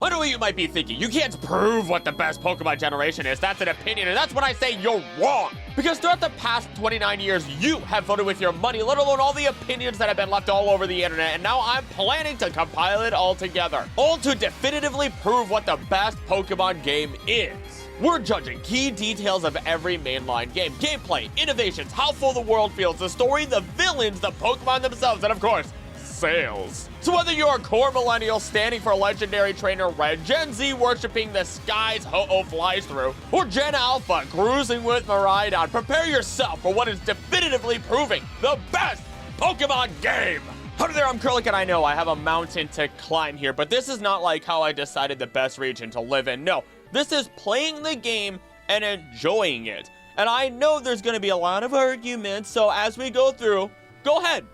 I know what you might be thinking. You can't prove what the best Pokemon generation is. That's an opinion, and that's when I say you're wrong. Because throughout the past 29 years, you have voted with your money, let alone all the opinions that have been left all over the internet, and now I'm planning to compile it all together. All to definitively prove what the best Pokemon game is. We're judging key details of every mainline game. Gameplay, innovations, how full the world feels, the story, the villains, the Pokemon themselves, and of course, sales. So whether you're a core millennial standing for legendary trainer Red, Gen Z worshipping the skies Ho-Oh flies through, or Gen Alpha cruising with Miraidon, prepare yourself for what is definitively proving the best Pokemon game. Howdy there, I'm Curlic, and I know I have a mountain to climb here, but this is not like how I decided the best region to live in. No, this is playing the game and enjoying it. And I know there's going to be a lot of arguments, so as we go through, go ahead.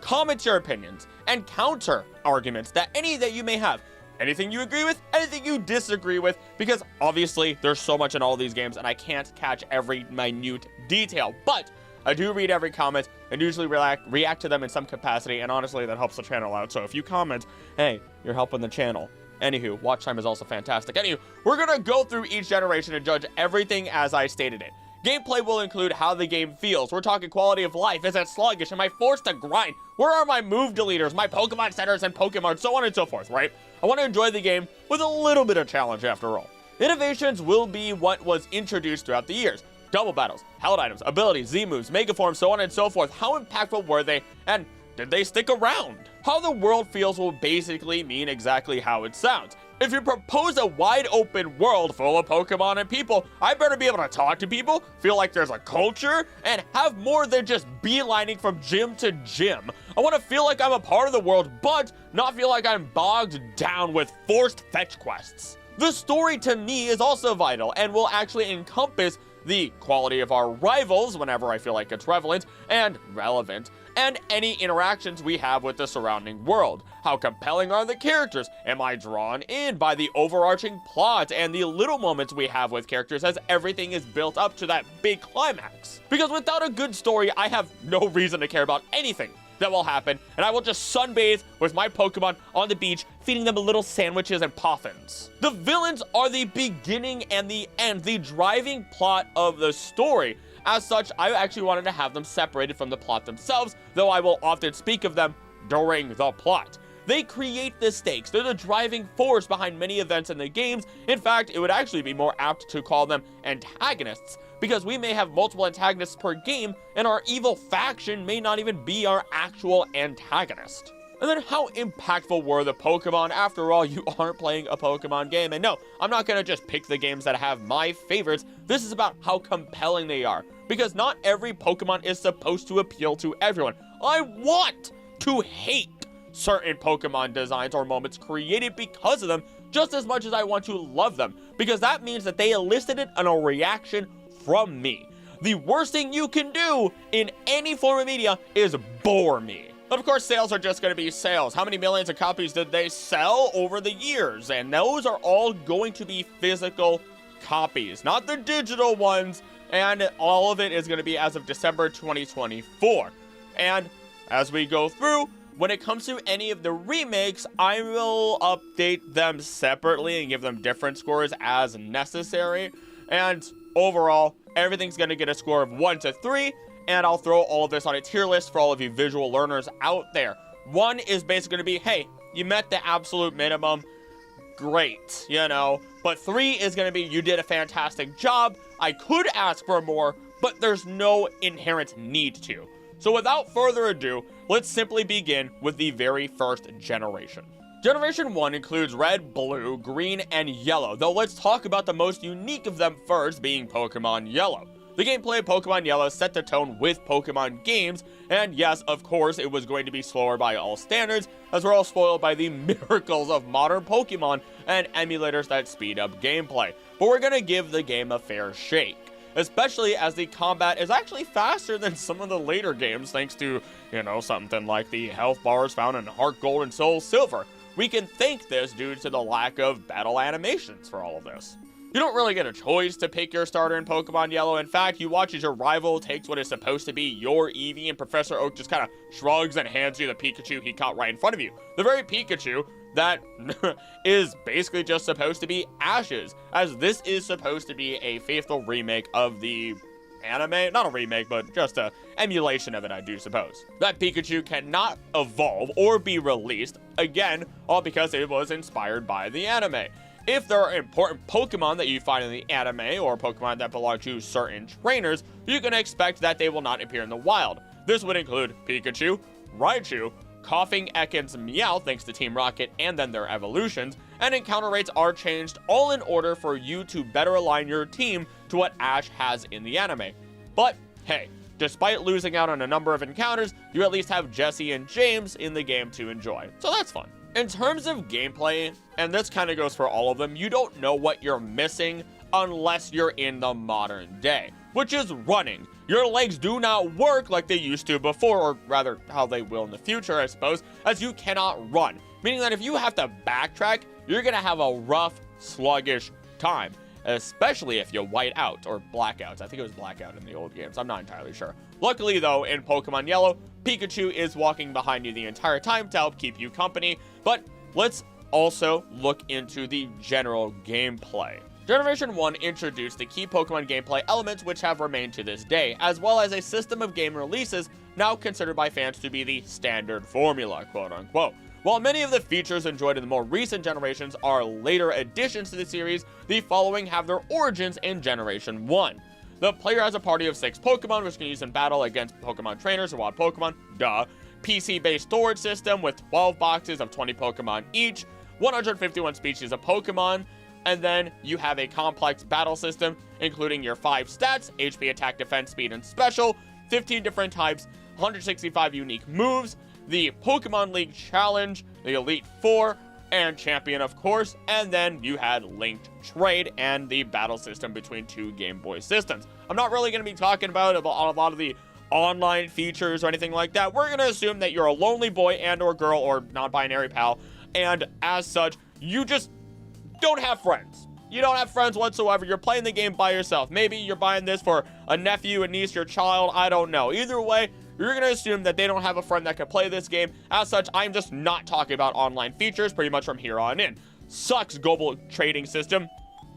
Comment your opinions and counter arguments that you may have. Anything you agree with, anything you disagree with, because obviously there's so much in all these games and I can't catch every minute detail. But I do read every comment and usually react to them in some capacity, and honestly that helps the channel out. So if you comment, hey, you're helping the channel. Anywho, watch time is also fantastic. Anywho, we're gonna go through each generation and judge everything as I stated it. Gameplay will include how the game feels. We're talking quality of life. Is it sluggish? Am I forced to grind? Where are my move deleters, my Pokemon centers and Pokemon, so on and so forth, right? I want to enjoy the game with a little bit of challenge after all. Innovations will be what was introduced throughout the years. Double battles, held items, abilities, Z-moves, mega forms, so on and so forth. How impactful were they, and did they stick around? How the world feels will basically mean exactly how it sounds. If you propose a wide open world full of Pokemon and people, I better be able to talk to people, feel like there's a culture, and have more than just beelining from gym to gym. I want to feel like I'm a part of the world, but not feel like I'm bogged down with forced fetch quests. The story to me is also vital and will actually encompass the quality of our rivals whenever I feel like it's relevant, and any interactions we have with the surrounding world. How compelling are the characters? Am I drawn in by the overarching plot and the little moments we have with characters as everything is built up to that big climax? Because without a good story, I have no reason to care about anything that will happen, and I will just sunbathe with my Pokemon on the beach, feeding them little sandwiches and poffins. The villains are the beginning and the end, the driving plot of the story. As such, I actually wanted to have them separated from the plot themselves, though I will often speak of them during the plot. They create the stakes. They're the driving force behind many events in the games. In fact, it would actually be more apt to call them antagonists, because we may have multiple antagonists per game, and our evil faction may not even be our actual antagonist. And then how impactful were the Pokemon? After all, you aren't playing a Pokemon game. And no, I'm not going to just pick the games that have my favorites. This is about how compelling they are, because not every Pokemon is supposed to appeal to everyone. I want to hate certain Pokemon designs or moments created because of them just as much as I want to love them, because that means that they elicited a reaction from me. The worst thing you can do in any form of media is bore me. Of course, sales are just going to be sales. How many millions of copies did they sell over the years? And those are all going to be physical copies, not the digital ones. And all of it is going to be as of December 2024. And as we go through, when it comes to any of the remakes, I will update them separately and give them different scores as necessary. And overall, everything's going to get a score of 1 to 3. And I'll throw all of this on a tier list for all of you visual learners out there. 1 is basically going to be, hey, you met the absolute minimum. Great, you know. But 3 is going to be, you did a fantastic job. I could ask for more, but there's no inherent need to. So without further ado, let's simply begin with the very first generation. Generation 1 includes red, blue, green, and yellow, though let's talk about the most unique of them first, being Pokemon Yellow. The gameplay of Pokemon Yellow set the tone with Pokemon games, and yes, of course, it was going to be slower by all standards, as we're all spoiled by the miracles of modern Pokemon and emulators that speed up gameplay. But we're gonna give the game a fair shake, especially as the combat is actually faster than some of the later games, thanks to, you know, something like the health bars found in Heart Gold and Soul Silver. We can thank this due to the lack of battle animations for all of this. You don't really get a choice to pick your starter in Pokemon Yellow. In fact, you watch as your rival takes what is supposed to be your Eevee, and Professor Oak just kind of shrugs and hands you the Pikachu he caught right in front of you. The very Pikachu that is basically just supposed to be Ash's, as this is supposed to be a faithful remake of the anime. Not a remake, but just a emulation of it, I do suppose. That Pikachu cannot evolve or be released, again, all because it was inspired by the anime. If there are important Pokemon that you find in the anime, or Pokemon that belong to certain trainers, you can expect that they will not appear in the wild. This would include Pikachu, Raichu, Coughing Ekans Meow thanks to Team Rocket and then their evolutions, and encounter rates are changed all in order for you to better align your team to what Ash has in the anime. But hey, despite losing out on a number of encounters, you at least have Jesse and James in the game to enjoy, so that's fun. In terms of gameplay, and this kind of goes for all of them, you don't know what you're missing unless you're in the modern day, which is running. Your legs do not work like they used to before, or rather how they will in the future, I suppose, as you cannot run. Meaning that if you have to backtrack, you're gonna have a rough, sluggish time, especially if you white out, or blackout. I think it was blackout in the old games, I'm not entirely sure. Luckily though, in Pokemon Yellow, Pikachu is walking behind you the entire time to help keep you company, but let's also look into the general gameplay. Generation 1 introduced the key Pokemon gameplay elements which have remained to this day, as well as a system of game releases now considered by fans to be the standard formula, quote unquote. While many of the features enjoyed in the more recent generations are later additions to the series, the following have their origins in Generation 1. The player has a party of 6 Pokemon which can use in battle against Pokemon trainers or wild Pokemon, duh. PC-based storage system with 12 boxes of 20 Pokemon each, 151 species of Pokemon, and then you have a complex battle system, including your 5 stats, HP, attack, defense, speed, and special, 15 different types, 165 unique moves, the Pokemon League Challenge, the Elite Four, and Champion, of course, and then you had Linked Trade and the battle system between 2 Game Boy systems. I'm not really going to be talking about a lot of the online features or anything like that. We're going to assume that you're a lonely boy and or girl or non-binary pal, and as such, you just don't have friends. You don't have friends whatsoever. You're playing the game by yourself. Maybe you're buying this for a nephew, a niece, your child. I don't know. Either way, you're going to assume that they don't have a friend that can play this game. As such, I'm just not talking about online features pretty much from here on in. Sucks global trading system.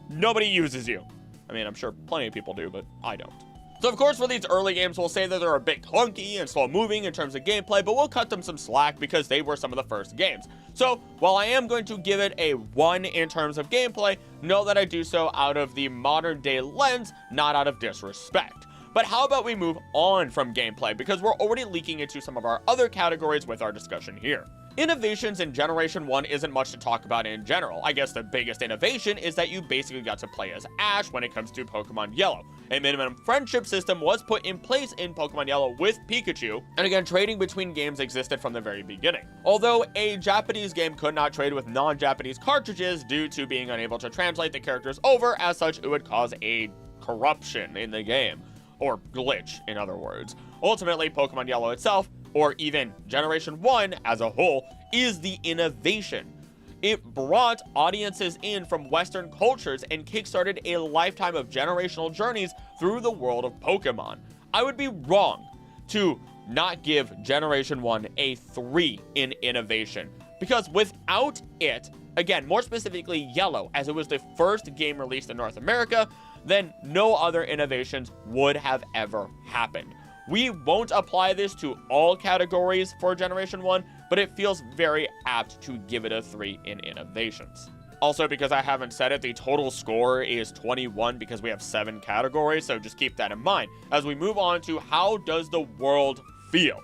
Nobody uses you. I mean, I'm sure plenty of people do, but I don't. So of course for these early games, we'll say that they're a bit clunky and slow moving in terms of gameplay, but we'll cut them some slack because they were some of the first games. So while I am going to give it a 1 in terms of gameplay, know that I do so out of the modern day lens, not out of disrespect. But how about we move on from gameplay, because we're already leaking into some of our other categories with our discussion here. Innovations in Generation 1 isn't much to talk about in general. I guess the biggest innovation is that you basically got to play as Ash when it comes to Pokemon Yellow. A minimum friendship system was put in place in Pokemon Yellow with Pikachu, and again, trading between games existed from the very beginning. Although a Japanese game could not trade with non-Japanese cartridges due to being unable to translate the characters over, as such it would cause a corruption in the game. Or glitch, in other words. Ultimately, Pokemon Yellow itself, or even Generation 1 as a whole, is the innovation. It brought audiences in from Western cultures and kickstarted a lifetime of generational journeys through the world of Pokemon. I would be wrong to not give Generation 1 a 3 in innovation, because without it, again, more specifically Yellow, as it was the first game released in North America, then no other innovations would have ever happened. We won't apply this to all categories for Generation 1, but it feels very apt to give it a 3 in innovations. Also, because I haven't said it, the total score is 21 because we have 7 categories, so just keep that in mind as we move on to how does the world feel.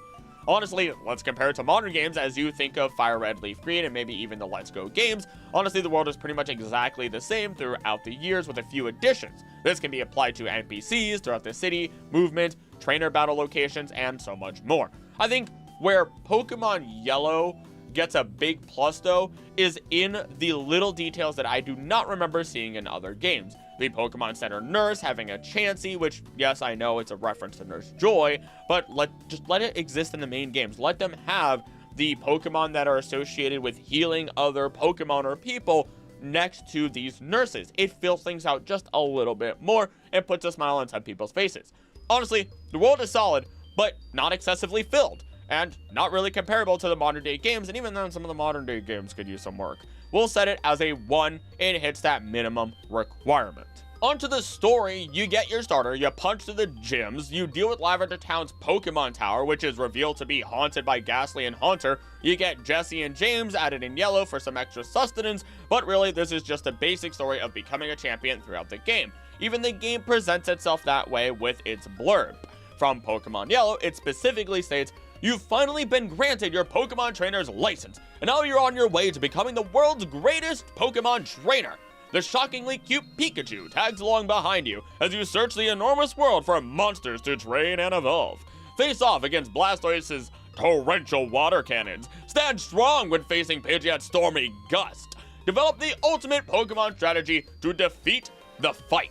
Honestly, let's compare it to modern games as you think of Fire Red, Leaf Green, and maybe even the Let's Go games. Honestly, the world is pretty much exactly the same throughout the years with a few additions. This can be applied to NPCs throughout the city, movement, trainer battle locations, and so much more. I think where Pokemon Yellow gets a big plus though is in the little details that I do not remember seeing in other games. The Pokemon Center nurse having a Chansey, which, yes, I know it's a reference to Nurse Joy, but just let it exist in the main games. Let them have the Pokemon that are associated with healing other Pokemon or people next to these nurses. It fills things out just a little bit more and puts a smile on some people's faces. Honestly, the world is solid, but not excessively filled. and not really comparable to the modern day games, and even then some of the modern day games could use some work. We'll set it as a 1, it hits that minimum requirement. Onto the story, you get your starter, you punch to the gyms, you deal with Lavender Town's Pokemon Tower, which is revealed to be haunted by Ghastly and Haunter, you get Jesse and James added in yellow for some extra sustenance, but really this is just a basic story of becoming a champion throughout the game. Even the game presents itself that way with its blurb. From Pokemon Yellow, it specifically states, "You've finally been granted your Pokemon trainer's license, and now you're on your way to becoming the world's greatest Pokemon trainer." The shockingly cute Pikachu tags along behind you as you search the enormous world for monsters to train and evolve. Face off against Blastoise's torrential water cannons. Stand strong when facing Pidgeot's stormy gust. Develop the ultimate Pokemon strategy to defeat the fight.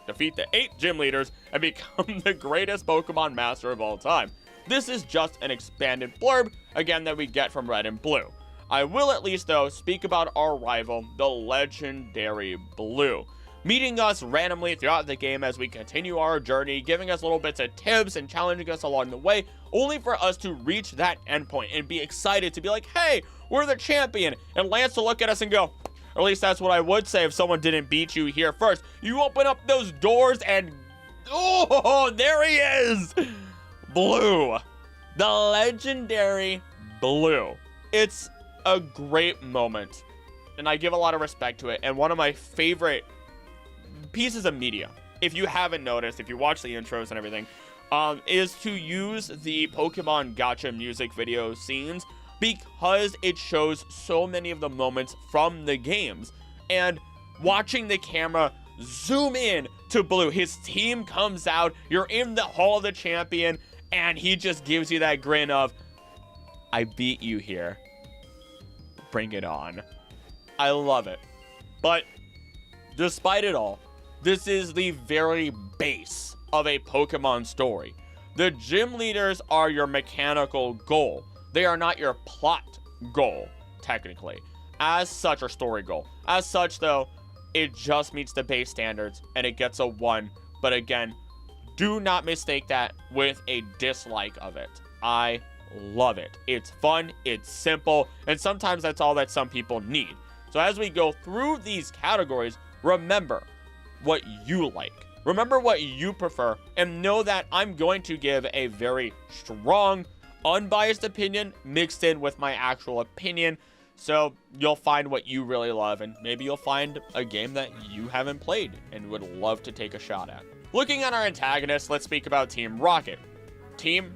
Defeat the 8 gym leaders and become the greatest Pokemon master of all time. This is just an expanded blurb, again, that we get from Red and Blue. I will at least, though, speak about our rival, the legendary Blue, meeting us randomly throughout the game as we continue our journey, giving us little bits of tips and challenging us along the way, only for us to reach that endpoint and be excited to be like, hey, we're the champion, and Lance to look at us and go, or at least that's what I would say if someone didn't beat you here first. You open up those doors and, oh, there he is! Blue. The legendary Blue. It's a great moment, and I give a lot of respect to it, and one of my favorite pieces of media, if you haven't noticed, if you watch the intros and everything, is to use the Pokemon Gacha music video scenes, because it shows so many of the moments from the games, and watching the camera zoom in to Blue, his team comes out, you're in the Hall of the Champion, and he just gives you that grin of, I beat you here. Bring it on. I love it. But despite it all, this is the very base of a Pokemon story. The gym leaders are your mechanical goal. They are not your plot goal, technically. As such, or story goal. As such, though, it just meets the base standards and it gets a 1. But again, do not mistake that with a dislike of it. I love it. It's fun, it's simple, and sometimes that's all that some people need. So as we go through these categories, remember what you like. Remember what you prefer, and know that I'm going to give a very strong, unbiased opinion mixed in with my actual opinion. So you'll find what you really love, and maybe you'll find a game that you haven't played and would love to take a shot at. Looking at our antagonists, let's speak about Team Rocket. Team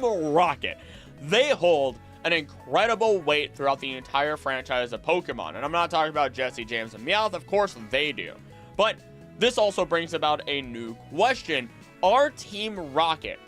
Rocket. They hold an incredible weight throughout the entire franchise of Pokemon. And I'm not talking about Jesse, James, and Meowth. Of course they do. But this also brings about a new question. Are Team Rocket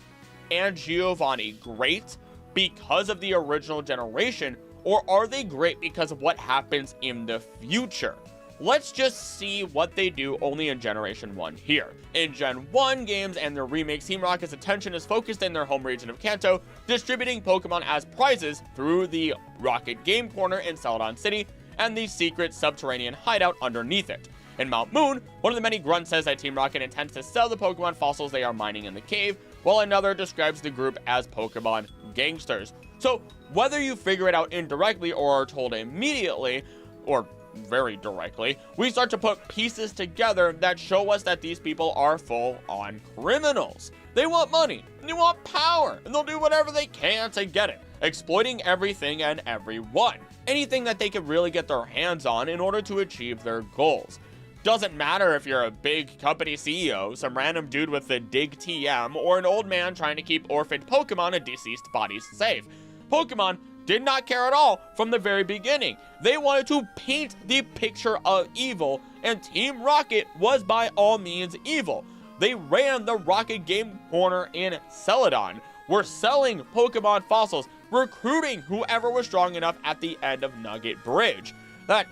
and Giovanni great because of the original generation, or are they great because of what happens in the future? Let's just see what they do only in Generation 1 here. In Gen 1 games and their remakes, Team Rocket's attention is focused in their home region of Kanto, distributing Pokemon as prizes through the Rocket Game Corner in Celadon City and the secret subterranean hideout underneath it. In Mount Moon, one of the many grunts says that Team Rocket intends to sell the Pokemon fossils they are mining in the cave, while another describes the group as Pokemon gangsters. So whether you figure it out indirectly or are told immediately, or very directly, we start to put pieces together that show us that these people are full-on criminals. They want money, and they want power, and they'll do whatever they can to get it, exploiting everything and everyone. Anything that they can really get their hands on in order to achieve their goals. Doesn't matter if you're a big company CEO, some random dude with the Dig TM, or an old man trying to keep orphaned Pokemon and deceased bodies safe. Pokemon did not care at all from the very beginning. They wanted to paint the picture of evil, and Team Rocket was by all means evil. They ran the Rocket Game Corner in Celadon, were selling Pokemon fossils, recruiting whoever was strong enough at the end of Nugget Bridge. That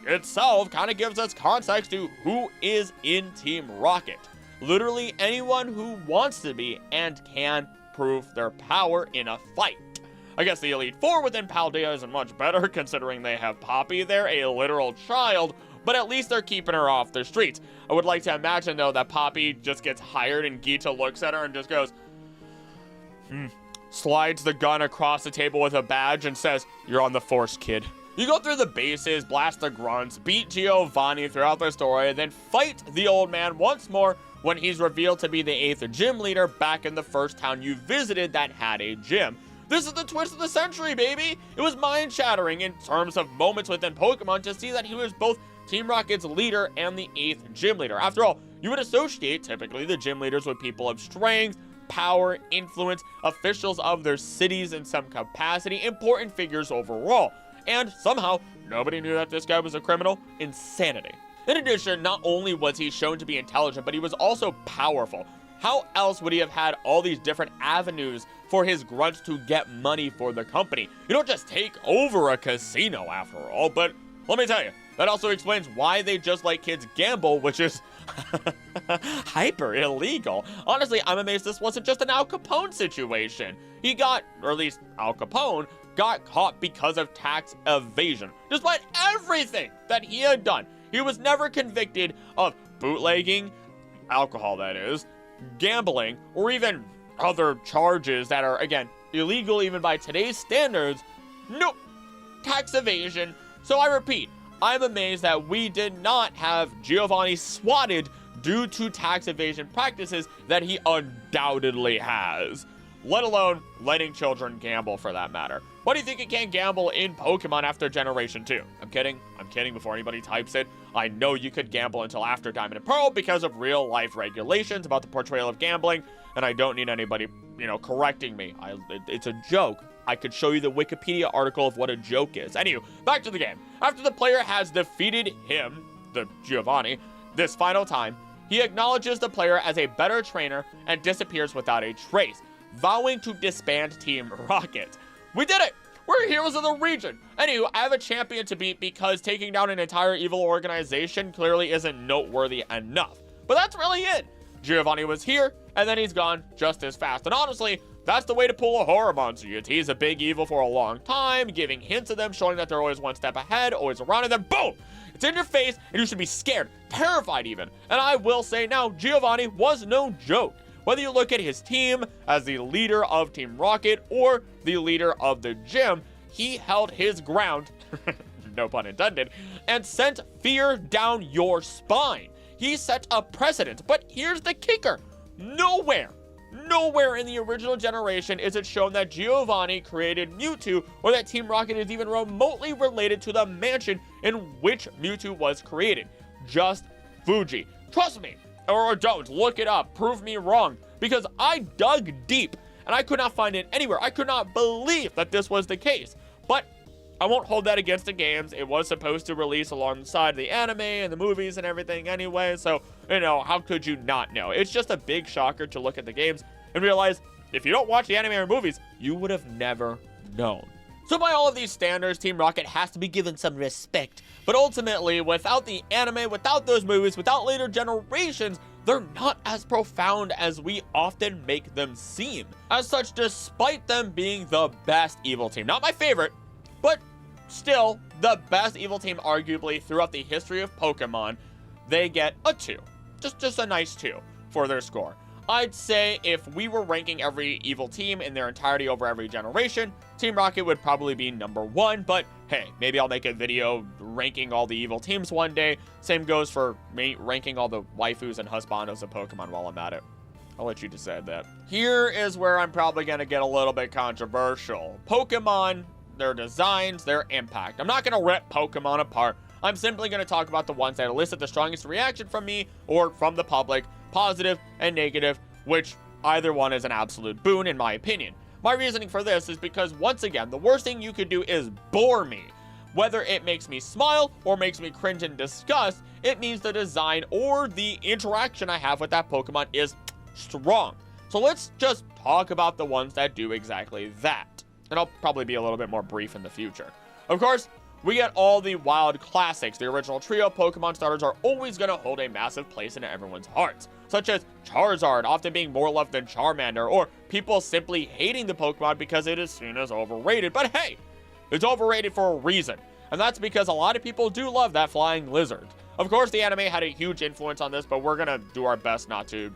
itself kind of gives us context to who is in Team Rocket. Literally anyone who wants to be and can prove their power in a fight. I guess the Elite Four within Paldea isn't much better, considering they have Poppy there, a literal child, but at least they're keeping her off the streets. I would like to imagine, though, that Poppy just gets hired and Gita looks at her and just goes, slides the gun across the table with a badge and says, "You're on the force, kid." You go through the bases, blast the grunts, beat Giovanni throughout the story, and then fight the old man once more when he's revealed to be the 8th gym leader back in the first town you visited that had a gym. This is the twist of the century, baby! It was mind-shattering in terms of moments within Pokemon to see that he was both Team Rocket's leader and the 8th gym leader. After all, you would associate typically the gym leaders with people of strength, power, influence, officials of their cities in some capacity, important figures overall. And somehow, nobody knew that this guy was a criminal. Insanity. In addition, not only was he shown to be intelligent, but he was also powerful. How else would he have had all these different avenues for his grunts to get money for the company? You don't just take over a casino after all, but let me tell you, that also explains why they just let kids gamble, which is hyper illegal. Honestly, I'm amazed this wasn't just an Al Capone situation. He got, or at least Al Capone, got caught because of tax evasion. Despite everything that he had done, he was never convicted of bootlegging, alcohol that is, gambling, or even other charges that are, again, illegal even by today's standards. Nope, tax evasion. So I repeat, I'm amazed that we did not have Giovanni swatted due to tax evasion practices that he undoubtedly has, let alone letting children gamble for that matter. Why do you think you can't gamble in Pokemon after Generation 2? I'm kidding before anybody types it. I know you could gamble until after Diamond and Pearl because of real life regulations about the portrayal of gambling, and I don't need anybody, correcting me. It's a joke. I could show you the Wikipedia article of what a joke is. Anywho, back to the game. After the player has defeated him, the Giovanni, this final time, he acknowledges the player as a better trainer and disappears without a trace, vowing to disband Team Rocket. We did it! We're heroes of the region! Anywho, I have a champion to beat because taking down an entire evil organization clearly isn't noteworthy enough. But that's really it. Giovanni was here, and then he's gone just as fast. And honestly, that's the way to pull a horror monster. You tease a big evil for a long time, giving hints of them, showing that they're always one step ahead, always around, and then boom! It's in your face, and you should be scared, terrified even. And I will say now, Giovanni was no joke. Whether you look at his team as the leader of Team Rocket or the leader of the gym, he held his ground, no pun intended, and sent fear down your spine. He set a precedent, but here's the kicker. Nowhere in the original generation is it shown that Giovanni created Mewtwo or that Team Rocket is even remotely related to the mansion in which Mewtwo was created. Just Fuji. Trust me, or don't, look it up, prove me wrong, because I dug deep and I could not find it anywhere. I could not believe that this was the case, but I won't hold that against the games. It was supposed to release alongside the anime and the movies and everything anyway, so, how could you not know? It's just a big shocker to look at the games and realize if you don't watch the anime or movies, you would have never known. So by all of these standards, Team Rocket has to be given some respect. But ultimately, without the anime, without those movies, without later generations, they're not as profound as we often make them seem. As such, despite them being the best evil team, not my favorite, but still the best evil team arguably throughout the history of Pokemon, they get a 2. Just a nice 2 for their score. I'd say if we were ranking every evil team in their entirety over every generation, Team Rocket would probably be number 1, but hey, maybe I'll make a video ranking all the evil teams one day. Same goes for me ranking all the waifus and husbandos of Pokemon while I'm at it. I'll let you decide that. Here is where I'm probably gonna get a little bit controversial. Pokemon, their designs, their impact. I'm not gonna rip Pokemon apart. I'm simply gonna talk about the ones that elicit the strongest reaction from me or from the public, positive and negative, which either one is an absolute boon in my opinion. My reasoning for this is because, once again, the worst thing you could do is bore me. Whether it makes me smile or makes me cringe in disgust, it means the design or the interaction I have with that Pokemon is strong. So let's just talk about the ones that do exactly that. And I'll probably be a little bit more brief in the future. Of course, we get all the wild classics. The original trio Pokemon starters are always going to hold a massive place in everyone's hearts, such as Charizard often being more loved than Charmander, or people simply hating the Pokemon because it is seen as overrated. But hey, it's overrated for a reason, and that's because a lot of people do love that flying lizard. Of course, the anime had a huge influence on this, but we're going to do our best not to,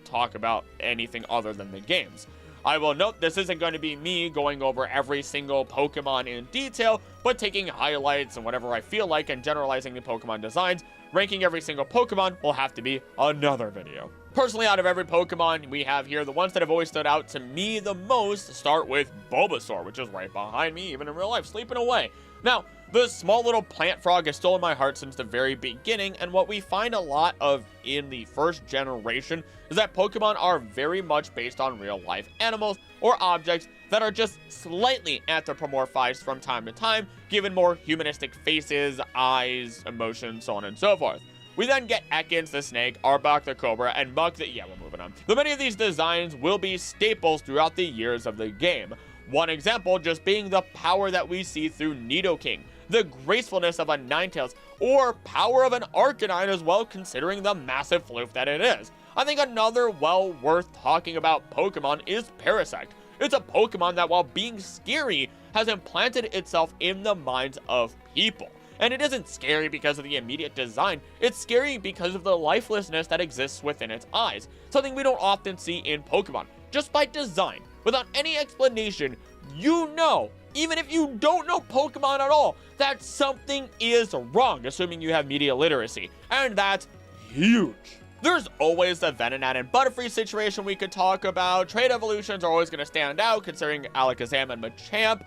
talk about anything other than the games. I will note this isn't going to be me going over every single Pokemon in detail, but taking highlights and whatever I feel like and generalizing the Pokemon designs. Ranking every single Pokemon will have to be another video. Personally, out of every Pokemon we have here, the ones that have always stood out to me the most start with Bulbasaur, which is right behind me, even in real life, sleeping away. Now, the small little plant frog has stolen my heart since the very beginning, and what we find a lot of in the first generation is that Pokemon are very much based on real-life animals or objects that are just slightly anthropomorphized from time to time, given more humanistic faces, eyes, emotions, so on and so forth. We then get Ekans the snake, Arbok the cobra, and Muk the... yeah, we're moving on. Though many of these designs will be staples throughout the years of the game. One example just being the power that we see through Nidoking, the gracefulness of a Ninetales, or power of an Arcanine as well, considering the massive floof that it is. I think another well worth talking about Pokemon is Parasect. It's a Pokemon that, while being scary, has implanted itself in the minds of people. And it isn't scary because of the immediate design, it's scary because of the lifelessness that exists within its eyes, something we don't often see in Pokemon. Just by design, without any explanation, you know, even if you don't know Pokemon at all, that something is wrong, assuming you have media literacy, and that's huge. There's always the Venonat and Butterfree situation we could talk about. Trade evolutions are always going to stand out, considering Alakazam and Machamp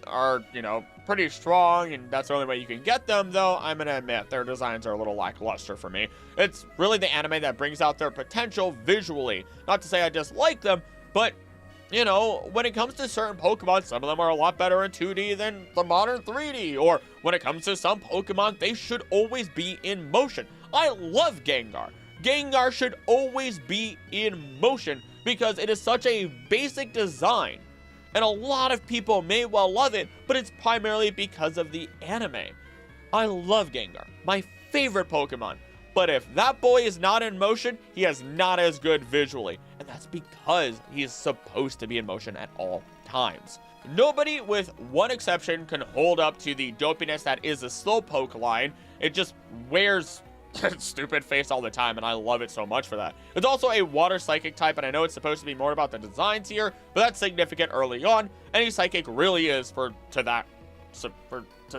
are, you know, pretty strong, and that's the only way you can get them, though I'm gonna admit their designs are a little lackluster for me. It's really the anime that brings out their potential visually. Not to say I dislike them, but, you know, when it comes to certain Pokemon, some of them are a lot better in 2D than the modern 3D, or when it comes to some Pokemon, they should always be in motion. I love Gengar. Gengar should always be in motion because it is such a basic design. And a lot of people may well love it, but it's primarily because of the anime. I love Gengar, my favorite Pokemon. But if that boy is not in motion, he is not as good visually. And that's because he is supposed to be in motion at all times. Nobody, with one exception, can hold up to the dopiness that is the Slowpoke line. It just wears stupid face all the time, and I love it so much for that. It's also a water psychic type, and I know it's supposed to be more about the designs here, but that's significant early on. Any psychic really is to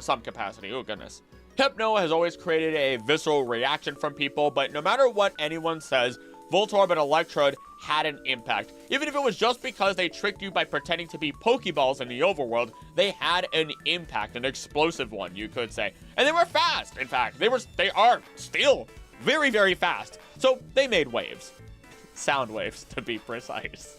some capacity. Oh goodness. Hypno has always created a visceral reaction from people, but no matter what anyone says, Voltorb and Electrode had an impact. Even if it was just because they tricked you by pretending to be Pokeballs in the overworld, they had an impact, an explosive one, you could say. And they were fast, in fact. They are still very, very fast. So they made waves. Sound waves, to be precise.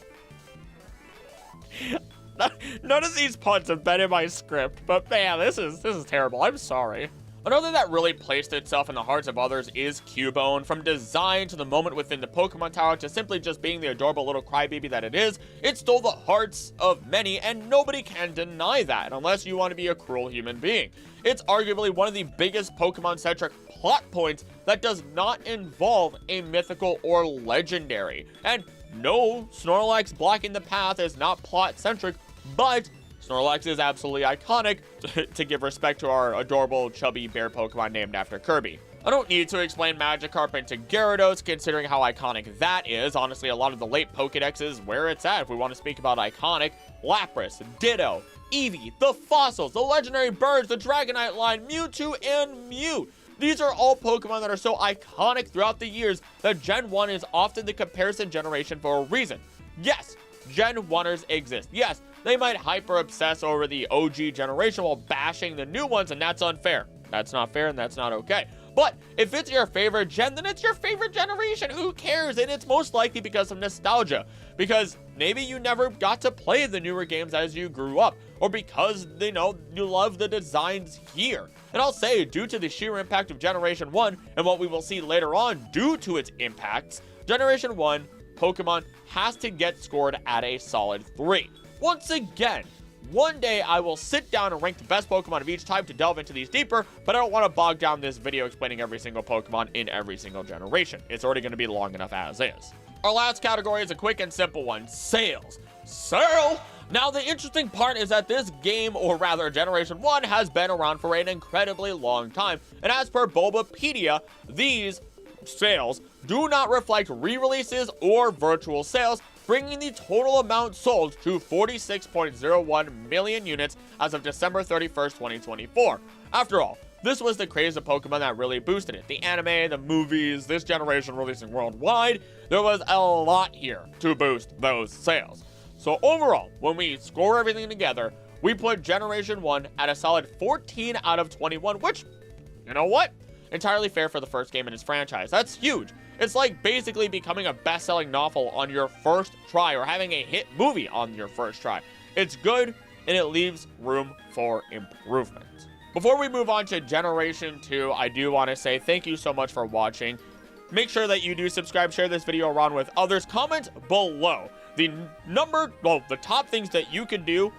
None of these puns have been in my script, but man, this is terrible. I'm sorry. Another that really placed itself in the hearts of others is Cubone. From design to the moment within the Pokemon Tower to simply just being the adorable little crybaby that it is, it stole the hearts of many, and nobody can deny that unless you want to be a cruel human being. It's arguably one of the biggest Pokemon-centric plot points that does not involve a mythical or legendary. And no, Snorlax blocking the path is not plot-centric, but Snorlax is absolutely iconic, to give respect to our adorable, chubby bear Pokemon named after Kirby. I don't need to explain Magikarp into Gyarados, considering how iconic that is. Honestly, a lot of the late Pokedex is where it's at if we want to speak about iconic. Lapras, Ditto, Eevee, the fossils, the legendary birds, the Dragonite line, Mewtwo, and Mew. These are all Pokemon that are so iconic throughout the years that Gen 1 is often the comparison generation for a reason. Yes, Gen 1ers exist. Yes, they might hyper-obsess over the OG generation while bashing the new ones, and that's unfair. That's not fair, and that's not okay. But if it's your favorite gen, then it's your favorite generation. Who cares? And it's most likely because of nostalgia. Because maybe you never got to play the newer games as you grew up. Or because, you know, you love the designs here. And I'll say, due to the sheer impact of Generation 1, and what we will see later on due to its impacts, Generation 1 Pokemon has to get scored at a solid 3. Once again, one day I will sit down and rank the best Pokemon of each type to delve into these deeper, but I don't want to bog down this video explaining every single Pokemon in every single generation. It's already going to be long enough as is. Our last category is a quick and simple one: sales. Sale! Now, the interesting part is that this game, or rather Generation 1, has been around for an incredibly long time, and as per Bulbapedia, these sales do not reflect re-releases or virtual sales, bringing the total amount sold to 46.01 million units as of December 31st, 2024. After all, this was the craze of Pokemon that really boosted it. The anime, the movies, this generation releasing worldwide, there was a lot here to boost those sales. So overall, when we score everything together, we put Generation 1 at a solid 14 out of 21, which, you know what? Entirely fair for the first game in its franchise. That's huge. It's like basically becoming a best-selling novel on your first try or having a hit movie on your first try. It's good, and it leaves room for improvement. Before we move on to Generation 2, I do want to say thank you so much for watching. Make sure that you do subscribe, share this video around with others. Comment below the top things that you can do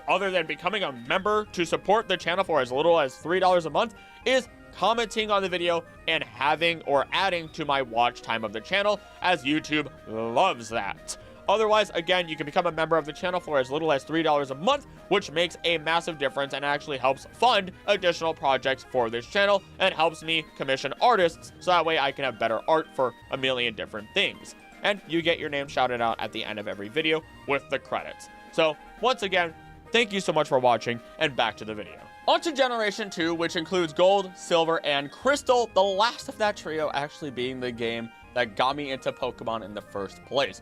other than becoming a member to support the channel for as little as $3 a month is commenting on the video and having or adding to my watch time of the channel, as YouTube loves that. Otherwise, again, you can become a member of the channel for as little as $3 a month, which makes a massive difference and actually helps fund additional projects for this channel and helps me commission artists so that way I can have better art for a million different things. And you get your name shouted out at the end of every video with the credits. So, once again, thank you so much for watching, and back to the video. On to Generation 2, which includes Gold, Silver, and Crystal, the last of that trio actually being the game that got me into Pokemon in the first place.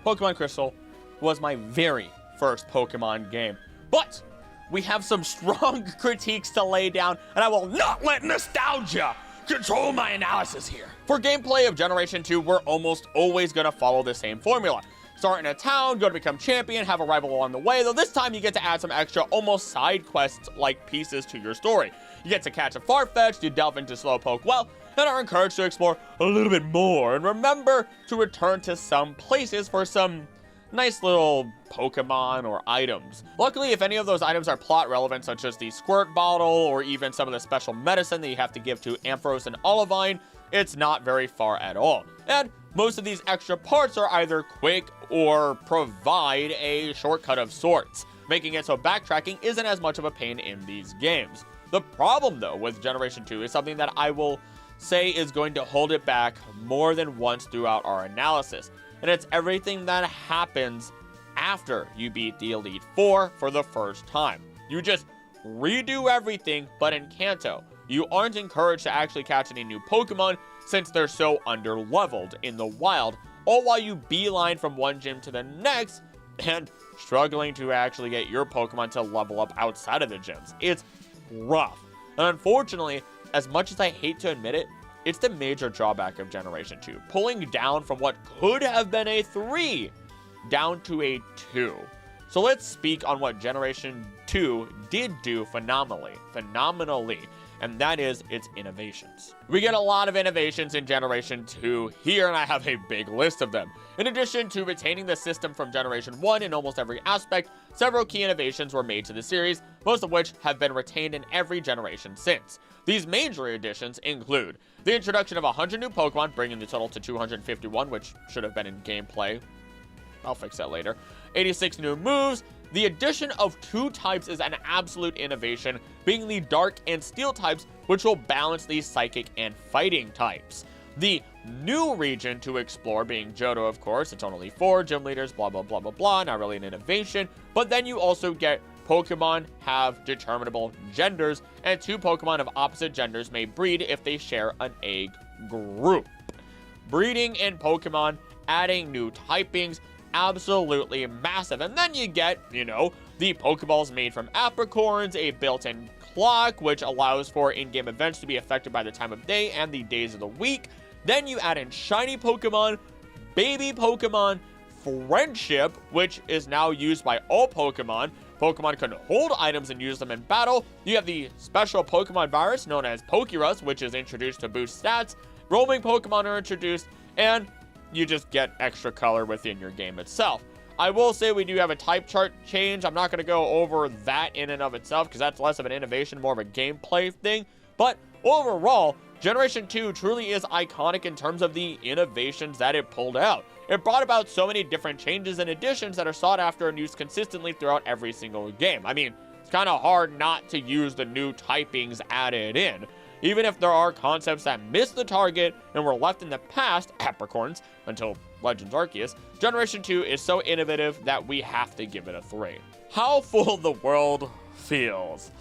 Pokemon Crystal was my very first Pokemon game, but we have some strong critiques to lay down, and I will not let nostalgia control my analysis here. For gameplay of Generation 2, we're almost always going to follow the same formula. Start in a town, go to become champion, have a rival along the way, though this time you get to add some extra, almost side quests-like pieces to your story. You get to catch a Farfetch'd, you delve into Slowpoke well, and are encouraged to explore a little bit more, and remember to return to some places for some nice little Pokemon or items. Luckily, if any of those items are plot relevant, such as the Squirt Bottle or even some of the special medicine that you have to give to Ampharos and Olivine, it's not very far at all. And most of these extra parts are either quick or provide a shortcut of sorts, making it so backtracking isn't as much of a pain in these games. The problem, though, with Generation 2 is something that I will say is going to hold it back more than once throughout our analysis, and it's everything that happens after you beat the Elite Four for the first time. You just redo everything, but in Kanto, you aren't encouraged to actually catch any new Pokemon since they're so under-leveled in the wild, all while you beeline from one gym to the next and struggling to actually get your Pokemon to level up outside of the gyms. It's rough. And unfortunately, as much as I hate to admit it, it's the major drawback of Generation 2, pulling down from what could have been a 3 down to a 2. So let's speak on what Generation 2 did do phenomenally, and that is its innovations. We get a lot of innovations in Generation 2 here, and I have a big list of them. In addition to retaining the system from Generation 1 in almost every aspect, several key innovations were made to the series, most of which have been retained in every generation since. These major additions include the introduction of 100 new Pokemon, bringing the total to 251, which should have been in gameplay. I'll fix that later. 86 new moves. The addition of 2 types is an absolute innovation, being the Dark and Steel types, which will balance the Psychic and Fighting types. The new region to explore being Johto, of course. It's only 4 gym leaders, blah, blah, blah, blah, blah. Not really an innovation. But then you also get Pokemon have determinable genders, and 2 Pokemon of opposite genders may breed if they share an egg group. Breeding in Pokemon, adding new typings, absolutely massive. And then you get, the Pokeballs made from apricorns, a built-in clock, which allows for in-game events to be affected by the time of day and the days of the week. Then you add in shiny Pokemon, baby Pokemon, friendship, which is now used by all Pokemon. Pokemon can hold items and use them in battle. You have the special Pokemon virus known as Pokérus, which is introduced to boost stats. Roaming Pokemon are introduced, and you just get extra color within your game itself. I will say we do have a type chart change. I'm not going to go over that in and of itself because that's less of an innovation, more of a gameplay thing. But overall, Generation 2 truly is iconic in terms of the innovations that it pulled out. It brought about so many different changes and additions that are sought after and used consistently throughout every single game. I mean, it's kind of hard not to use the new typings added in. even if there are concepts that miss the target and were left in the past, Apricorns, until Legends Arceus, Generation 2 is so innovative that we have to give it a 3. How full the world feels.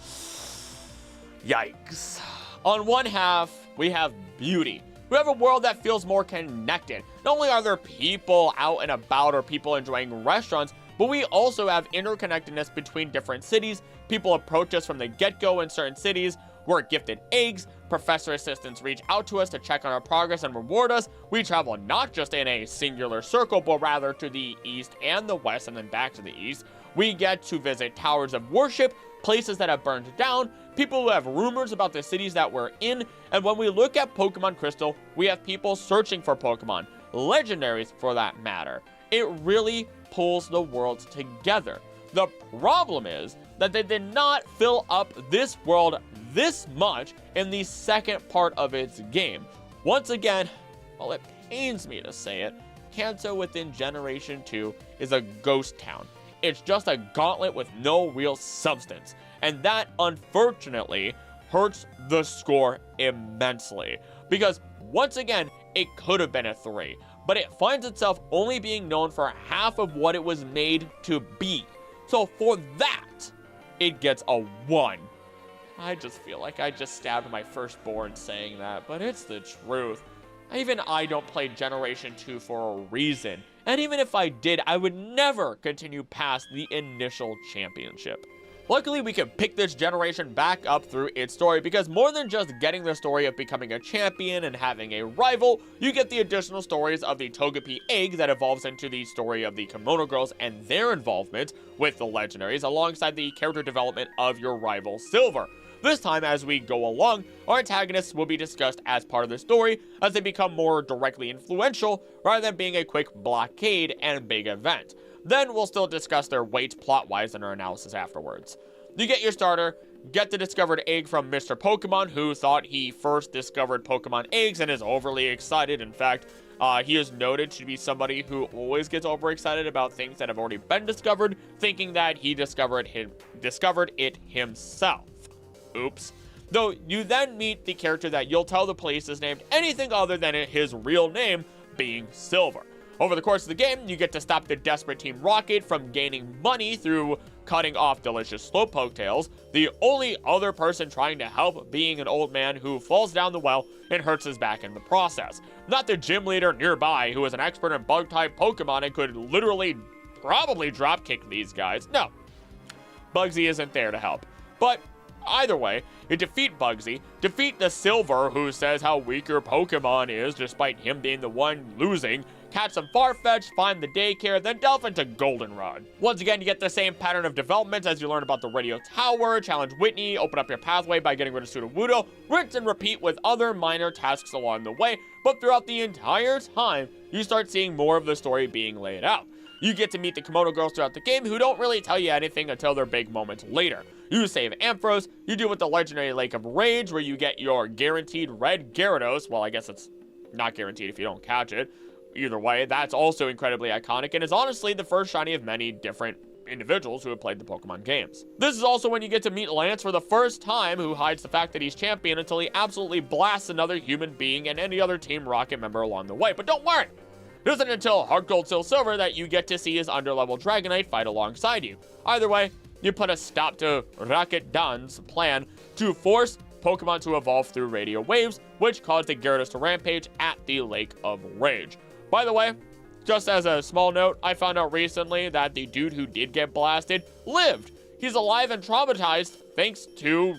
Yikes. On one half, we have beauty. We have a world that feels more connected. Not only are there people out and about or people enjoying restaurants, but we also have interconnectedness between different cities. People approach us from the get-go in certain cities. We're gifted eggs. Professor assistants reach out to us to check on our progress and reward us. We travel not just in a singular circle, but rather to the east and the west and then back to the east. We get to visit towers of worship, places that have burned down, people who have rumors about the cities that we're in, and when we look at Pokemon Crystal, we have people searching for Pokemon, legendaries for that matter. It really pulls the worlds together. The problem is that they did not fill up this world this much in the second part of its game. Once again, while it pains me to say it, Kanto within Generation 2 is a ghost town. It's just a gauntlet with no real substance, and that unfortunately hurts the score immensely, because once again, it could have been a 3, but it finds itself only being known for half of what it was made to be. So for that, it gets a 1. I just feel like I just stabbed my firstborn saying that, but it's the truth. Even I don't play Generation 2 for a reason. And even if I did, I would never continue past the initial championship. Luckily, we can pick this generation back up through its story, because more than just getting the story of becoming a champion and having a rival, you get the additional stories of the Togepi egg that evolves into the story of the Kimono Girls and their involvement with the legendaries, alongside the character development of your rival Silver. This time, as we go along, our antagonists will be discussed as part of the story as they become more directly influential rather than being a quick blockade and big event. Then we'll still discuss their weight plot-wise in our analysis afterwards. You get your starter, get the discovered egg from Mr. Pokemon, who thought he first discovered Pokemon eggs and is overly excited. In fact, he is noted to be somebody who always gets overexcited about things that have already been discovered, thinking that he discovered it himself. Oops. Though you then meet the character that you'll tell the police is named anything other than his real name, being Silver. Over the course of the game, you get to stop the desperate Team Rocket from gaining money through cutting off delicious Slowpoke tails, the only other person trying to help being an old man who falls down the well and hurts his back in the process. Not the gym leader nearby who is an expert in bug-type Pokemon and could literally probably dropkick these guys. No, Bugsy isn't there to help. But either way, you defeat Bugsy, defeat the Silver who says how weak your Pokemon is despite him being the one losing, catch some Farfetch, find the daycare, then delve into Goldenrod. Once again, you get the same pattern of development as you learn about the radio tower, challenge Whitney, open up your pathway by getting rid of Sudowoodo, rinse and repeat with other minor tasks along the way, but throughout the entire time, you start seeing more of the story being laid out. You get to meet the Kimono Girls throughout the game who don't really tell you anything until their big moments later. You save Ampharos, you deal with the legendary Lake of Rage where you get your guaranteed red Gyarados. Well, I guess it's not guaranteed if you don't catch it. Either way, that's also incredibly iconic and is honestly the first shiny of many different individuals who have played the Pokemon games. This is also when you get to meet Lance for the first time, who hides the fact that he's champion until he absolutely blasts another human being and any other Team Rocket member along the way. But don't worry! It isn't until Heart Gold Soul Silver that you get to see his underlevel Dragonite fight alongside you. Either way, you put a stop to Rocket Don's plan to force Pokemon to evolve through radio waves, which caused the Gyarados to rampage at the Lake of Rage. By the way, just as a small note, I found out recently that the dude who did get blasted lived. He's alive and traumatized thanks to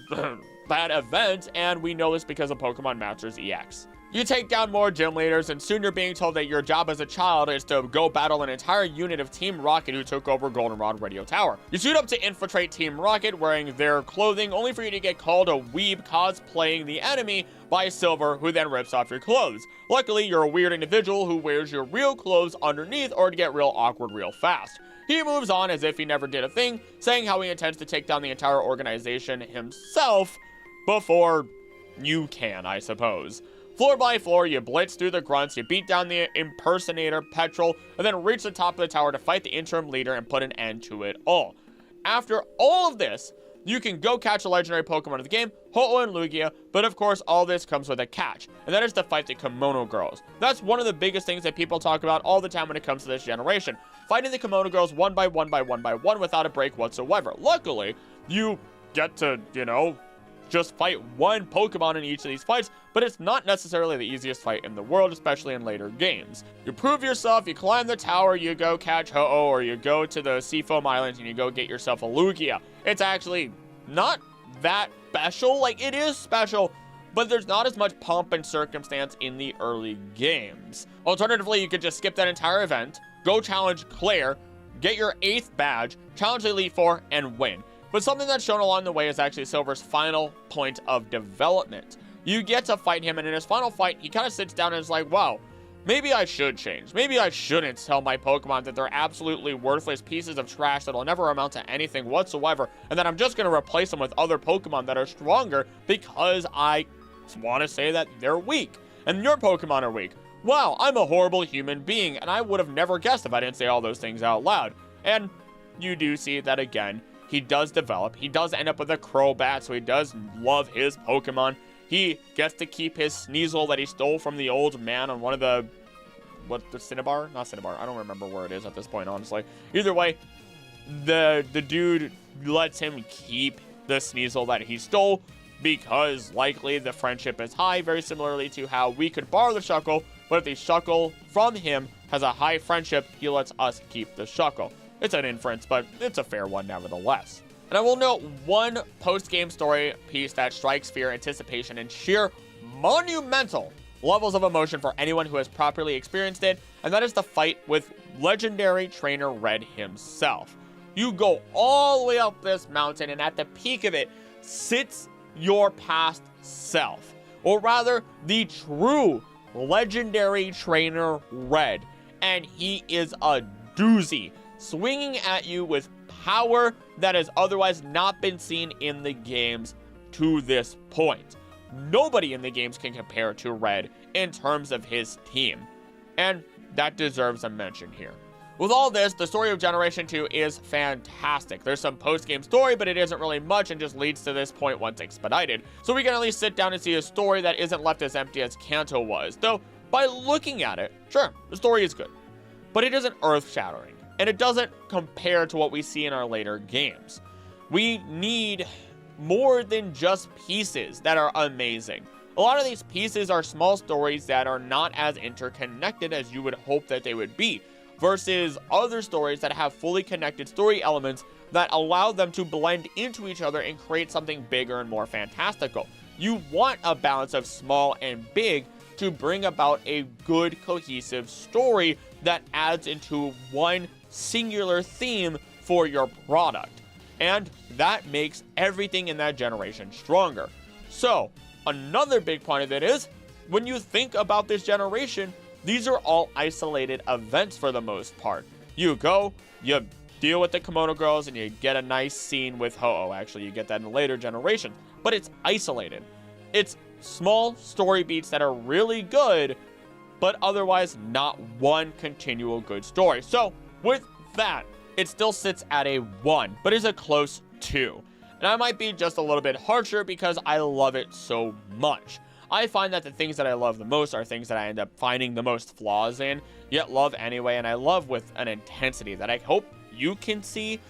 that event, and we know this because of Pokemon Masters EX. You take down more gym leaders, and soon you're being told that your job as a child is to go battle an entire unit of Team Rocket who took over Goldenrod Radio Tower. You suit up to infiltrate Team Rocket wearing their clothing, only for you to get called a weeb cosplaying the enemy by Silver, who then rips off your clothes. Luckily, you're a weird individual who wears your real clothes underneath or to get real awkward real fast. He moves on as if he never did a thing, saying how he intends to take down the entire organization himself before you can, I suppose. Floor by floor, you blitz through the grunts, you beat down the impersonator Petrol, and then reach the top of the tower to fight the interim leader and put an end to it all. After all of this, You can go catch a legendary Pokemon of the game, Ho-Oh and Lugia, but of course all this comes with a catch, and that is to fight the Kimono Girls. That's one of the biggest things that people talk about all the time when it comes to this generation. Fighting the Kimono Girls one by one without a break whatsoever. Luckily, you get to, just fight one Pokemon in each of these fights, but it's not necessarily the easiest fight in the world, especially in later games. You prove yourself, you climb the tower, you go catch Ho-Oh, or you go to the Seafoam Islands and you go get yourself a Lugia. It's actually not that special. Like, it is special, but there's not as much pomp and circumstance in the early games. Alternatively, you could just skip that entire event, go challenge Claire, get your 8th badge, challenge the Elite Four, and win. But something that's shown along the way is actually Silver's final point of development. You get to fight him, and in his final fight, he kind of sits down and is like, wow, maybe I should change. Maybe I shouldn't tell my Pokemon that they're absolutely worthless pieces of trash that'll never amount to anything whatsoever, and that I'm just going to replace them with other Pokemon that are stronger because I want to say that they're weak, and your Pokemon are weak. Wow, I'm a horrible human being, and I would have never guessed if I didn't say all those things out loud. And you do see that again. He does develop. He does end up with a Crobat, so he does love his Pokemon. He gets to keep his Sneasel that he stole from the old man on one of the... the Cinnabar? Not Cinnabar. I don't remember where it is at this point, honestly. Either way, the dude lets him keep the Sneasel that he stole because likely the friendship is high, very similarly to how we could borrow the Shuckle, but if the Shuckle from him has a high friendship, he lets us keep the Shuckle. It's an inference, but it's a fair one nevertheless. And I will note one post-game story piece that strikes fear, anticipation, and sheer monumental levels of emotion for anyone who has properly experienced it, and that is the fight with legendary trainer Red himself. You go all the way up this mountain, and at the peak of it sits your past self, or rather, the true legendary trainer Red, and he is a doozy, swinging at you with power that has otherwise not been seen in the games to this point. Nobody in the games can compare to Red in terms of his team, and that deserves a mention here. With all this, the story of Generation 2 is fantastic. There's some post-game story, but it isn't really much and just leads to this point once expedited. So we can at least sit down and see a story that isn't left as empty as Kanto was. Though, by looking at it, sure, the story is good, but it isn't earth-shattering. And it doesn't compare to what we see in our later games. We need more than just pieces that are amazing. A lot of these pieces are small stories that are not as interconnected as you would hope that they would be, versus other stories that have fully connected story elements that allow them to blend into each other and create something bigger and more fantastical. You want a balance of small and big to bring about a good, cohesive story that adds into one singular theme for your product, and that makes everything in that generation stronger. So another big point of it is, when you think about this generation, these are all isolated events for the most part. You go, you deal with the Kimono Girls, and you get a nice scene with Ho-Oh. Actually, you get that in the later generation, but it's isolated. It's small story beats that are really good, but otherwise not one continual good story. So with that, it still sits at a 1, but is a close 2. And I might be just a little bit harsher because I love it so much. I find that the things that I love the most are things that I end up finding the most flaws in, yet love anyway, and I love with an intensity that I hope you can see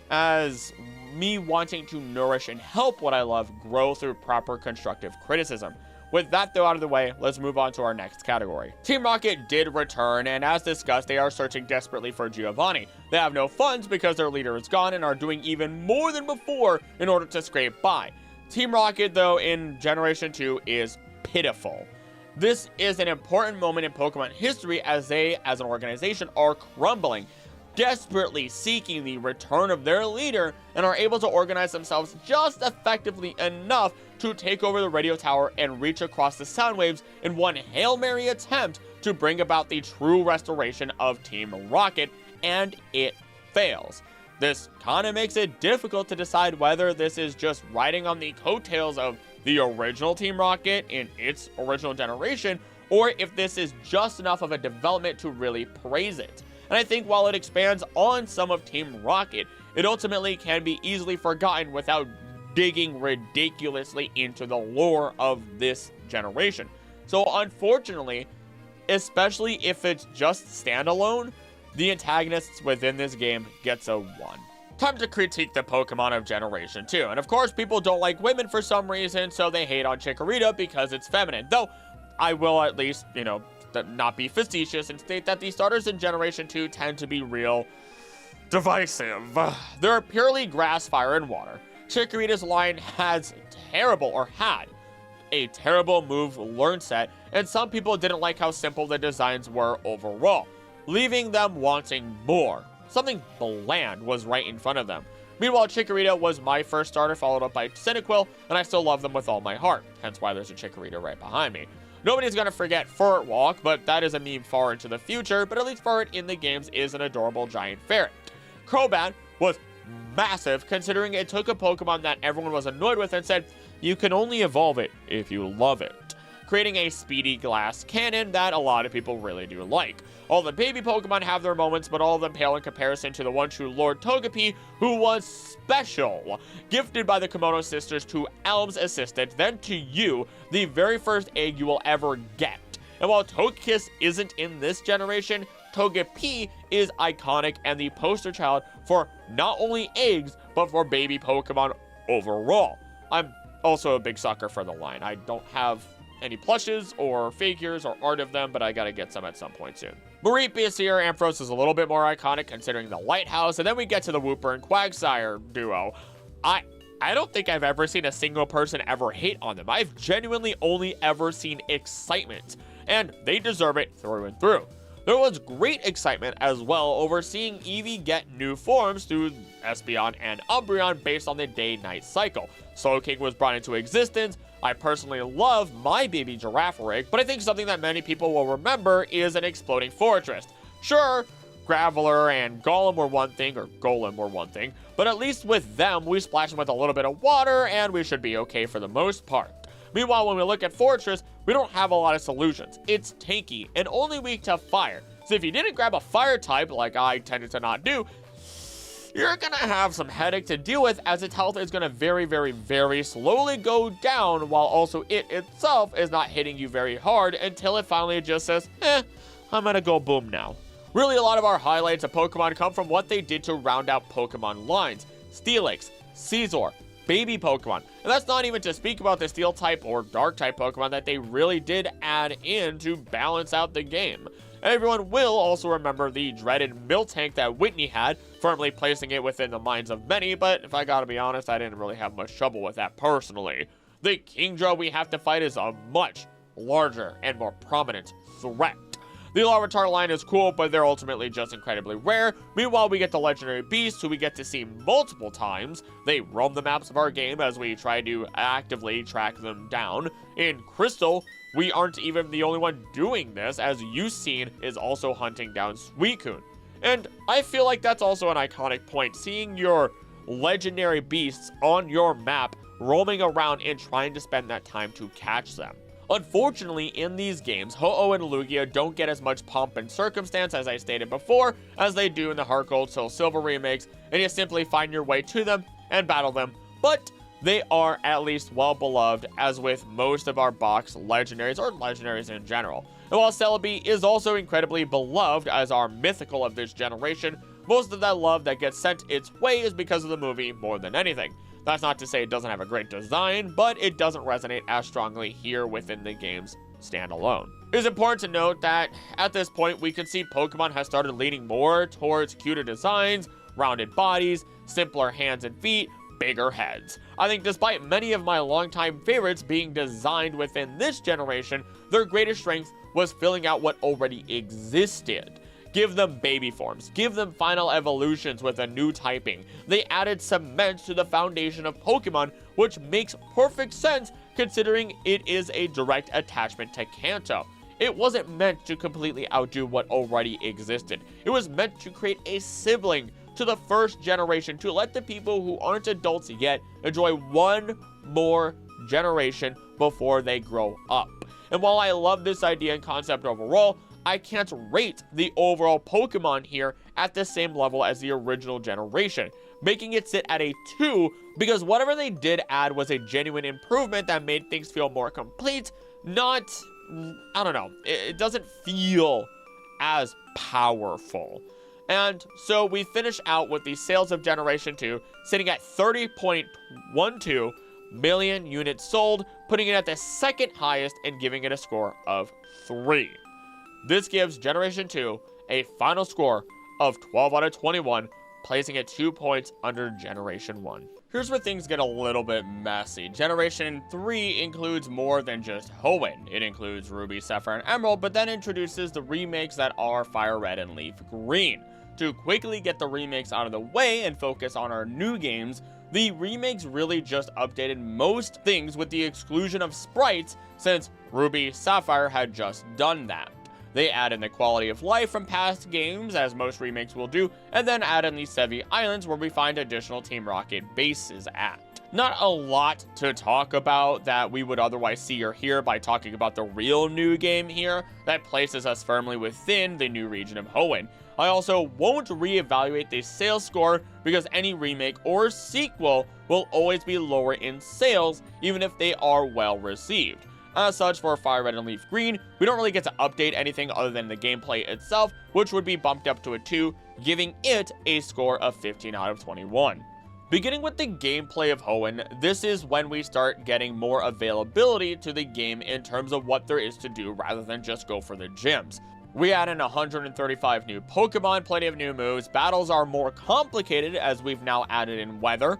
as me wanting to nourish and help what I love grow through proper constructive criticism. With that though out of the way, let's move on to our next category. Team Rocket did return, and as discussed, they are searching desperately for Giovanni. They have no funds because their leader is gone and are doing even more than before in order to scrape by. Team Rocket though in Generation 2 is pitiful. This is an important moment in Pokemon history as they, as an organization, are crumbling, desperately seeking the return of their leader, and are able to organize themselves just effectively enough to take over the radio tower and reach across the sound waves in one Hail Mary attempt to bring about the true restoration of Team Rocket, and it fails. This kind of makes it difficult to decide whether this is just riding on the coattails of the original Team Rocket in its original generation, or if this is just enough of a development to really praise it. And I think while it expands on some of Team Rocket, it ultimately can be easily forgotten without digging ridiculously into the lore of this generation. So unfortunately, especially if it's just standalone, the antagonists within this game gets a 1. Time to critique the Pokemon of Generation 2. And of course, people don't like women for some reason, so they hate on Chikorita because it's feminine. Though, I will at least, not be facetious and state that the starters in Generation 2 tend to be real divisive. They're purely grass, fire, and water. Chikorita's line had a terrible move learn set, and some people didn't like how simple the designs were overall, leaving them wanting more. Something bland was right in front of them. Meanwhile, Chikorita was my first starter, followed up by Cyndaquil, and I still love them with all my heart, hence why there's a Chikorita right behind me. Nobody's gonna forget Furret Walk, but that is a meme far into the future, but at least Furret in the games is an adorable giant ferret. Crobat was massive, considering it took a Pokemon that everyone was annoyed with and said, you can only evolve it if you love it, creating a speedy glass cannon that a lot of people really do like. All the baby Pokemon have their moments, but all of them pale in comparison to the one true Lord Togepi, who was special, gifted by the Komodo sisters to Elm's assistant, then to you, the very first egg you will ever get. And while Togekiss isn't in this generation, Togepi is iconic and the poster child for not only eggs, but for baby Pokemon overall. I'm also a big sucker for the line. I don't have any plushes or figures or art of them, but I gotta get some at some point soon. Mareepius here, Ampharos is a little bit more iconic considering the lighthouse, and then we get to the Wooper and Quagsire duo. I don't think I've ever seen a single person ever hate on them. I've genuinely only ever seen excitement, and they deserve it through and through. There was great excitement as well over seeing Eevee get new forms through Espeon and Umbreon based on the day-night cycle. Slowking was brought into existence. I personally love my baby Girafarig, but I think something that many people will remember is an exploding fortress. Sure, Graveler and Golem were one thing, but at least with them, we splash them with a little bit of water and we should be okay for the most part. Meanwhile, when we look at Fortress, we don't have a lot of solutions. It's tanky and only weak to fire. So if you didn't grab a fire type, like I tended to not do, you're gonna have some headache to deal with, as its health is gonna very, very, very slowly go down, while also it itself is not hitting you very hard until it finally just says, I'm gonna go boom now. Really, a lot of our highlights of Pokemon come from what they did to round out Pokemon lines. Steelix, Scizor, baby Pokemon. And that's not even to speak about the Steel type or Dark type Pokemon that they really did add in to balance out the game. Everyone will also remember the dreaded Miltank that Whitney had, firmly placing it within the minds of many, but if I gotta be honest, I didn't really have much trouble with that personally. The Kingdra we have to fight is a much larger and more prominent threat. The Larvitar line is cool, but they're ultimately just incredibly rare. Meanwhile, we get the legendary beasts, who we get to see multiple times. They roam the maps of our game as we try to actively track them down. In Crystal, we aren't even the only one doing this, as Yucine is also hunting down Suicune. And I feel like that's also an iconic point, seeing your legendary beasts on your map roaming around and trying to spend that time to catch them. Unfortunately, in these games, Ho-Oh and Lugia don't get as much pomp and circumstance, as I stated before, as they do in the Heart Gold Soul Silver remakes, and you simply find your way to them and battle them. But they are at least well beloved, as with most of our box legendaries, or legendaries in general. And while Celebi is also incredibly beloved as our mythical of this generation, most of that love that gets sent its way is because of the movie more than anything. That's not to say it doesn't have a great design, but it doesn't resonate as strongly here within the game's standalone. It is important to note that at this point, we can see Pokemon has started leaning more towards cuter designs, rounded bodies, simpler hands and feet, bigger heads. I think despite many of my longtime favorites being designed within this generation, their greatest strength was filling out what already existed. Give them baby forms, give them final evolutions with a new typing. They added cement to the foundation of Pokemon, which makes perfect sense considering it is a direct attachment to Kanto. It wasn't meant to completely outdo what already existed. It was meant to create a sibling to the first generation, to let the people who aren't adults yet enjoy one more generation before they grow up. And while I love this idea and concept overall, I can't rate the overall Pokemon here at the same level as the original generation. making it sit at a 2 because whatever they did add was a genuine improvement that made things feel more complete, not, I don't know, it doesn't feel as powerful. And so we finish out with the sales of Generation 2 sitting at 30.12 million units sold, putting it at the second highest and giving it a score of 3. This gives Generation 2 a final score of 12 out of 21, placing it 2 points under Generation 1. Here's where things get a little bit messy. Generation 3 includes more than just Hoenn. It includes Ruby, Sapphire, and Emerald, but then introduces the remakes that are Fire Red and Leaf Green. To quickly get the remakes out of the way and focus on our new games, the remakes really just updated most things with the exclusion of sprites, since Ruby Sapphire had just done that. They add in the quality of life from past games, as most remakes will do, and then add in the Sevi Islands, where we find additional Team Rocket bases at. Not a lot to talk about that we would otherwise see or hear by talking about the real new game here that places us firmly within the new region of Hoenn. I also won't reevaluate the sales score because any remake or sequel will always be lower in sales, even if they are well received. As such, for Fire Red and Leaf Green, we don't really get to update anything other than the gameplay itself, which would be bumped up to a 2, giving it a score of 15 out of 21. Beginning with the gameplay of Hoenn, this is when we start getting more availability to the game in terms of what there is to do rather than just go for the gyms. We add in 135 new Pokemon, plenty of new moves, battles are more complicated as we've now added in weather,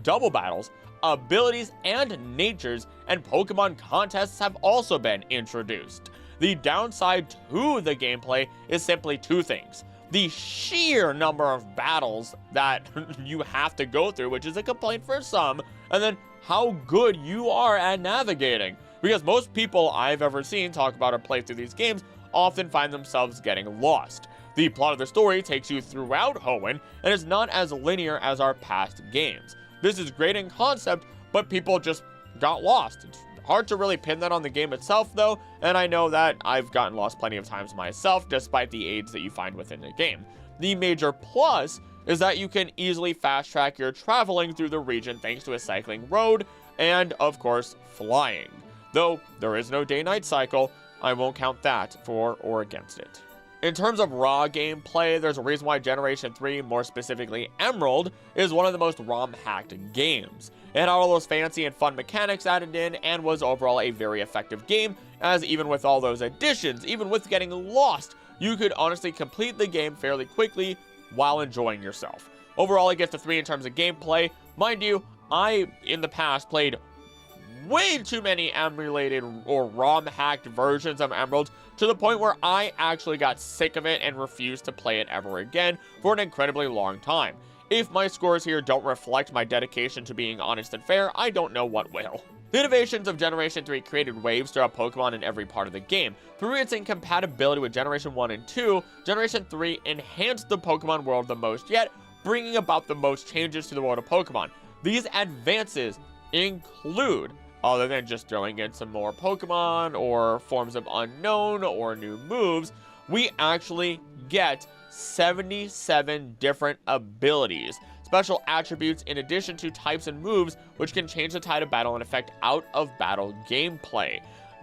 double battles, abilities, and natures, and Pokemon contests have also been introduced. The downside to the gameplay is simply 2 things. The sheer number of battles that you have to go through, which is a complaint for some, and then how good you are at navigating. Because most people I've ever seen talk about or play through these games often find themselves getting lost. The plot of the story takes you throughout Hoenn and is not as linear as our past games. This is great in concept, but people just got lost. It's hard to really pin that on the game itself though, and I know that I've gotten lost plenty of times myself despite the aids that you find within the game. The major plus is that you can easily fast track your traveling through the region thanks to a cycling road and, of course, flying. Though there is no day-night cycle, I won't count that for or against it. In terms of raw gameplay, there's a reason why Generation 3, more specifically Emerald, is one of the most ROM-hacked games. It had all those fancy and fun mechanics added in and was overall a very effective game, as even with all those additions, even with getting lost, you could honestly complete the game fairly quickly while enjoying yourself. Overall, it gets a 3 in terms of gameplay. Mind you, I, in the past, played way too many emulated or ROM-hacked versions of Emerald to the point where I actually got sick of it and refused to play it ever again for an incredibly long time. If my scores here don't reflect my dedication to being honest and fair, I don't know what will. The innovations of Generation 3 created waves throughout Pokemon in every part of the game. Through its incompatibility with Generation 1 and 2, Generation 3 enhanced the Pokemon world the most yet, bringing about the most changes to the world of Pokemon. These advances include, other than just throwing in some more Pokemon or forms of unknown or new moves, we actually get 77 different abilities, special attributes in addition to types and moves which can change the tide of battle and affect out of battle gameplay.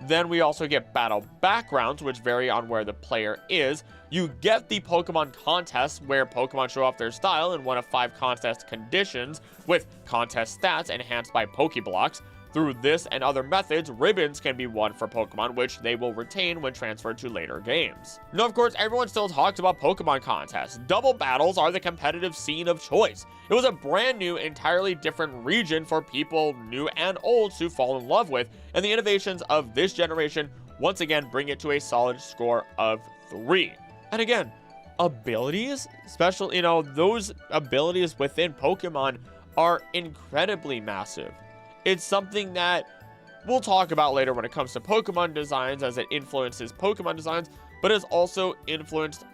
Then we also get battle backgrounds, which vary on where the player is. You get the Pokemon contests, where Pokemon show off their style in one of 5 contest conditions, with contest stats enhanced by Pokeblocks. Through this and other methods, ribbons can be won for Pokemon, which they will retain when transferred to later games. Now, of course, everyone still talks about Pokemon contests. Double battles are the competitive scene of choice. It was a brand new, entirely different region for people new and old to fall in love with, and the innovations of this generation once again bring it to a solid score of 3. And again, abilities, those abilities within Pokemon are incredibly massive. It's something that we'll talk about later when it comes to Pokemon designs, as it influences Pokemon designs, but has also influenced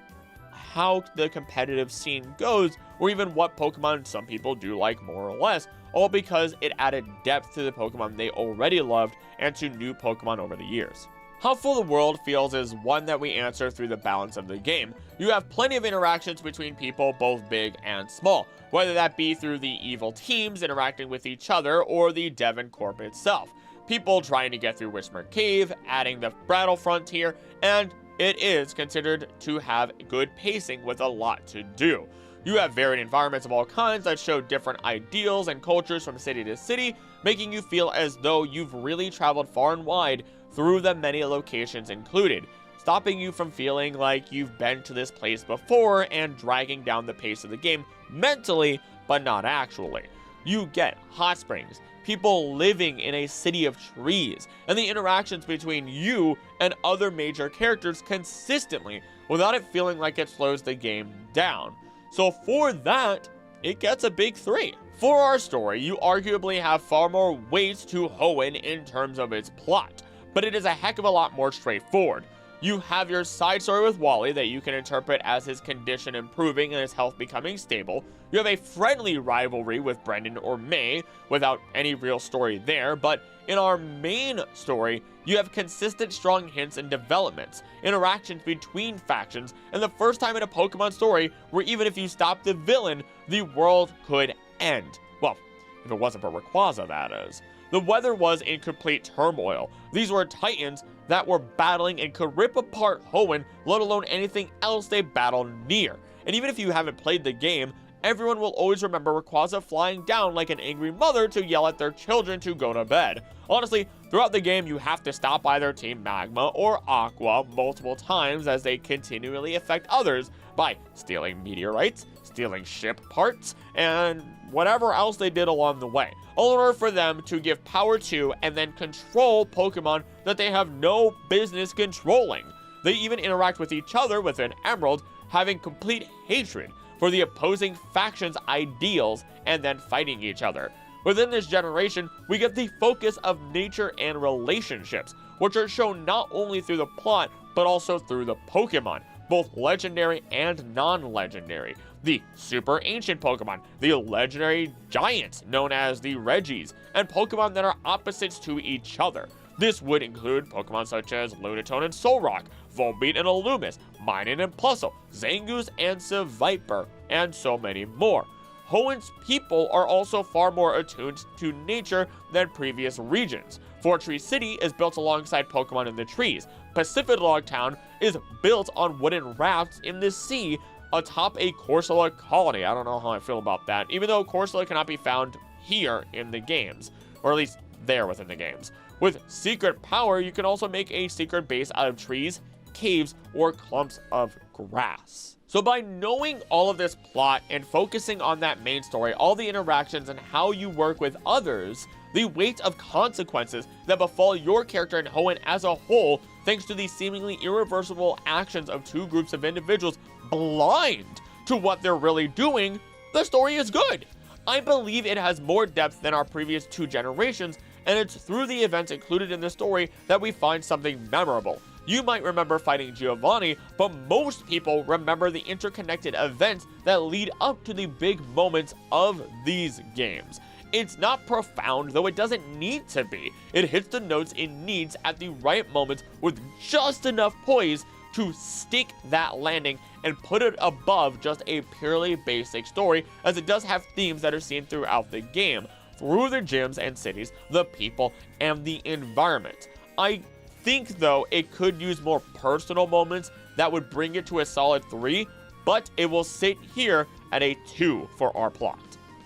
how the competitive scene goes, or even what Pokemon some people do like more or less, all because it added depth to the Pokemon they already loved and to new Pokemon over the years. How full the world feels is one that we answer through the balance of the game. You have plenty of interactions between people, both big and small, whether that be through the evil teams interacting with each other or the Devon Corp itself. People trying to get through Whisper Cave, adding the battle frontier, and it is considered to have good pacing with a lot to do. You have varied environments of all kinds that show different ideals and cultures from city to city, making you feel as though you've really traveled far and wide through the many locations included, stopping you from feeling like you've been to this place before and dragging down the pace of the game mentally, but not actually. You get hot springs, people living in a city of trees, and the interactions between you and other major characters consistently without it feeling like it slows the game down. So for that, it gets a big 3. For our story, you arguably have far more weight to Hoenn in terms of its plot, but it is a heck of a lot more straightforward. You have your side story with Wally that you can interpret as his condition improving and his health becoming stable. You have a friendly rivalry with Brendan or May without any real story there, but in our main story, you have consistent strong hints and developments, interactions between factions, and the first time in a Pokemon story where even if you stop the villain, the world could end. Well, if it wasn't for Rayquaza, that is. The weather was in complete turmoil. These were Titans that were battling and could rip apart Hoenn, let alone anything else they battled near. And even if you haven't played the game, everyone will always remember Rayquaza flying down like an angry mother to yell at their children to go to bed. Honestly, throughout the game, you have to stop either Team Magma or Aqua multiple times as they continually affect others by stealing meteorites, stealing ship parts, and whatever else they did along the way, all in order for them to give power to and then control Pokemon that they have no business controlling. They even interact with each other with an Emerald, having complete hatred for the opposing faction's ideals and then fighting each other. Within this generation, we get the focus of nature and relationships, which are shown not only through the plot, but also through the Pokemon, both legendary and non-legendary. The super ancient Pokemon, the legendary giants known as the Regis, and Pokemon that are opposites to each other. This would include Pokemon such as Lunatone and Solrock, Volbeat and Illumis, Minun and Plusle, Zangoose and Seviper, and so many more. Hoenn's people are also far more attuned to nature than previous regions. Fortree City is built alongside Pokemon in the trees. Pacific Log Town is built on wooden rafts in the sea atop a Corsola colony. I don't know how I feel about that, even though Corsola cannot be found here in the games, or at least there within the games. With Secret Power, you can also make a secret base out of trees, caves, or clumps of grass. So by knowing all of this plot and focusing on that main story, all the interactions and how you work with others, the weight of consequences that befall your character and Hoenn as a whole, thanks to the seemingly irreversible actions of two groups of individuals blind to what they're really doing, the story is good. I believe it has more depth than our previous 2 generations, and it's through the events included in the story that we find something memorable. You might remember fighting Giovanni, but most people remember the interconnected events that lead up to the big moments of these games. It's not profound, though it doesn't need to be. It hits the notes it needs at the right moments with just enough poise to stick that landing and put it above just a purely basic story, as it does have themes that are seen throughout the game, through the gyms and cities, the people, and the environment. I think, though, it could use more personal moments that would bring it to a solid 3, but it will sit here at a 2 for our plot.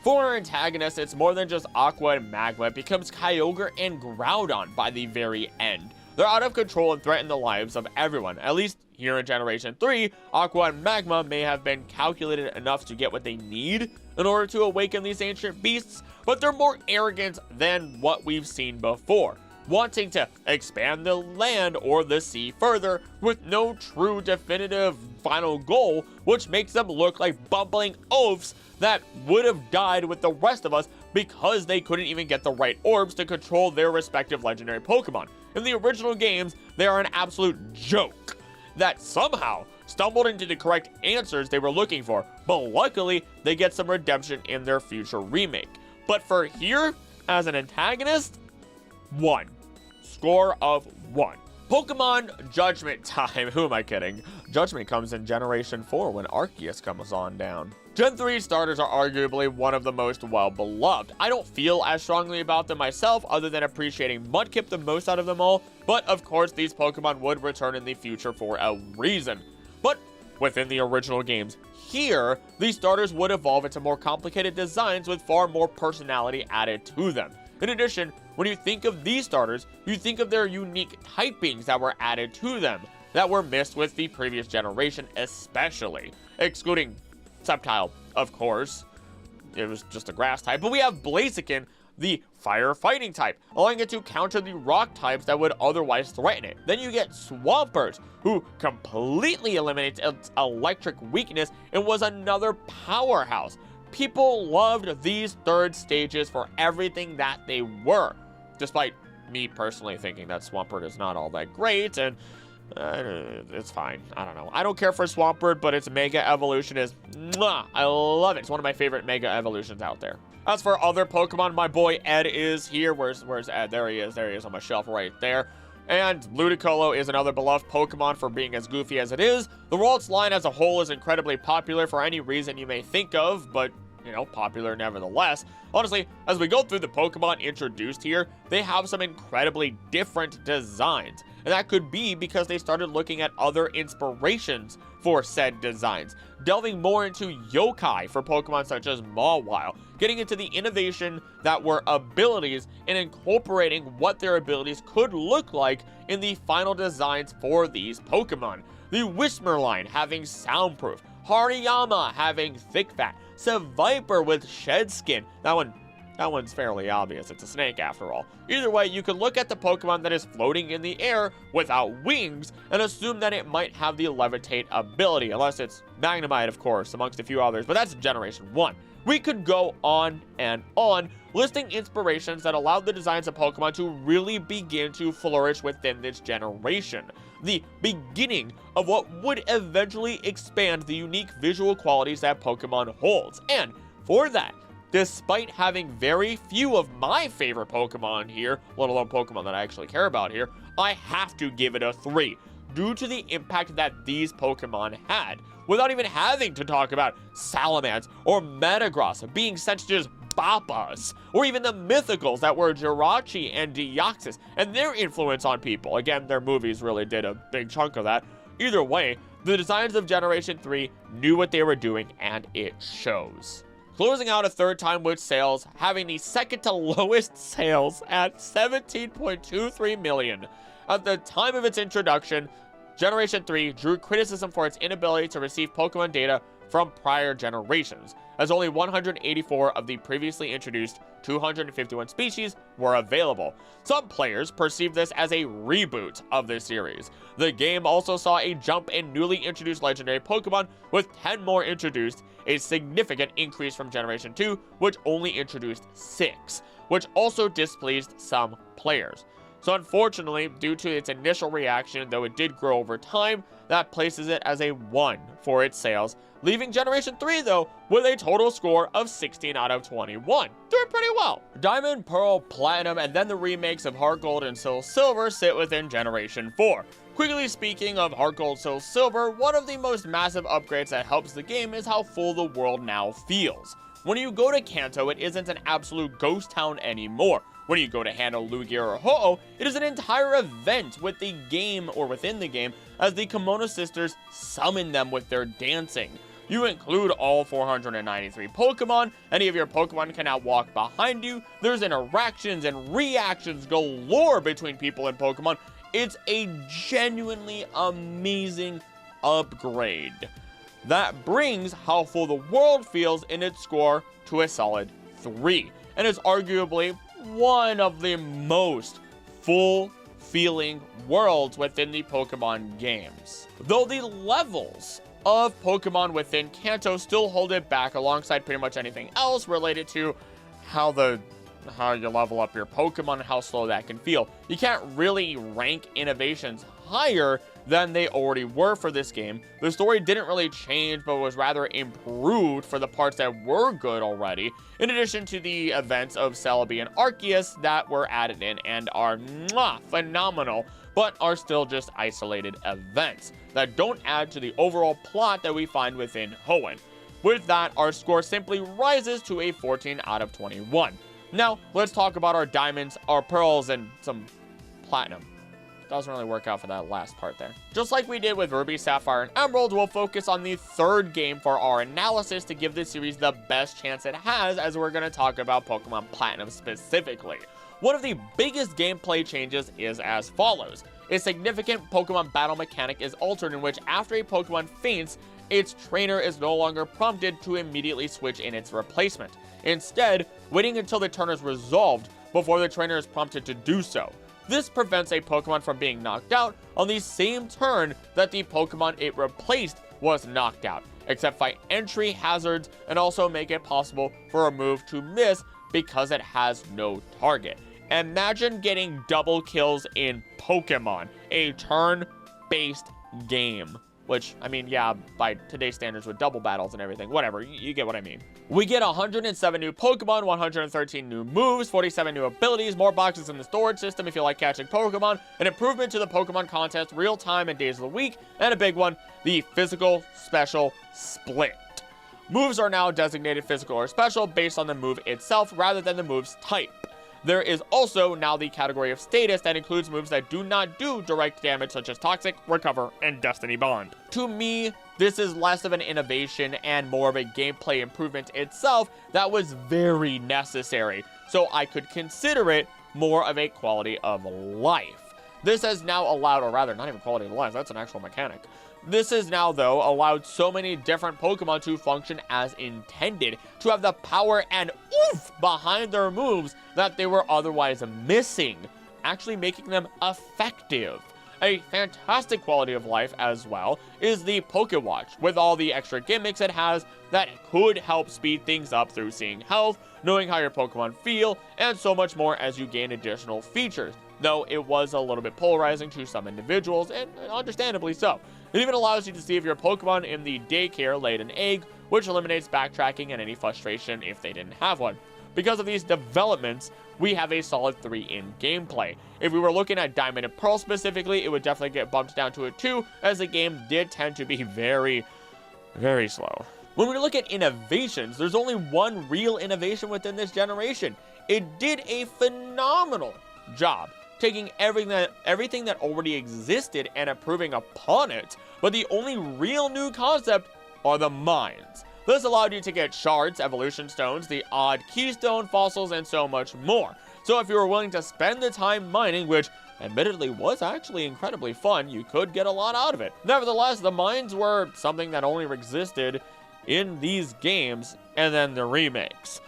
For our antagonists, it's more than just Aqua and Magma. It becomes Kyogre and Groudon by the very end. They're out of control and threaten the lives of everyone. At least here in Generation 3, Aqua and Magma may have been calculated enough to get what they need in order to awaken these ancient beasts, but they're more arrogant than what we've seen before, wanting to expand the land or the sea further with no true definitive final goal, which makes them look like bumbling oafs that would have died with the rest of us because they couldn't even get the right orbs to control their respective legendary Pokemon. In the original games, they are an absolute joke that somehow stumbled into the correct answers they were looking for, but luckily they get some redemption in their future remake. But for here, as an antagonist, 1. Score of 1. Pokemon Judgment Time. Who am I kidding? Judgment comes in Generation 4 when Arceus comes on down. Gen 3 starters are arguably one of the most well-beloved. I don't feel as strongly about them myself, other than appreciating Mudkip the most out of them all, but of course these Pokemon would return in the future for a reason. But within the original games, here, these starters would evolve into more complicated designs with far more personality added to them. In addition, when you think of these starters, you think of their unique typings that were added to them, that were missed with the previous generation especially. Excluding Sceptile, of course. It was just a grass type. But we have Blaziken, the fire fighting type, allowing it to counter the rock types that would otherwise threaten it. Then you get Swampert, who completely eliminates its electric weakness and was another powerhouse. People loved these third stages for everything that they were, despite me personally thinking that Swampert is not all that great, and it's fine. I don't know. I don't care for Swampert, but its Mega Evolution is mwah! I love it. It's one of my favorite Mega Evolutions out there. As for other Pokemon, my boy Ed is here. Where's Ed? There he is. There he is on my shelf right there. And Ludicolo is another beloved Pokemon for being as goofy as it is. The Ralts line as a whole is incredibly popular for any reason you may think of, but, you know, popular nevertheless. Honestly, as we go through the Pokemon introduced here, they have some incredibly different designs. And that could be because they started looking at other inspirations for said designs, delving more into yokai for Pokemon such as Mawile, getting into the innovation that were abilities and incorporating what their abilities could look like in the final designs for these Pokemon. The Whismur line having soundproof, Hariyama having thick fat, Seviper with shed skin. That one's fairly obvious. It's a snake after all. Either way, you can look at the Pokemon that is floating in the air without wings and assume that it might have the levitate ability, unless it's Magnemite, of course, amongst a few others, but that's Generation 1. We could go on and on, listing inspirations that allowed the designs of Pokemon to really begin to flourish within this generation. The beginning of what would eventually expand the unique visual qualities that Pokemon holds. And for that, despite having very few of my favorite Pokemon here, let alone Pokemon that I actually care about here, I have to give it a 3, due to the impact that these Pokemon had, without even having to talk about Salamence or Metagross being such as Bappas, or even the Mythicals that were Jirachi and Deoxys, and their influence on people. Again, their movies really did a big chunk of that. Either way, the designs of Generation 3 knew what they were doing, and it shows. Closing out a third time with sales, having the second to lowest sales at 17.23 million. At the time of its introduction, Generation 3 drew criticism for its inability to receive Pokemon data from prior generations, as only 184 of the previously introduced 251 species were available. Some players perceive this as a reboot of the series. The game also saw a jump in newly introduced legendary Pokemon, with 10 more introduced, a significant increase from Generation 2, which only introduced 6, which also displeased some players. So unfortunately, due to its initial reaction, though it did grow over time, that places it as a 1 for its sales, leaving Generation 3, though, with a total score of 16 out of 21. Doing pretty well. Diamond, Pearl, Platinum, and then the remakes of Heart Gold and Soul Silver sit within Generation 4. Quickly speaking of Heart Gold, Soul Silver, one of the most massive upgrades that helps the game is how full the world now feels. When you go to Kanto, it isn't an absolute ghost town anymore. When you go to Hano, Lugia, or Ho-Oh, it is an entire event with the game, or within the game, as the Kimono Sisters summon them with their dancing. You include all 493 Pokemon, any of your Pokemon can now walk behind you, there's interactions and reactions galore between people and Pokemon. It's a genuinely amazing upgrade. That brings how full the world feels in its score to a solid 3, and is arguably one of the most full-feeling worlds within the Pokemon games. Though the levels of Pokemon within Kanto still hold it back alongside pretty much anything else related to how you level up your Pokemon and how slow that can feel. You can't really rank innovations higher than they already were for this game. The story didn't really change, but was rather improved for the parts that were good already, in addition to the events of Celebi and Arceus that were added in and are phenomenal. but are still just isolated events that don't add to the overall plot that we find within Hoenn. With that, our score simply rises to a 14 out of 21. Now, let's talk about our diamonds, our pearls, and some platinum. Doesn't really work out for that last part there. Just like we did with Ruby, Sapphire, and Emerald, we'll focus on the third game for our analysis to give this series the best chance it has, as we're going to talk about Pokemon Platinum specifically. One of the biggest gameplay changes is as follows. A significant Pokemon battle mechanic is altered, in which after a Pokemon faints, its trainer is no longer prompted to immediately switch in its replacement. Instead, waiting until the turn is resolved before the trainer is prompted to do so. This prevents a Pokemon from being knocked out on the same turn that the Pokemon it replaced was knocked out, except by entry hazards, and also make it possible for a move to miss because it has no target. Imagine getting double kills in Pokemon, a turn-based game. Which, I mean, yeah, by today's standards with double battles and everything, whatever, you get what I mean. We get 107 new Pokemon, 113 new moves, 47 new abilities, more boxes in the storage system if you like catching Pokemon, an improvement to the Pokemon contest, real time and days of the week, and a big one, the physical special split. Moves are now designated physical or special based on the move itself rather than the move's type. There is also now the category of status that includes moves that do not do direct damage, such as Toxic, Recover, and Destiny Bond. To me, this is less of an innovation and more of a gameplay improvement itself that was very necessary, so I could consider it more of a quality of life. This has now allowed, or rather, not even quality of life, that's an actual mechanic. This has now, though, allowed so many different Pokemon to function as intended, to have the power and oomph behind their moves that they were otherwise missing, actually making them effective. A fantastic quality of life as well is the Pokewatch, with all the extra gimmicks it has that could help speed things up through seeing health, knowing how your Pokemon feel, and so much more as you gain additional features, though it was a little bit polarizing to some individuals, and understandably so. It even allows you to see if your Pokemon in the daycare laid an egg, which eliminates backtracking and any frustration if they didn't have one. Because of these developments, we have a solid 3 in gameplay. If we were looking at Diamond and Pearl specifically, it would definitely get bumped down to a 2, as the game did tend to be very, very slow. When we look at innovations, there's only one real innovation within this generation. It did a phenomenal job taking everything that already existed and improving upon it, but the only real new concept are the mines. This allowed you to get shards, evolution stones, the odd keystone fossils, and so much more. So if you were willing to spend the time mining, which admittedly was actually incredibly fun, you could get a lot out of it. Nevertheless, the mines were something that only existed in these games and then the remakes,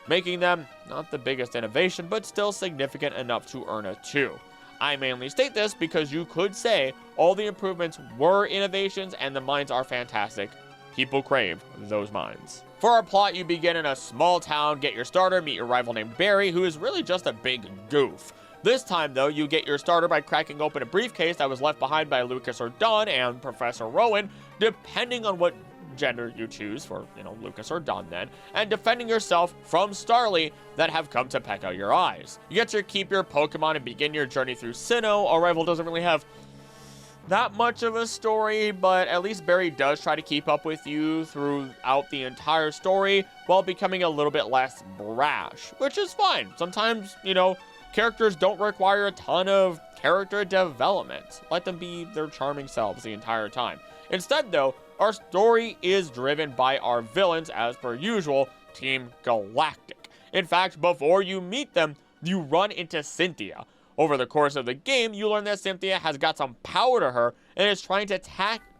making them not the biggest innovation, but still significant enough to earn a 2. I mainly state this because you could say all the improvements were innovations and the mines are fantastic. People crave those mines. For our plot, you begin in a small town, get your starter, meet your rival named Barry, who is really just a big goof. This time, though, you get your starter by cracking open a briefcase that was left behind by Lucas or Dawn and Professor Rowan, depending on what gender you choose for, Lucas or Dawn then, and defending yourself from Starly that have come to peck out your eyes. You get to keep your Pokemon and begin your journey through Sinnoh. Our rival doesn't really have that much of a story, but at least Barry does try to keep up with you throughout the entire story while becoming a little bit less brash, which is fine. Sometimes, characters don't require a ton of character development. Let them be their charming selves the entire time. Instead, though, our story is driven by our villains, as per usual, Team Galactic. In fact, before you meet them, you run into Cynthia. Over the course of the game, you learn that Cynthia has got some power to her and is trying to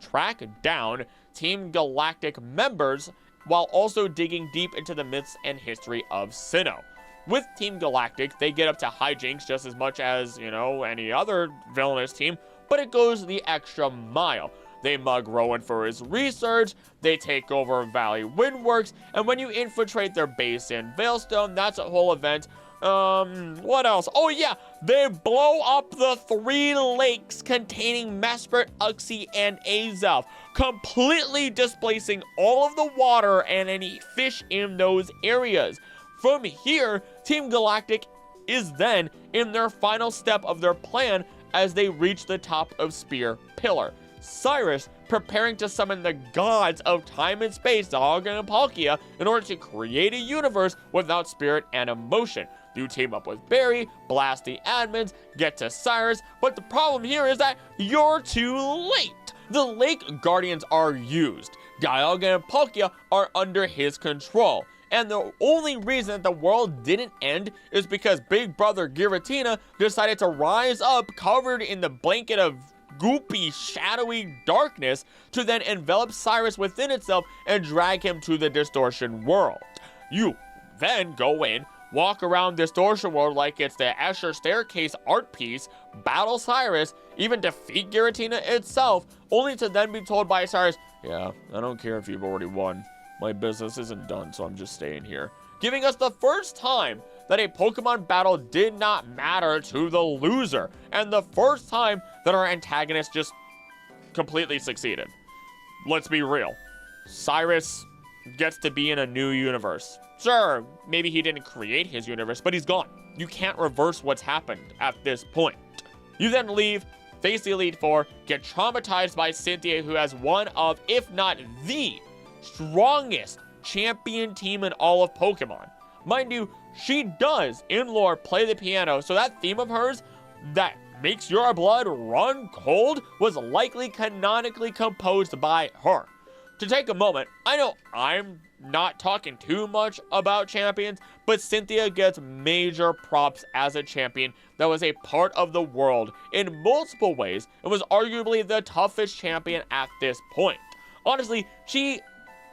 track down Team Galactic members while also digging deep into the myths and history of Sinnoh. With Team Galactic, they get up to hijinks just as much as, any other villainous team, but it goes the extra mile. They mug Rowan for his research, they take over Valley Windworks, and when you infiltrate their base in Veilstone, that's a whole event. What else? Oh yeah, they blow up the 3 lakes containing Mesprit, Uxie, and Azelf, completely displacing all of the water and any fish in those areas. From here, Team Galactic is then in their final step of their plan as they reach the top of Spear Pillar. Cyrus preparing to summon the gods of time and space, Dialga and Palkia, in order to create a universe without spirit and emotion. You team up with Barry, blast the admins, get to Cyrus, but the problem here is that you're too late. The Lake Guardians are used. Dialga and Palkia are under his control. And the only reason that the world didn't end is because Big Brother Giratina decided to rise up covered in the blanket of goopy, shadowy darkness to then envelop Cyrus within itself and drag him to the Distortion World. You then go in, walk around Distortion World like it's the Escher Staircase art piece, battle Cyrus, even defeat Giratina itself, only to then be told by Cyrus, yeah, I don't care if you've already won. My business isn't done, so I'm just staying here. Giving us the first time that a Pokemon battle did not matter to the loser, and the first time that our antagonist just completely succeeded. Let's be real. Cyrus gets to be in a new universe. Sure, maybe he didn't create his universe, but he's gone. You can't reverse what's happened at this point. You then leave, face the Elite Four, get traumatized by Cynthia, who has one of, if not the strongest champion team in all of Pokemon. Mind you, she does, in lore, play the piano, so that theme of hers that makes your blood run cold was likely canonically composed by her. To take a moment, I know I'm not talking too much about champions, but Cynthia gets major props as a champion that was a part of the world in multiple ways and was arguably the toughest champion at this point. Honestly,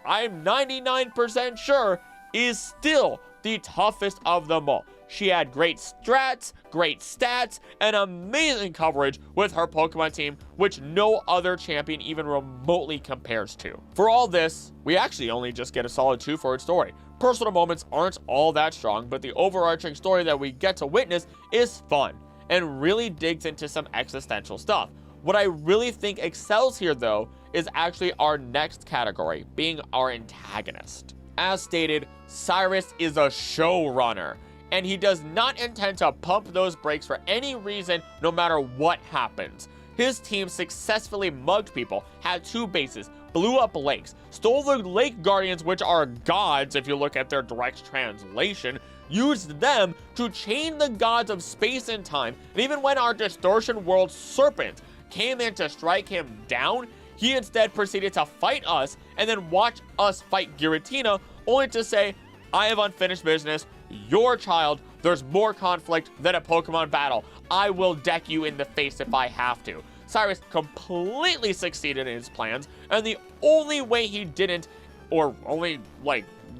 I'm 99% sure, is still the toughest of them all. She had great strats, great stats, and amazing coverage with her Pokemon team, which no other champion even remotely compares to. For all this, we actually only just get a solid 2 for its story. Personal moments aren't all that strong, but the overarching story that we get to witness is fun and really digs into some existential stuff. What I really think excels here, though, is actually our next category, being our antagonist. As stated, Cyrus is a showrunner, and he does not intend to pump those brakes for any reason, no matter what happens. His team successfully mugged people, had 2 bases, blew up lakes, stole the Lake Guardians, which are gods if you look at their direct translation, used them to chain the gods of space and time, and even when our Distortion World Serpent came in to strike him down, he instead proceeded to fight us and then watch us fight Giratina, only to say, I have unfinished business, your child, there's more conflict than a Pokemon battle. I will deck you in the face if I have to. Cyrus completely succeeded in his plans, and the only way he didn't, or only,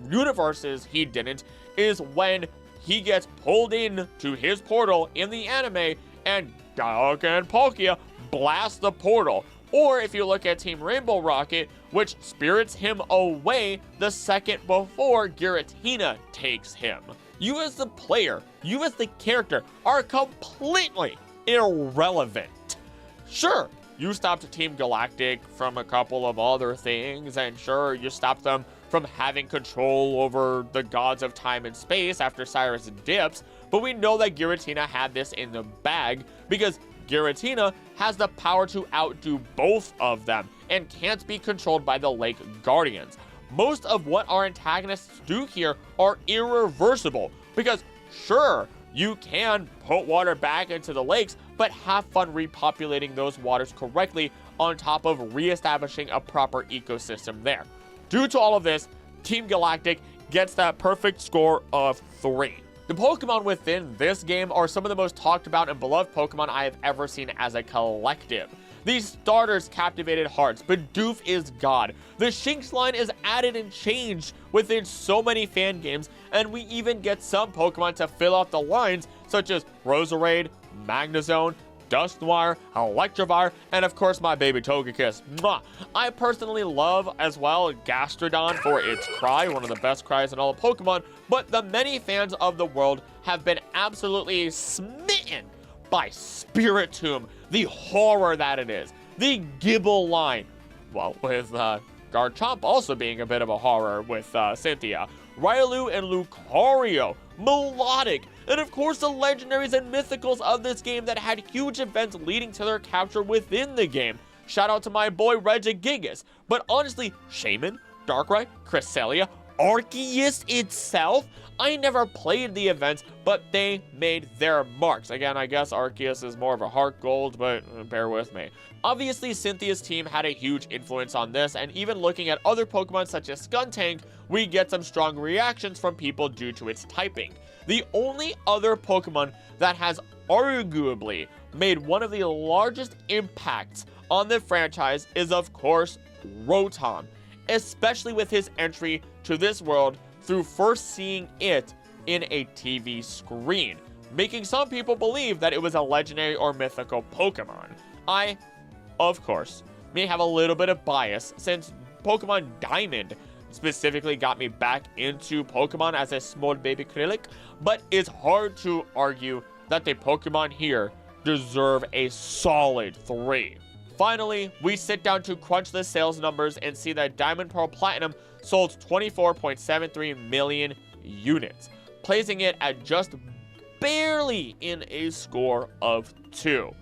universes he didn't, is when he gets pulled in to his portal in the anime, and Dialga and Palkia blast the portal. Or if you look at Team Rainbow Rocket, which spirits him away the second before Giratina takes him. You as the player, you as the character, are completely irrelevant. Sure, you stopped Team Galactic from a couple of other things, and sure, you stopped them from having control over the gods of time and space after Cyrus dips, but we know that Giratina had this in the bag because Giratina has the power to outdo both of them and can't be controlled by the Lake Guardians. Most of what our antagonists do here are irreversible because sure, you can put water back into the lakes, but have fun repopulating those waters correctly on top of reestablishing a proper ecosystem there. Due to all of this, Team Galactic gets that perfect score of 3. The Pokemon within this game are some of the most talked about and beloved Pokemon I have ever seen as a collective. These starters captivated hearts, Bidoof is God. The Shinx line is added and changed within so many fan games, and we even get some Pokemon to fill out the lines, such as Roserade, Magnezone, Dusknoir, Electivire, and of course my baby Togekiss. Mwah! I personally love as well Gastrodon for its cry, one of the best cries in all of Pokemon, but the many fans of the world have been absolutely smitten by Spiritomb, the horror that it is. The Gibble line, well, with Garchomp also being a bit of a horror with Cynthia. Riolu and Lucario, melodic, and of course the legendaries and mythicals of this game that had huge events leading to their capture within the game. Shout out to my boy Regigigas. But honestly, Shaman, Darkrai, Cresselia, Arceus itself, I never played the events, but they made their marks. Again, I guess Arceus is more of a heart gold, but bear with me. Obviously, Cynthia's team had a huge influence on this, and even looking at other Pokemon such as Skuntank, we get some strong reactions from people due to its typing. The only other Pokemon that has arguably made one of the largest impacts on the franchise is, of course, Rotom, especially with his entry to this world through first seeing it in a TV screen, making some people believe that it was a legendary or mythical Pokemon. I, of course, may have a little bit of bias since Pokemon Diamond specifically got me back into Pokemon as a small baby Krillix, but it's hard to argue that the Pokemon here deserve a solid 3. Finally, we sit down to crunch the sales numbers and see that Diamond Pearl Platinum sold 24.73 million units, placing it at just barely in a score of 2.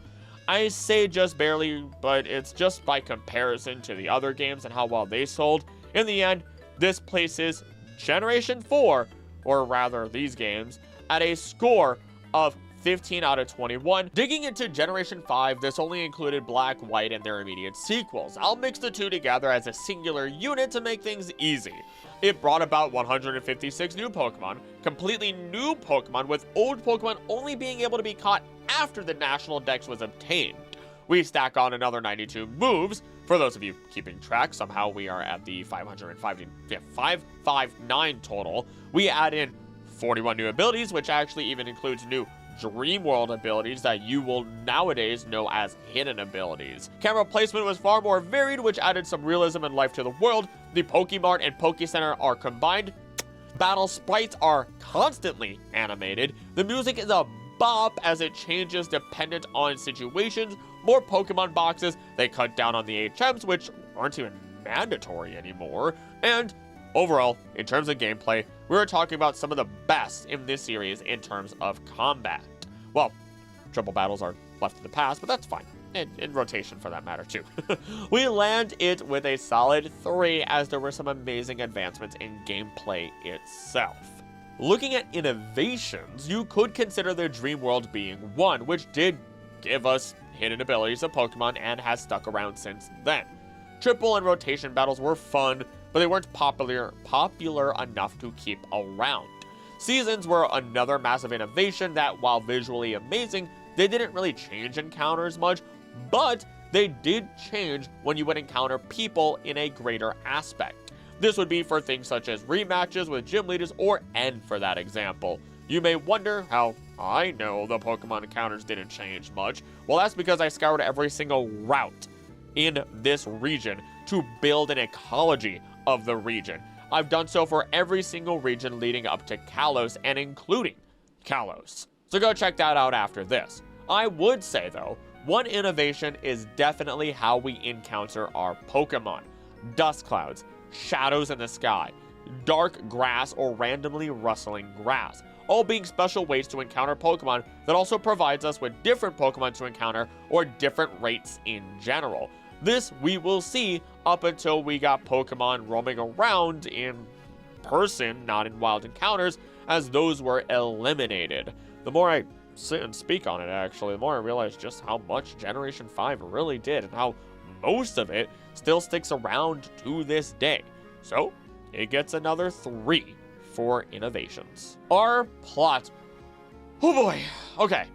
I say just barely, but it's just by comparison to the other games and how well they sold. In the end, this places Generation 4, or rather these games, at a score of 15 out of 21. Digging into Generation 5, this only included Black, White, and their immediate sequels. I'll mix the two together as a singular unit to make things easy. It brought about 156 new Pokemon, completely new Pokemon, with old Pokemon only being able to be caught after the National Dex was obtained. We stack on another 92 moves. For those of you keeping track, somehow we are at the 559 total. We add in 41 new abilities, which actually even includes new Dream World abilities that you will nowadays know as hidden abilities. Camera placement was far more varied, which added some realism and life to the world. The Pokemart and Pokecenter are combined. Battle sprites are constantly animated. The music is a bop as it changes dependent on situations. More Pokemon boxes. They cut down on the HMs, which aren't even mandatory anymore. And overall, in terms of gameplay, we're talking about some of the best in this series in terms of combat. Well, triple battles are left in the past, but that's fine. And in rotation for that matter too. We land it with a solid 3 as there were some amazing advancements in gameplay itself. Looking at innovations, you could consider the Dream World being one, which did give us hidden abilities of Pokemon and has stuck around since then. Triple and rotation battles were fun, but they weren't popular enough to keep around. Seasons were another massive innovation that, while visually amazing, they didn't really change encounters much, but they did change when you would encounter people in a greater aspect. This would be for things such as rematches with gym leaders or N for that example. You may wonder how I know the Pokemon encounters didn't change much. Well, that's because I scoured every single route in this region to build an ecology of the region. I've done so for every single region leading up to Kalos and including Kalos. So go check that out after this. I would say though, one innovation is definitely how we encounter our Pokemon. Dust clouds, shadows in the sky, dark grass or randomly rustling grass, all being special ways to encounter Pokemon that also provides us with different Pokemon to encounter or different rates in general. This we will see up until we got Pokemon roaming around in person, not in wild encounters, as those were eliminated. The more I sit and speak on it, actually, the more I realize just how much Generation 5 really did and how most of it still sticks around to this day. So, it gets another 3 for innovations. Our plot. Oh boy. Okay.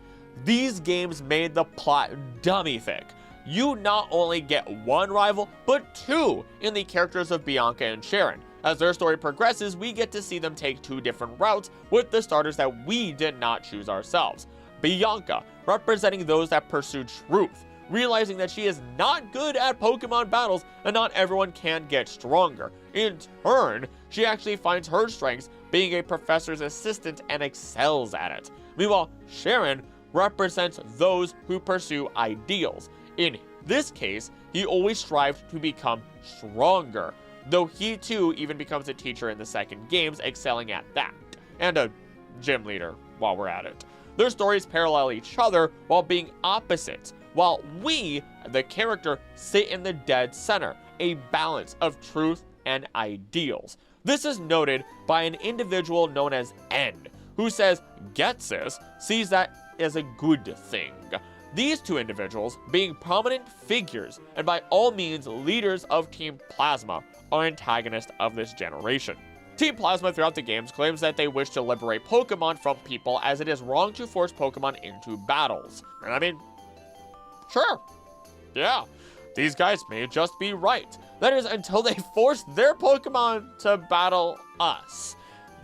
These games made the plot dummy thick. You not only get one rival, but 2 in the characters of Bianca and Sharon. As their story progresses, we get to see them take 2 different routes with the starters that we did not choose ourselves. Bianca, representing those that pursue truth, realizing that she is not good at Pokemon battles and not everyone can get stronger. In turn, she actually finds her strengths being a professor's assistant and excels at it. Meanwhile, Sharon represents those who pursue ideals. In this case, he always strived to become stronger, though he too even becomes a teacher in the second games, excelling at that, and a gym leader while we're at it. Their stories parallel each other while being opposites, while we, the character, sit in the dead center, a balance of truth and ideals. This is noted by an individual known as N, who says Getsis sees that as a good thing. These two individuals, being prominent figures and by all means leaders of Team Plasma, are antagonists of this generation. Team Plasma throughout the games claims that they wish to liberate Pokemon from people, as it is wrong to force Pokemon into battles. And I mean, sure, yeah, these guys may just be right. That is, until they force their Pokemon to battle us.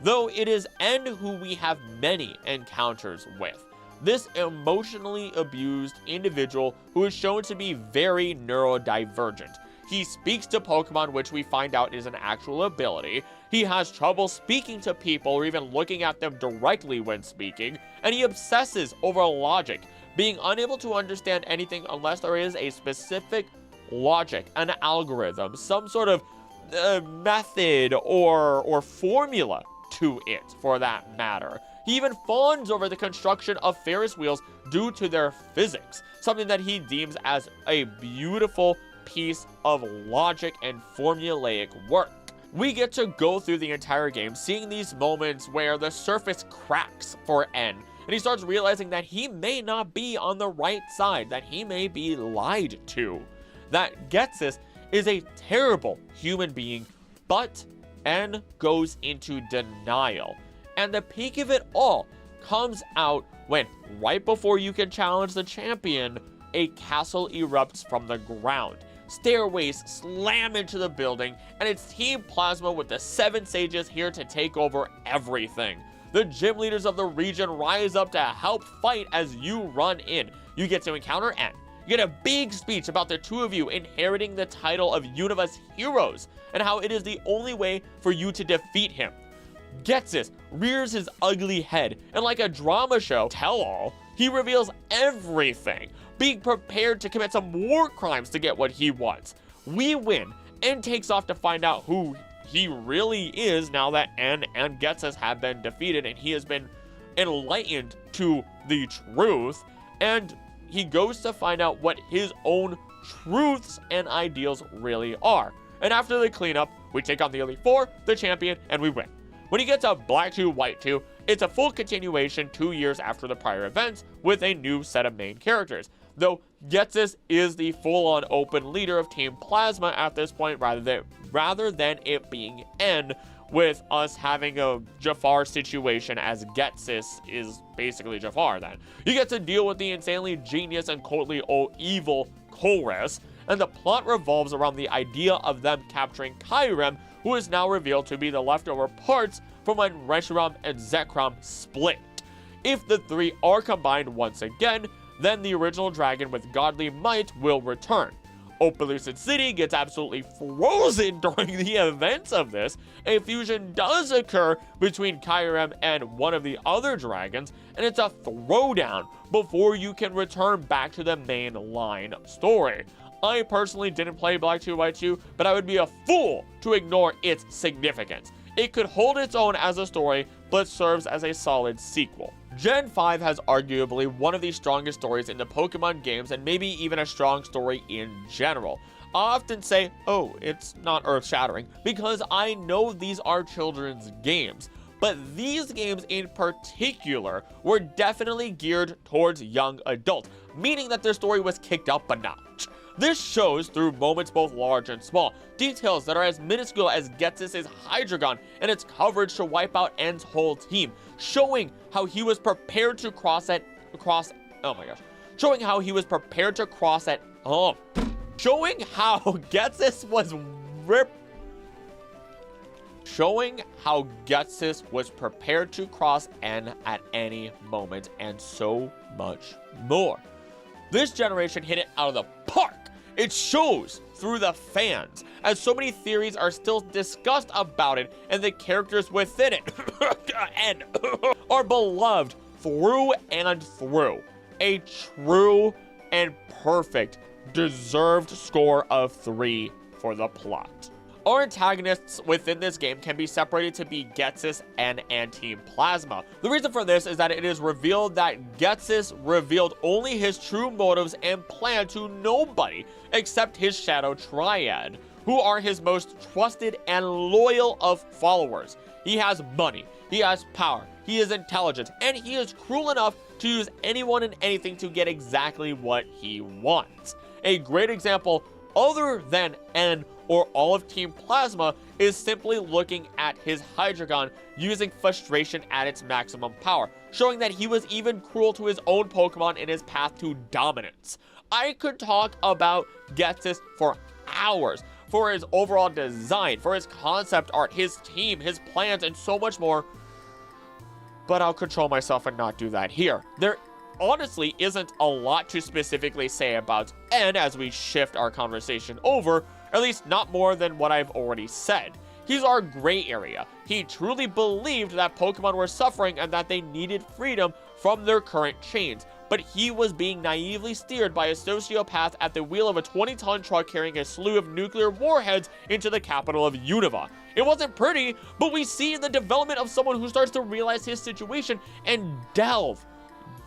Though it is N who we have many encounters with. This emotionally abused individual who is shown to be very neurodivergent. He speaks to Pokemon, which we find out is an actual ability. He has trouble speaking to people or even looking at them directly when speaking, and he obsesses over logic, being unable to understand anything unless there is a specific logic, an algorithm, some sort of method or formula to it, for that matter. He even fawns over the construction of Ferris wheels due to their physics, something that he deems as a beautiful piece of logic and formulaic work. We get to go through the entire game seeing these moments where the surface cracks for N, and he starts realizing that he may not be on the right side, that he may be lied to. That Getsis is a terrible human being, but N goes into denial. And the peak of it all comes out when, right before you can challenge the champion, a castle erupts from the ground. Stairways slam into the building, and it's Team Plasma with the 7 sages here to take over everything. The gym leaders of the region rise up to help fight as you run in. You get to encounter N. You get a big speech about the two of you inheriting the title of Univa's heroes, and how it is the only way for you to defeat him. Getsis rears his ugly head, and like a drama show tell-all, he reveals everything, being prepared to commit some war crimes to get what he wants. We win, and takes off to find out who he really is now that N and Getsis have been defeated and he has been enlightened to the truth, and he goes to find out what his own truths and ideals really are. And after the cleanup, we take on the Elite Four, the champion, and we win. When he gets a Black 2, White 2, it's a full continuation 2 years after the prior events with a new set of main characters. Though Getsis is the full-on open leader of Team Plasma at this point rather than it being N, with us having a Jafar situation, as Getsis is basically Jafar then. You get to deal with the insanely genius and coldly evil Chorus, and the plot revolves around the idea of them capturing Kyurem, who is now revealed to be the leftover parts from when Reshiram and Zekrom split. If the three are combined once again, then the original dragon with godly might will return. Opelucid City gets absolutely frozen during the events of this. A fusion does occur between Kyurem and one of the other dragons, and it's a throwdown before you can return back to the main line story. I personally didn't play Black 2 White 2, but I would be a fool to ignore its significance. It could hold its own as a story, but serves as a solid sequel. Gen 5 has arguably one of the strongest stories in the Pokemon games, and maybe even a strong story in general. I often say, oh, it's not earth-shattering, because I know these are children's games. But these games in particular were definitely geared towards young adults, meaning that their story was kicked up a notch. This shows through moments both large and small, details that are as minuscule as Getsis' Hydreigon and its coverage to wipe out N's whole team, showing how he was prepared to showing how Getsis was prepared to cross N at any moment, and so much more. This generation hit it out of the park. It shows through the fans, as so many theories are still discussed about it, and the characters within it and are beloved through and through. A true and perfect deserved score of 3 for the plot. Our antagonists within this game can be separated to be Ghetsis and Team Plasma. The reason for this is that it is revealed that Ghetsis revealed only his true motives and plan to nobody except his Shadow Triad, who are his most trusted and loyal of followers. He has money, he has power, he is intelligent, and he is cruel enough to use anyone and anything to get exactly what he wants. A great example, other than N or all of Team Plasma, is simply looking at his Hydreigon using frustration at its maximum power, showing that he was even cruel to his own Pokemon in his path to dominance. I could talk about Ghetsis for hours, for his overall design, for his concept art, his team, his plans, and so much more, but I'll control myself and not do that here. There honestly isn't a lot to specifically say about N as we shift our conversation over, at least not more than what I've already said. He's our gray area. He truly believed that Pokemon were suffering and that they needed freedom from their current chains, but he was being naively steered by a sociopath at the wheel of a 20-ton truck carrying a slew of nuclear warheads into the capital of Unova. It wasn't pretty, but we see the development of someone who starts to realize his situation and delve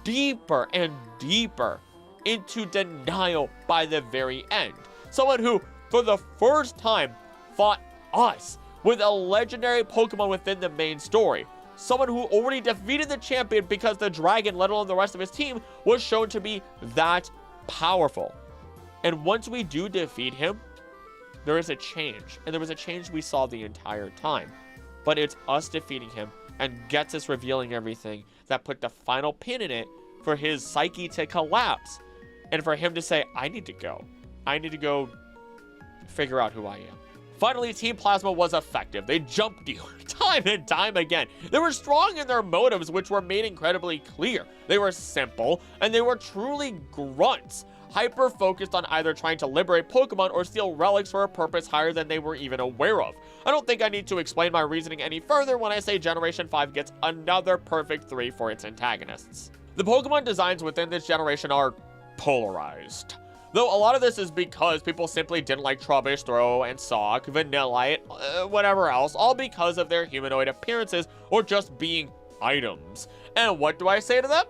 deeper and deeper into denial by the very end. Someone who, for the first time, fought us with a legendary Pokemon within the main story. Someone who already defeated the champion because the dragon, let alone the rest of his team, was shown to be that powerful. And once we do defeat him, there is a change. And there was a change we saw the entire time. But it's us defeating him and Ghetsis revealing everything that put the final pin in it for his psyche to collapse. And for him to say, I need to go. I need to go figure out who I am. Finally, Team Plasma was effective. They jumped you time and time again. They were strong in their motives, which were made incredibly clear. They were simple, and they were truly grunts, hyper-focused on either trying to liberate Pokemon or steal relics for a purpose higher than they were even aware of. I don't think I need to explain my reasoning any further when I say Generation 5 gets another perfect 3 for its antagonists. The Pokemon designs within this generation are polarized. Though a lot of this is because people simply didn't like Trubbish, Throh, and Sock, Vanillite, whatever else, all because of their humanoid appearances or just being items. And what do I say to them?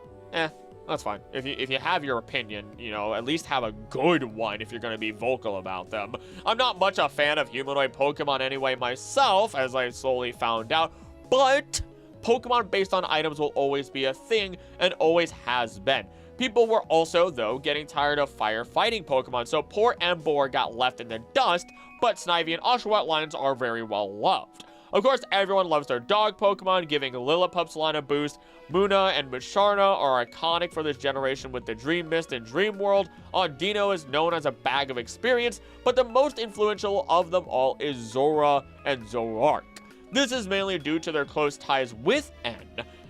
That's fine. If you have your opinion, you know, at least have a good one if you're going to be vocal about them. I'm not much a fan of humanoid Pokemon anyway myself, as I slowly found out, but Pokemon based on items will always be a thing and always has been. People were also, though, getting tired of firefighting Pokemon, so poor Emboar got left in the dust, but Snivy and Oshawott lines are very well loved. Of course, everyone loves their dog Pokemon, giving Lillipup's line a boost. Munna and Musharna are iconic for this generation with the Dream Mist and Dream World. Audino is known as a bag of experience, but the most influential of them all is Zora and Zoroark. This is mainly due to their close ties with N.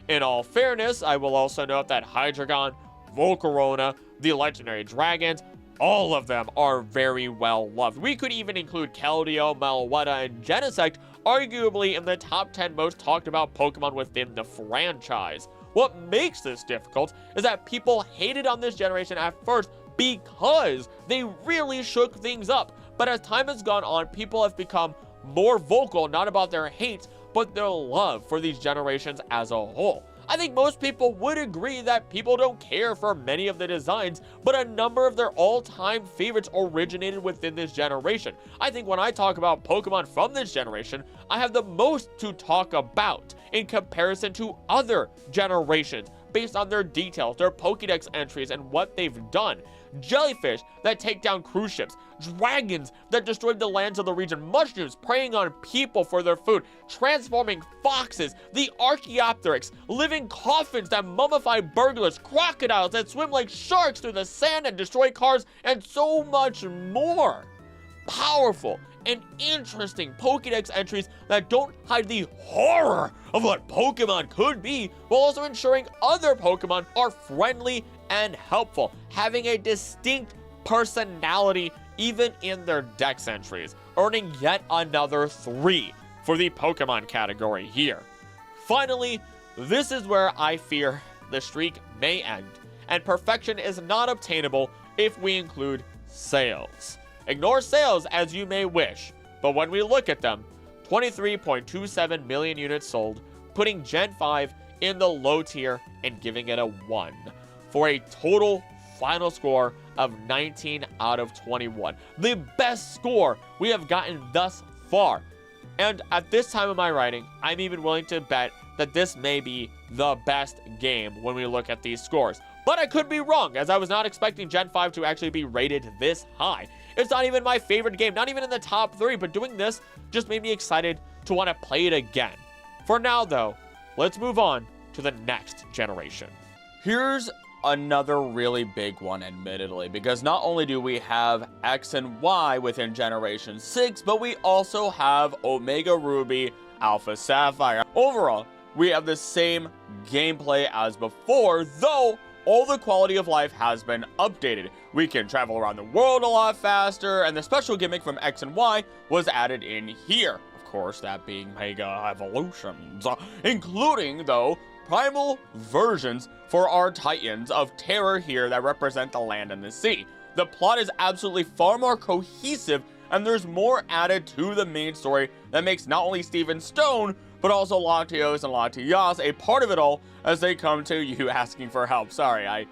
In all fairness, I will also note that Hydreigon, Volcarona, the legendary dragons, all of them are very well loved. We could even include Keldeo, Meloetta, and Genesect arguably in the top 10 most talked about Pokemon within the franchise. What makes this difficult is that people hated on this generation at first because they really shook things up. But as time has gone on, people have become more vocal, not about their hate, but their love for these generations as a whole. I think most people would agree that people don't care for many of the designs, but a number of their all-time favorites originated within this generation. I think when I talk about Pokemon from this generation, I have the most to talk about in comparison to other generations based on their details, their Pokédex entries, and what they've done. Jellyfish that take down cruise ships, dragons that destroyed the lands of the region, mushrooms preying on people for their food, transforming foxes, the Archaeopteryx, living coffins that mummify burglars, crocodiles that swim like sharks through the sand and destroy cars, and so much more. Powerful and interesting Pokédex entries that don't hide the horror of what Pokemon could be, while also ensuring other Pokemon are friendly and helpful, having a distinct personality even in their Dex entries, earning yet another 3 for the Pokemon category here. Finally, this is where I fear the streak may end, and perfection is not obtainable if we include sales. Ignore sales as you may wish, But when we look at them, 23.27 million units sold, putting Gen 5 in the low tier and giving it a 1, for a total final score of 19 out of 21. The best score we have gotten thus far. And at this time of my writing, I'm even willing to bet that this may be the best game when we look at these scores. But I could be wrong, as I was not expecting Gen 5 to actually be rated this high. It's not even my favorite game, not even in the top 3, but doing this just made me excited to want to play it again. For now, though, let's move on to the next generation. Here's another really big one, admittedly, because not only do we have X and Y within Generation 6, but we also have Omega Ruby, Alpha Sapphire. Overall, we have the same gameplay as before, though all the quality of life has been updated. We can travel around the world a lot faster, and the special gimmick from X and Y was added in here. Of course, that being Mega Evolutions, including, though, primal versions for our Titans of Terror here that represent the land and the sea. The plot is absolutely far more cohesive, and there's more added to the main story that makes not only Steven Stone, but also Latios and Latias a part of it all as they come to you asking for help. Sorry, I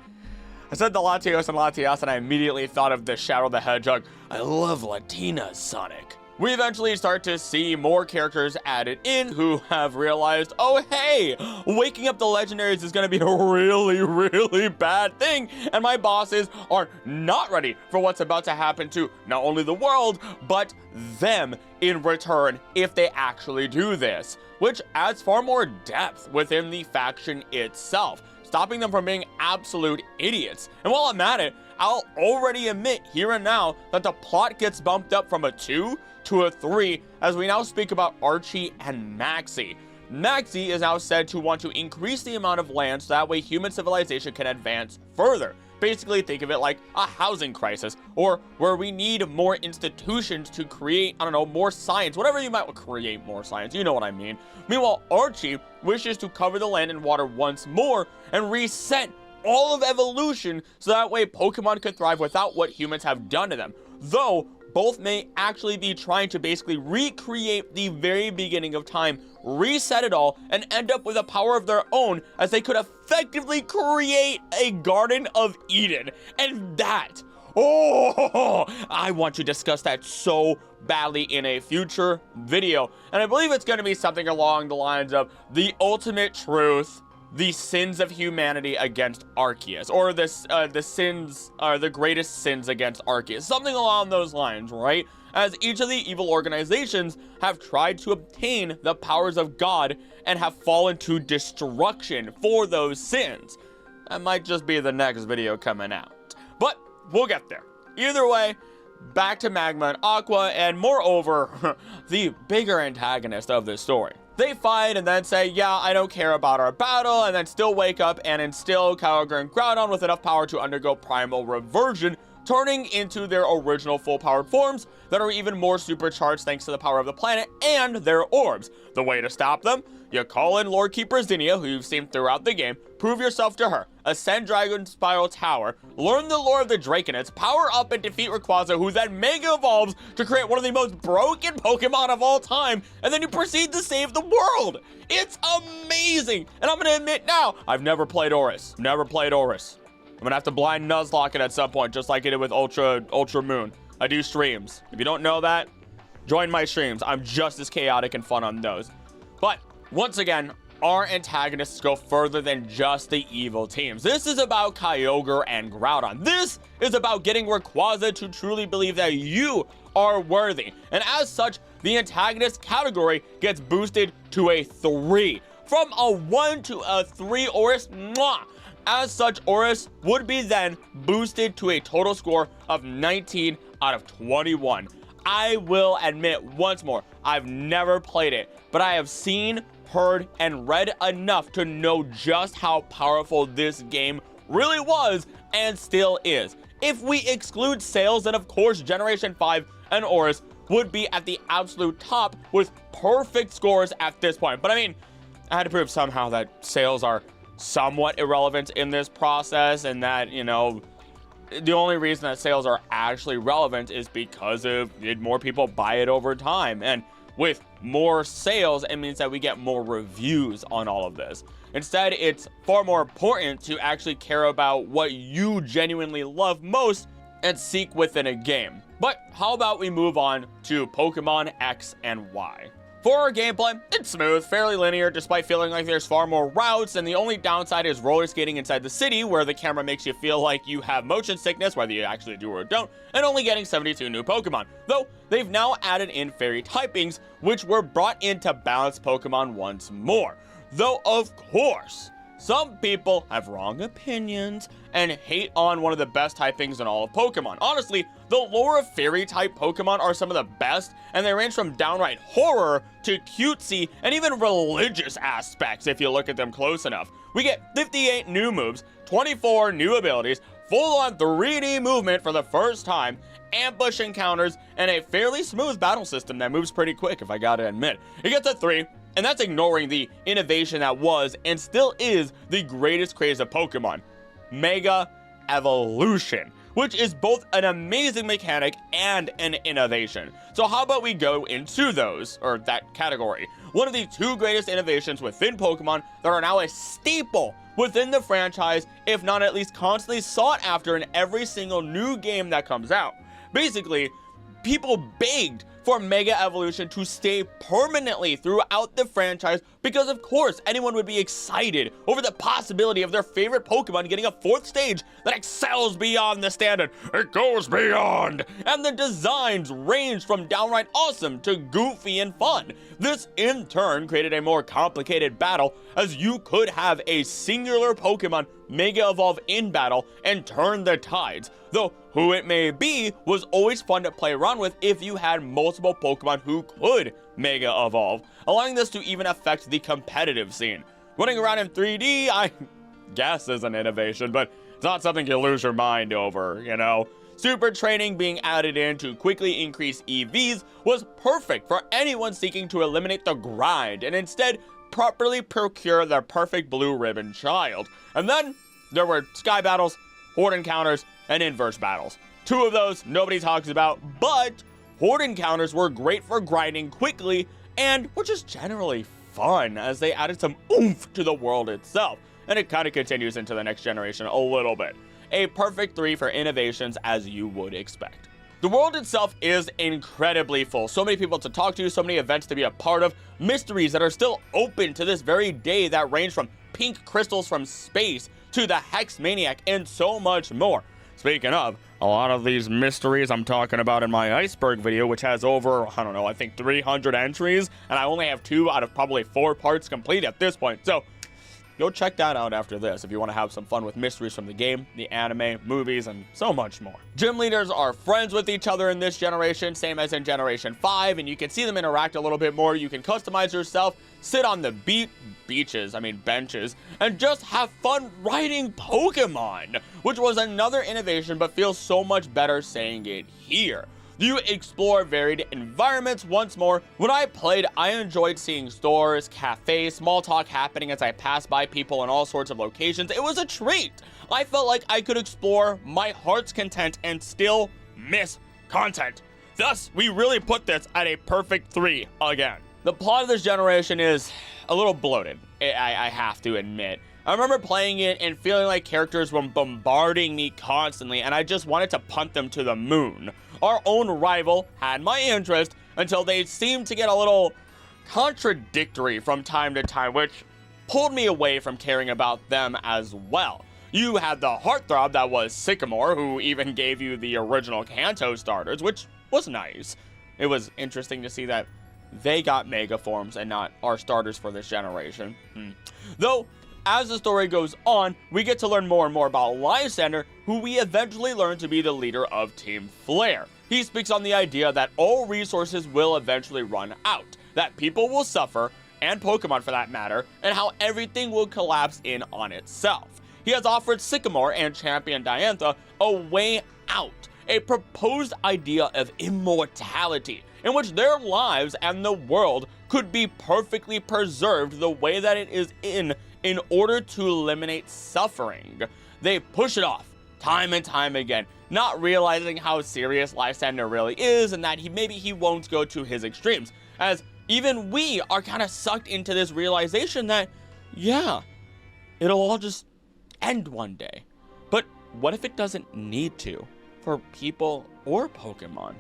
said the Latios and Latias and I immediately thought of the Shadow the Hedgehog. I love Latinas, Sonic. We eventually start to see more characters added in who have realized, oh hey, waking up the legendaries is going to be a really bad thing, and my bosses are not ready for what's about to happen to not only the world, but them in return if they actually do this, which adds far more depth within the faction itself, stopping them from being absolute idiots. And while I'm at it, I'll already admit here and now that the plot gets bumped up from a 2 to a 3 as we now speak about Archie and Maxie. Maxie is now said to want to increase the amount of land so that way human civilization can advance further. Basically, think of it like a housing crisis, or where we need more institutions to create, I don't know, more science, whatever you might create more science, you know what I mean. Meanwhile, Archie wishes to cover the land and water once more and reset all of evolution so that way Pokemon can thrive without what humans have done to them. Though, both may actually be trying to basically recreate the very beginning of time, reset it all, and end up with a power of their own as they could effectively create a Garden of Eden. And that, oh, I want to discuss that so badly in a future video. And I believe it's going to be something along the lines of the ultimate truth, the sins of humanity against Arceus, or the sins, or the greatest sins against Arceus, something along those lines, right? As each of the evil organizations have tried to obtain the powers of God and have fallen to destruction for those sins. That might just be the next video coming out, but we'll get there. Either way, back to Magma and Aqua, and moreover, the bigger antagonist of this story. They fight and then say, yeah, I don't care about our battle, and then still wake up and instill Kyogre and Groudon with enough power to undergo primal reversion, turning into their original full-powered forms that are even more supercharged thanks to the power of the planet and their orbs. The way to stop them? You call in Lord Keeper Zinnia, who you've seen throughout the game, prove yourself to her, ascend Dragon Spiral Tower, learn the lore of the Draconids, power up and defeat Rayquaza, who then Mega Evolves to create one of the most broken Pokemon of all time, and then you proceed to save the world! It's amazing! And I'm gonna admit now, I've never played Oris. Never played Oris. I'm gonna have to blind Nuzlocke it at some point, just like I did with Ultra Moon. I do streams. If you don't know that, join my streams. I'm just as chaotic and fun on those. But once again, our antagonists go further than just the evil teams. This is about Kyogre and Groudon. This is about getting Rayquaza to truly believe that you are worthy. And as such, the antagonist category gets boosted to a 3. From a 1 to a 3 Oris, mwah! As such, Oris would be then boosted to a total score of 19 out of 21. I will admit once more, I've never played it, but I have seen, heard, and read enough to know just how powerful this game really was and still is. If we exclude sales, then of course Generation 5 and Oris would be at the absolute top with perfect scores at this point. But I mean, I had to prove somehow that sales are somewhat irrelevant in this process, and that, you know, the only reason that sales are actually relevant is because of more people buy it over time. And with more sales, it means that we get more reviews on all of this. Instead, it's far more important to actually care about what you genuinely love most and seek within a game. But how about we move on to Pokemon X and Y? For our gameplay, it's smooth, fairly linear, despite feeling like there's far more routes, and the only downside is roller skating inside the city, where the camera makes you feel like you have motion sickness, whether you actually do or don't, and only getting 72 new Pokemon. Though, they've now added in fairy typings, which were brought in to balance Pokemon once more. Though, of course, some people have wrong opinions and hate on one of the best typings in all of Pokemon. Honestly, the lore of fairy-type Pokemon are some of the best, and they range from downright horror to cutesy and even religious aspects if you look at them close enough. We get 58 new moves, 24 new abilities, full-on 3D movement for the first time, ambush encounters, and a fairly smooth battle system that moves pretty quick, if I gotta admit. It gets a 3. And that's ignoring the innovation that was and still is the greatest craze of Pokemon, Mega Evolution, which is both an amazing mechanic and an innovation. So how about we go into those, or that category? One of the 2 greatest innovations within Pokemon that are now a staple within the franchise, if not at least constantly sought after in every single new game that comes out. Basically, people begged for Mega Evolution to stay permanently throughout the franchise because, of course, anyone would be excited over the possibility of their favorite Pokemon getting a 4th stage that excels beyond the standard. It goes beyond! And the designs ranged from downright awesome to goofy and fun. This, in turn, created a more complicated battle, as you could have a singular Pokemon Mega Evolve in battle and turn the tides. Though who it may be was always fun to play around with if you had multiple Pokemon who could Mega Evolve, allowing this to even affect the competitive scene. Running around in 3D, I guess, is an innovation, but it's not something you lose your mind over, you know? Super training being added in to quickly increase EVs was perfect for anyone seeking to eliminate the grind and instead properly procure their perfect blue ribbon child. And then there were sky battles, horde encounters, and inverse battles. 2 of those nobody talks about, but horde encounters were great for grinding quickly and were just generally fun as they added some oomph to the world itself. And it kind of continues into the next generation a little bit. A perfect 3 for innovations as you would expect. The world itself is incredibly full. So many people to talk to, so many events to be a part of, mysteries that are still open to this very day that range from pink crystals from space to the Hex Maniac and so much more. Speaking of, a lot of these mysteries I'm talking about in my iceberg video, which has over, I don't know, I think 300 entries, and I only have 2 out of probably 4 parts complete at this point. So go check that out after this if you want to have some fun with mysteries from the game, the anime, movies, and so much more. Gym leaders are friends with each other in this generation, same as in Generation 5, and you can see them interact a little bit more. You can customize yourself, sit on the benches, and just have fun riding Pokemon, which was another innovation but feels so much better saying it here. You explore varied environments once more. When I played, I enjoyed seeing stores, cafes, small talk happening as I passed by people in all sorts of locations. It was a treat. I felt like I could explore my heart's content and still miss content. Thus, we really put this at a perfect 3 again. The plot of this generation is a little bloated, I have to admit. I remember playing it and feeling like characters were bombarding me constantly and I just wanted to punt them to the moon. Our own rival had my interest until they seemed to get a little contradictory from time to time, which pulled me away from caring about them as well. You had the heartthrob that was Sycamore, who even gave you the original Kanto starters, which was nice. It was interesting to see that they got mega forms and not our starters for this generation. Though, as the story goes on, we get to learn more and more about Lysander, who we eventually learn to be the leader of Team Flare. He speaks on the idea that all resources will eventually run out, that people will suffer, and Pokemon for that matter, and how everything will collapse in on itself. He has offered Sycamore and Champion Diantha a way out, a proposed idea of immortality, in which their lives and the world could be perfectly preserved the way that it is in order to eliminate suffering. They push it off time and time again, not realizing how serious Lysander really is and that maybe he won't go to his extremes, as even we are kind of sucked into this realization that, yeah, it'll all just end one day. But what if it doesn't need to for people or Pokemon?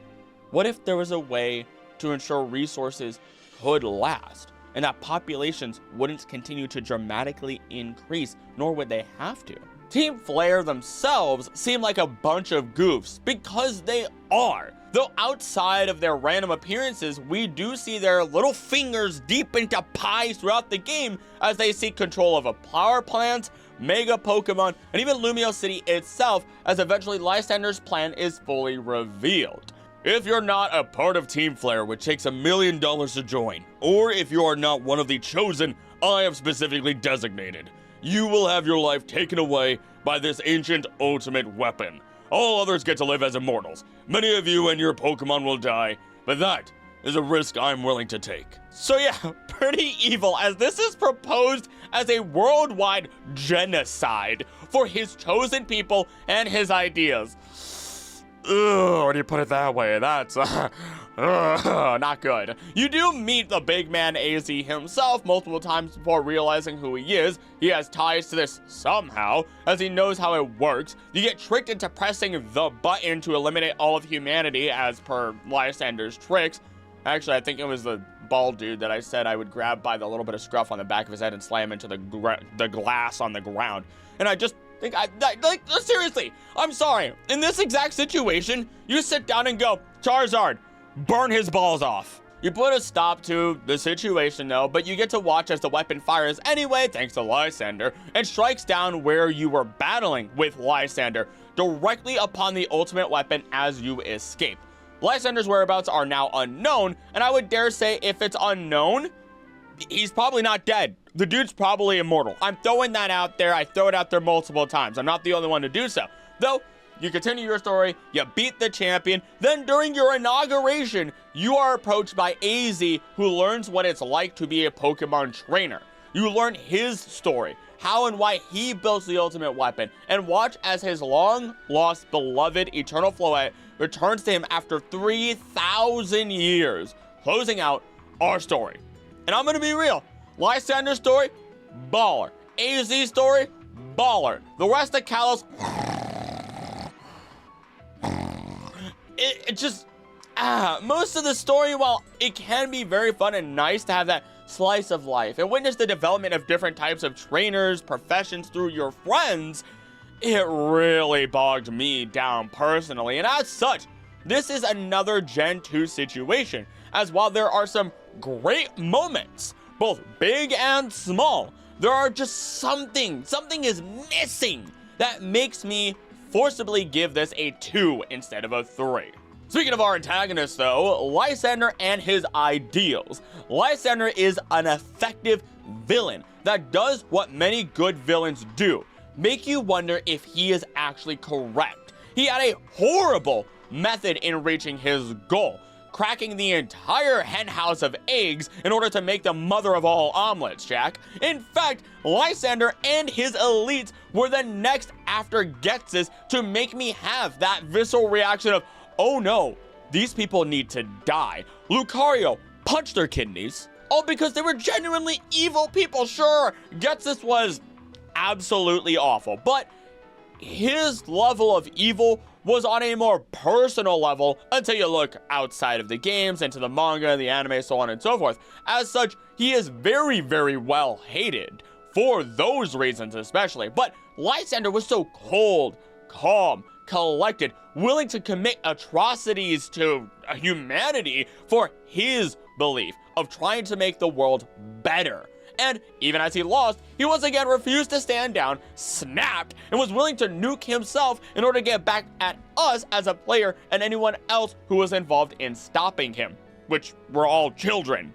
What if there was a way to ensure resources could last and that populations wouldn't continue to dramatically increase, nor would they have to? Team Flare themselves seem like a bunch of goofs, because they are. Though outside of their random appearances, we do see their little fingers deep into pies throughout the game as they seek control of a power plant, Mega Pokemon, and even Lumio City itself, as eventually Lysander's plan is fully revealed. If you're not a part of Team Flare, which takes $1 million to join, or if you are not one of the chosen I have specifically designated, you will have your life taken away by this ancient ultimate weapon. All others get to live as immortals. Many of you and your Pokemon will die, but that is a risk I'm willing to take. So yeah, pretty evil, as this is proposed as a worldwide genocide for his chosen people and his ideas. Ugh, when you put it that way, that's not good. You do meet the big man AZ himself multiple times before realizing who he is. He has ties to this somehow, as he knows how it works. You get tricked into pressing the button to eliminate all of humanity as per Lysander's tricks. Actually, I think it was the bald dude that I said I would grab by the little bit of scruff on the back of his head and slam into the glass on the ground. And I just think, like, seriously, I'm sorry. In this exact situation, you sit down and go, Charizard, burn his balls off. You put a stop to the situation though, but you get to watch as the weapon fires anyway, thanks to Lysander, and strikes down where you were battling with Lysander, directly upon the ultimate weapon as you escape. Lysander's whereabouts are now unknown, and I would dare say if it's unknown, he's probably not dead. The dude's probably immortal. I'm throwing that out there. I throw it out there multiple times. I'm not the only one to do so. Though, you continue your story, you beat the champion, then during your inauguration, you are approached by AZ, who learns what it's like to be a Pokemon trainer. You learn his story, how and why he built the ultimate weapon, and watch as his long-lost beloved Eternal Floette returns to him after 3,000 years, closing out our story. And I'm gonna be real, Lysander's story, baller. AZ's story, baller. The rest of Kalos, it just, most of the story, while it can be very fun and nice to have that slice of life and witness the development of different types of trainers, professions through your friends, it really bogged me down personally. And as such, this is another Gen 2 situation, as while there are some great moments, both big and small, there are just something is missing that makes me forcibly give this a 2 instead of a 3. Speaking of our antagonists though, Lysander and his ideals. Lysander is an effective villain that does what many good villains do, make you wonder if he is actually correct. He had a horrible method in reaching his goal, cracking the entire henhouse of eggs in order to make the mother of all omelets, Jack. In fact, Lysander and his elites were the next after Ghetsis to make me have that visceral reaction of, oh no, these people need to die. Lucario punched their kidneys, all because they were genuinely evil people. Sure, Ghetsis was absolutely awful, but his level of evil was on a more personal level until you look outside of the games, into the manga, the anime, so on and so forth. As such, he is very, very well hated for those reasons especially. But Lysander was so cold, calm, collected, willing to commit atrocities to humanity for his belief of trying to make the world better. And even as he lost, he once again refused to stand down, snapped, and was willing to nuke himself in order to get back at us as a player and anyone else who was involved in stopping him, which were all children.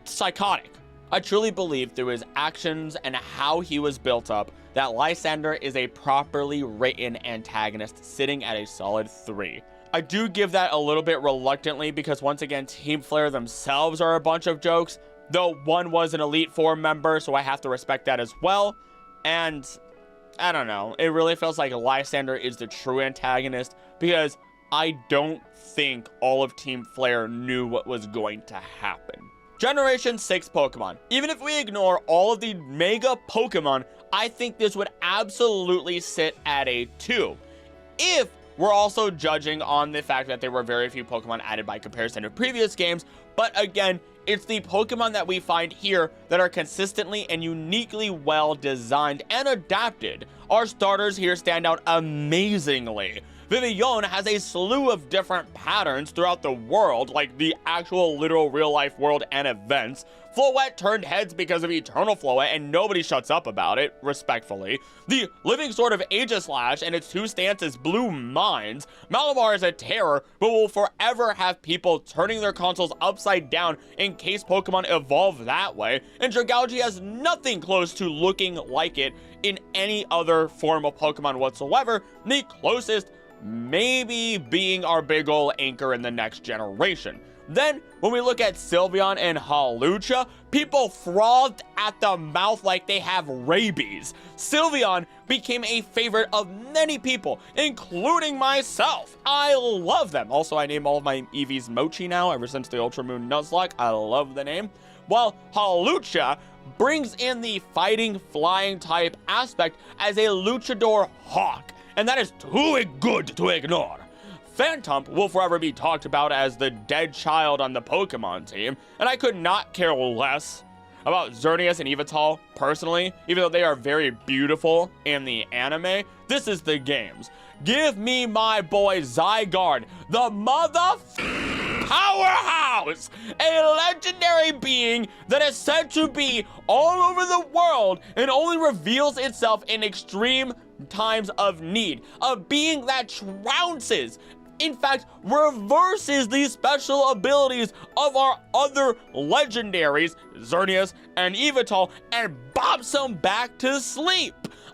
Psychotic. I truly believe through his actions and how he was built up that Lysander is a properly written antagonist sitting at a solid 3. I do give that a little bit reluctantly because once again, Team Flare themselves are a bunch of jokes, though one was an Elite Four member, so I have to respect that as well. And I don't know. It really feels like Lysander is the true antagonist because I don't think all of Team Flare knew what was going to happen. Generation 6 Pokemon. Even if we ignore all of the Mega Pokemon, I think this would absolutely sit at a 2. If we're also judging on the fact that there were very few Pokemon added by comparison to previous games, but again, it's the Pokemon that we find here that are consistently and uniquely well designed and adapted. Our starters here stand out amazingly. Vivillon has a slew of different patterns throughout the world, like the actual literal real-life world and events. Floette turned heads because of Eternal Floette, and nobody shuts up about it, respectfully. The living sword of Aegislash and its 2 stances blew minds. Malamar is a terror, but will forever have people turning their consoles upside down in case Pokemon evolve that way, and Dragalge has nothing close to looking like it in any other form of Pokemon whatsoever. The closest maybe being our big ol' anchor in the next generation. Then, when we look at Sylveon and Hawlucha, people frothed at the mouth like they have rabies. Sylveon became a favorite of many people, including myself. I love them. Also, I name all of my EVs Mochi now, ever since the Ultra Moon Nuzlocke. I love the name. While Hawlucha brings in the fighting, flying type aspect as a Luchador Hawk, and that is too good to ignore. Phantump will forever be talked about as the dead child on the Pokemon team, and I could not care less about Xerneas and Yveltal personally, even though they are very beautiful in the anime. This is the games. Give me my boy Zygarde, the powerhouse, a legendary being that is said to be all over the world and only reveals itself in extreme times of need, a being that trounces, in fact, reverses the special abilities of our other legendaries, Xerneas and Yveltal, and bops them back to sleep.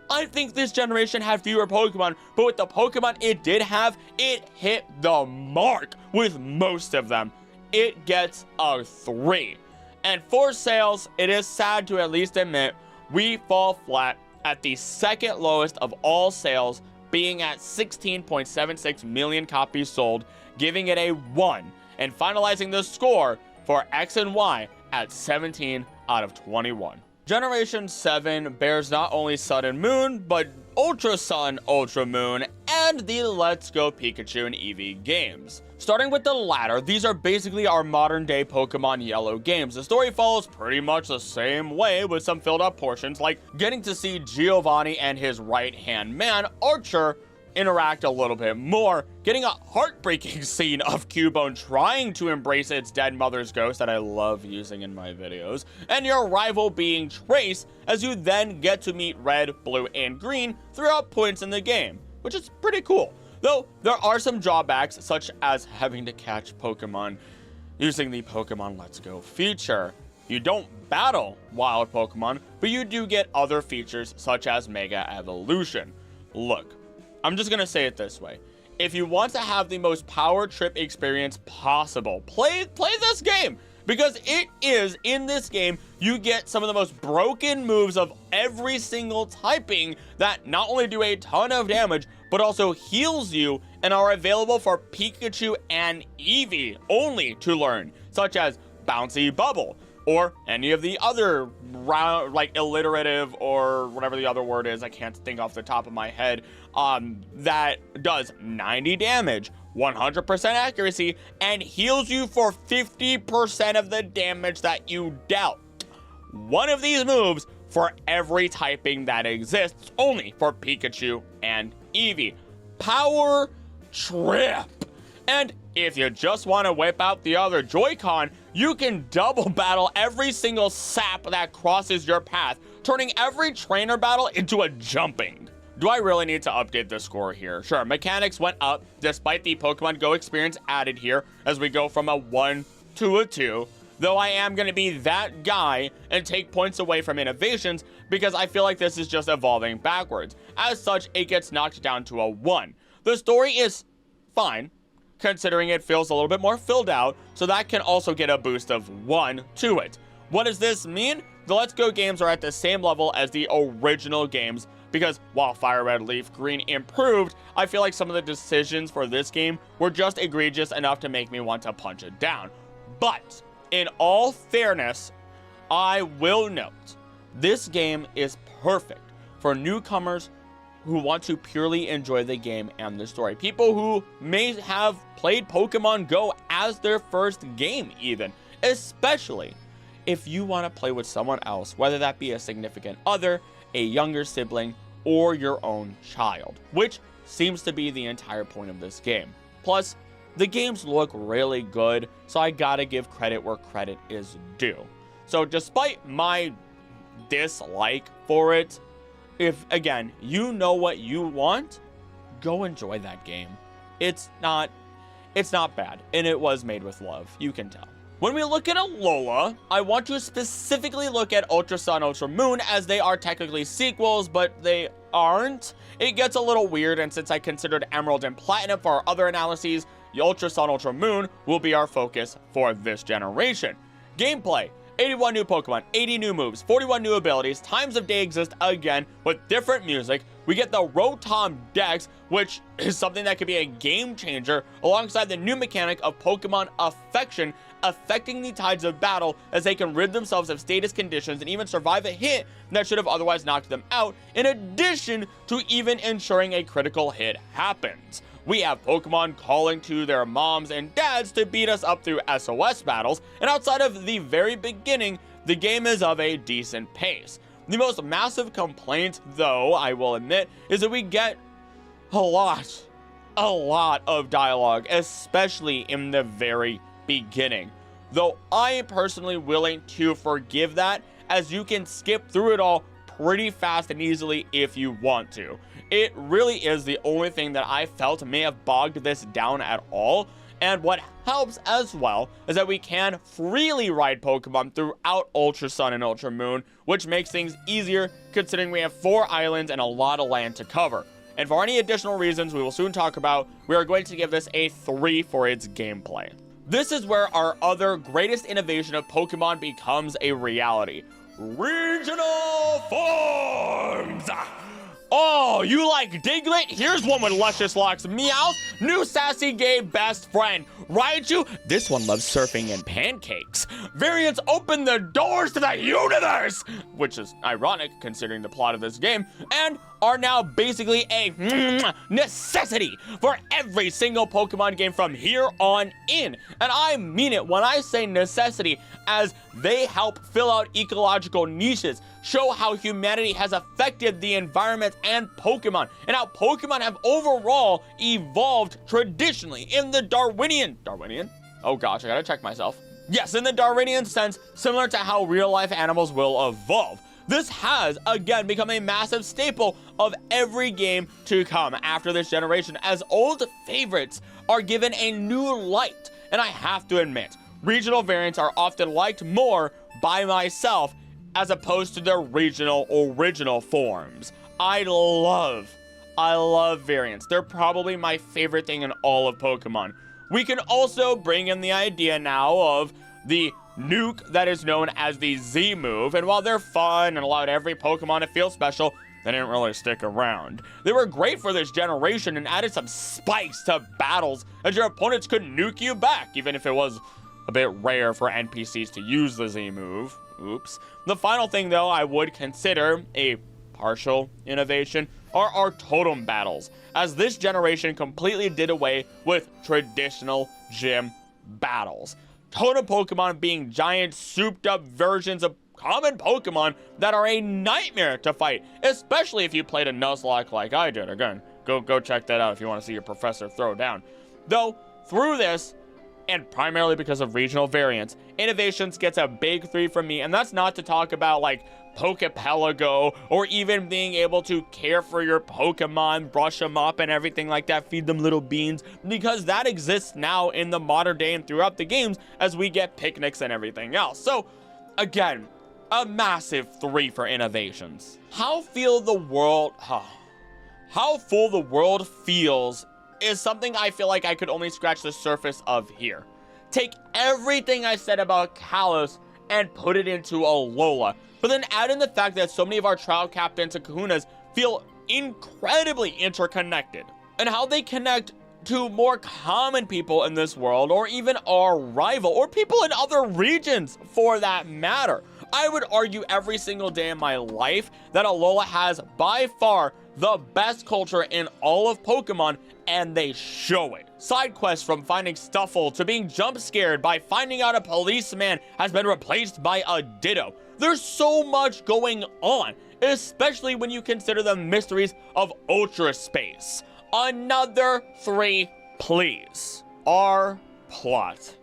I think this generation had fewer Pokemon, but with the Pokemon it did have, it hit the mark with most of them. It gets a 3. And for sales, it is sad to at least admit, we fall flat at the second lowest of all sales, being at 16.76 million copies sold, giving it a 1, and finalizing the score for X and Y at 17 out of 21. Generation 7 bears not only Sun and Moon, but Ultra Sun, Ultra Moon, and the Let's Go Pikachu and Eevee games. Starting with the latter, these are basically our modern day Pokemon Yellow games. The story follows pretty much the same way with some filled up portions, like getting to see Giovanni and his right-hand man, Archer, interact a little bit more, getting a heartbreaking scene of Cubone trying to embrace its dead mother's ghost that I love using in my videos, and your rival being Trace, as you then get to meet Red, Blue, and Green throughout points in the game, which is pretty cool. Though there are some drawbacks, such as having to catch Pokemon using the Pokemon Let's Go feature. You don't battle wild Pokemon, but you do get other features such as Mega Evolution. Look, I'm just gonna say it this way. If you want to have the most power trip experience possible, play this game. Because it is, in this game, you get some of the most broken moves of every single typing that not only do a ton of damage, but also heals you and are available for Pikachu and Eevee only to learn, such as Bouncy Bubble, or any of the other like alliterative or whatever the other word is, I can't think off the top of my head, that does 90 damage, 100% accuracy, and heals you for 50% of the damage that you dealt. One of these moves for every typing that exists, only for Pikachu and Eevee. Power trip! And if you just want to whip out the other Joy-Con, you can double battle every single sap that crosses your path, turning every trainer battle into a jumping. Do I really need to update the score here? Sure, mechanics went up despite the Pokemon Go experience added here as we go from a 1 to a 2, though I am going to be that guy and take points away from innovations because I feel like this is just evolving backwards. As such, it gets knocked down to a 1. The story is fine, considering it feels a little bit more filled out, so that can also get a boost of 1 to it. What does this mean? The Let's Go games are at the same level as the original games, because while Fire Red, Leaf Green improved, I feel like some of the decisions for this game were just egregious enough to make me want to punch it down. But in all fairness, I will note, this game is perfect for newcomers who want to purely enjoy the game and the story. People who may have played Pokemon Go as their first game even, especially if you want to play with someone else, whether that be a significant other, a younger sibling, or your own child, which seems to be the entire point of this game. Plus, the games look really good, so I gotta give credit where credit is due. So despite my dislike for it, if, again, you know what you want, go enjoy that game. It's not bad, and it was made with love, you can tell. When we look at Alola, I want to specifically look at Ultra Sun, Ultra Moon, as they are technically sequels, but they aren't. It gets a little weird, and since I considered Emerald and Platinum for our other analyses, the Ultra Sun, Ultra Moon will be our focus for this generation. Gameplay: 81 new Pokemon, 80 new moves, 41 new abilities, times of day exist again with different music. We get the Rotom Dex, which is something that could be a game changer, alongside the new mechanic of Pokemon Affection, affecting the tides of battle as they can rid themselves of status conditions and even survive a hit that should have otherwise knocked them out, in addition to even ensuring a critical hit happens. We have Pokemon calling to their moms and dads to beat us up through SOS battles, and outside of the very beginning, the game is of a decent pace. The most massive complaint, though, I will admit, is that we get a lot of dialogue, especially in the very beginning. Though I am personally willing to forgive that, as you can skip through it all pretty fast and easily if you want to. It really is the only thing that I felt may have bogged this down at all. And what helps as well is that we can freely ride Pokemon throughout Ultra Sun and Ultra Moon, which makes things easier considering we have 4 islands and a lot of land to cover. And for any additional reasons we will soon talk about, we are going to give this a 3 for its gameplay. This is where our other greatest innovation of Pokemon becomes a reality: regional forms! Oh, you like Diglett? Here's one with luscious locks. Meowth, new sassy gay best friend. Raichu, this one loves surfing and pancakes. Variants open the doors to the universe, which is ironic considering the plot of this game, and are now basically a necessity for every single Pokemon game from here on in. And I mean it when I say necessity, as they help fill out ecological niches, show how humanity has affected the environment and Pokemon, and how Pokemon have overall evolved traditionally in the Darwinian? Oh gosh, I gotta check myself. Yes, in the Darwinian sense, similar to how real-life animals will evolve. This has, again, become a massive staple of every game to come after this generation, as old favorites are given a new light. And I have to admit, regional variants are often liked more by myself as opposed to their regional original forms. I love variants. They're probably my favorite thing in all of Pokemon. We can also bring in the idea now of the nuke that is known as the Z move, and while they're fun and allowed every Pokemon to feel special, they didn't really stick around. They were great for this generation and added some spice to battles, as your opponents could nuke you back, even if it was a bit rare for NPCs to use the Z move. Oops. The final thing, though, I would consider a partial innovation are our totem battles, as this generation completely did away with traditional gym battles. Totem Pokemon being giant, souped-up versions of common Pokemon that are a nightmare to fight, especially if you played a Nuzlocke like I did. Again, go check that out if you want to see your professor throw down. Though, through this, and primarily because of regional variants, innovations gets a big 3 from me, and that's not to talk about, like, Pokepelago, or even being able to care for your Pokemon, brush them up and everything like that, feed them little beans, because that exists now in the modern day and throughout the games as we get picnics and everything else. So, again, a massive 3 for innovations. How full the world feels is something I feel like I could only scratch the surface of here. Take everything I said about Kalos and put it into Alola, but then add in the fact that so many of our trial captains and kahunas feel incredibly interconnected, and how they connect to more common people in this world, or even our rival, or people in other regions for that matter. I would argue every single day in my life that Alola has by far the best culture in all of Pokemon, and they show it. Side quests from finding Stuffle to being jump scared by finding out a policeman has been replaced by a Ditto. There's so much going on, especially when you consider the mysteries of Ultra Space. Another 3, please. Our plot.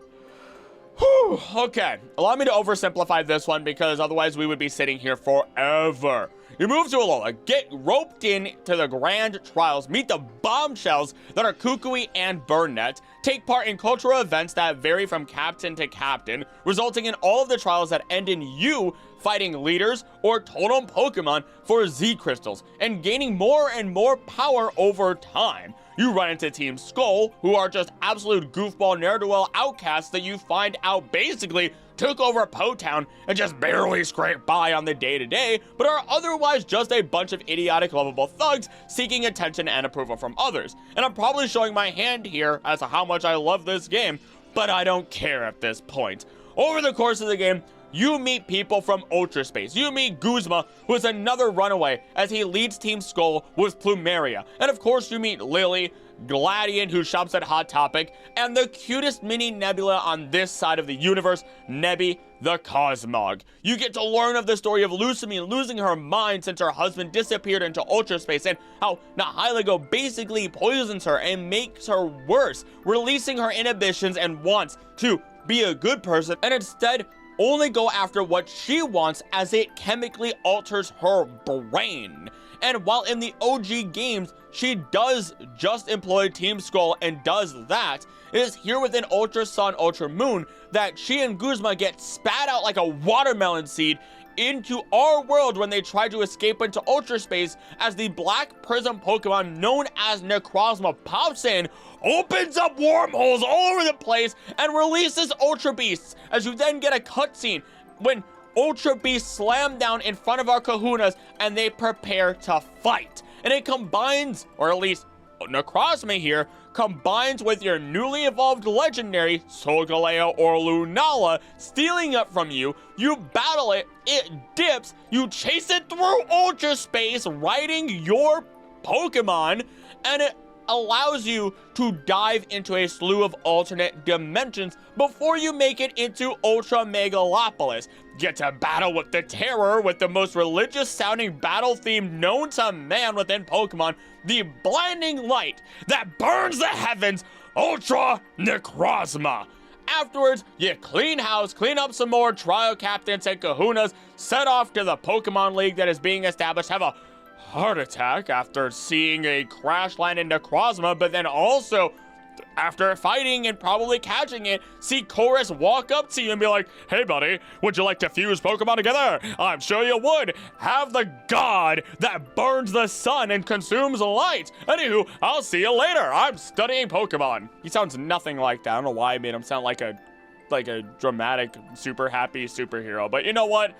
Whew, okay, allow me to oversimplify this one because otherwise we would be sitting here forever. You move to Alola, get roped in to the grand trials, meet the bombshells that are Kukui and Burnett, take part in cultural events that vary from captain to captain, resulting in all of the trials that end in you fighting leaders or totem Pokemon for Z crystals, and gaining more and more power over time. You run into Team Skull, who are just absolute goofball ne'er-do-well outcasts that you find out basically took over Po-Town and just barely scrape by on the day-to-day, but are otherwise just a bunch of idiotic lovable thugs seeking attention and approval from others. And I'm probably showing my hand here as to how much I love this game, but I don't care at this point. Over the course of the game, you meet people from Ultra Space. You meet Guzma, who is another runaway, as he leads Team Skull with Plumeria. And of course, you meet Lily, Gladian, who shops at Hot Topic, and the cutest mini Nebula on this side of the universe, Nebby the Cosmog. You get to learn of the story of Lucamine losing her mind since her husband disappeared into Ultra Space, and how Nihilego basically poisons her and makes her worse, releasing her inhibitions and wants to be a good person, and instead only go after what she wants as it chemically alters her brain. And while in the OG games, she does just employ Team Skull and does that, it is here within Ultra Sun, Ultra Moon that she and Guzma get spat out like a watermelon seed into our world when they try to escape into Ultra Space, as the Black Prism Pokemon known as Necrozma pops in, opens up wormholes all over the place, and releases Ultra Beasts, as you then get a cutscene when Ultra Beasts slam down in front of our kahunas and they prepare to fight. And it combines, or at least Necrozma here, combines with your newly evolved legendary, Solgaleo or Lunala, stealing it from you, you battle it, it dips, you chase it through Ultra Space, riding your Pokemon, and it allows you to dive into a slew of alternate dimensions before you make it into Ultra Megalopolis. Get to battle with the Terror with the most religious sounding battle theme known to man within Pokemon, the blinding light that burns the heavens, Ultra Necrozma. Afterwards, you clean house, clean up some more trial captains and kahunas, set off to the Pokemon League that is being established, have a heart attack after seeing a crash land in Necrozma, but then also, after fighting and probably catching it, see Chorus walk up to you and be like, "Hey buddy, would you like to fuse Pokemon together? I'm sure you would. Have the god that burns the sun and consumes light. Anywho, I'll see you later. I'm studying Pokemon." He sounds nothing like that. I don't know why I made him sound like a dramatic, super happy superhero, but you know what?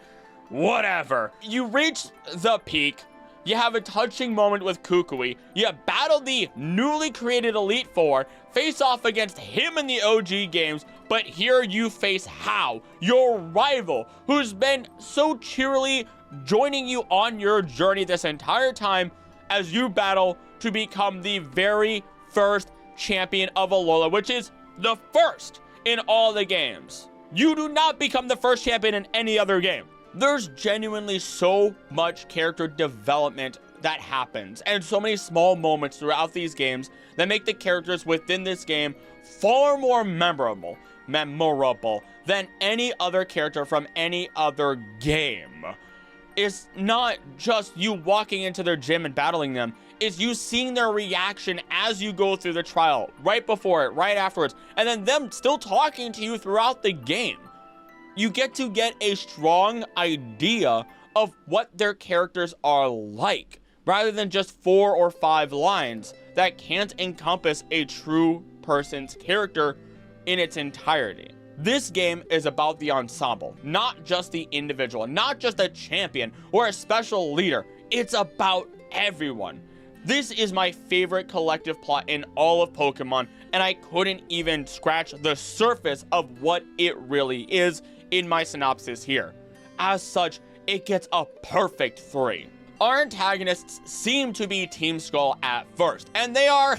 Whatever. You reach the peak. You have a touching moment with Kukui. You battle the newly created Elite Four, face off against him in the OG games, but here you face Hao, your rival, who's been so cheerily joining you on your journey this entire time as you battle to become the very first champion of Alola, which is the first in all the games. You do not become the first champion in any other game. There's genuinely so much character development that happens, and so many small moments throughout these games that make the characters within this game far more memorable than any other character from any other game. It's not just you walking into their gym and battling them, it's you seeing their reaction as you go through the trial, right before it, right afterwards, and then them still talking to you throughout the game. You get to get a strong idea of what their characters are like, rather than just 4 or 5 lines that can't encompass a true person's character in its entirety. This game is about the ensemble, not just the individual, not just a champion or a special leader. It's about everyone. This is my favorite collective plot in all of Pokemon, and I couldn't even scratch the surface of what it really is in my synopsis here. As such, it gets a perfect 3. Our antagonists seem to be Team Skull at first, and they are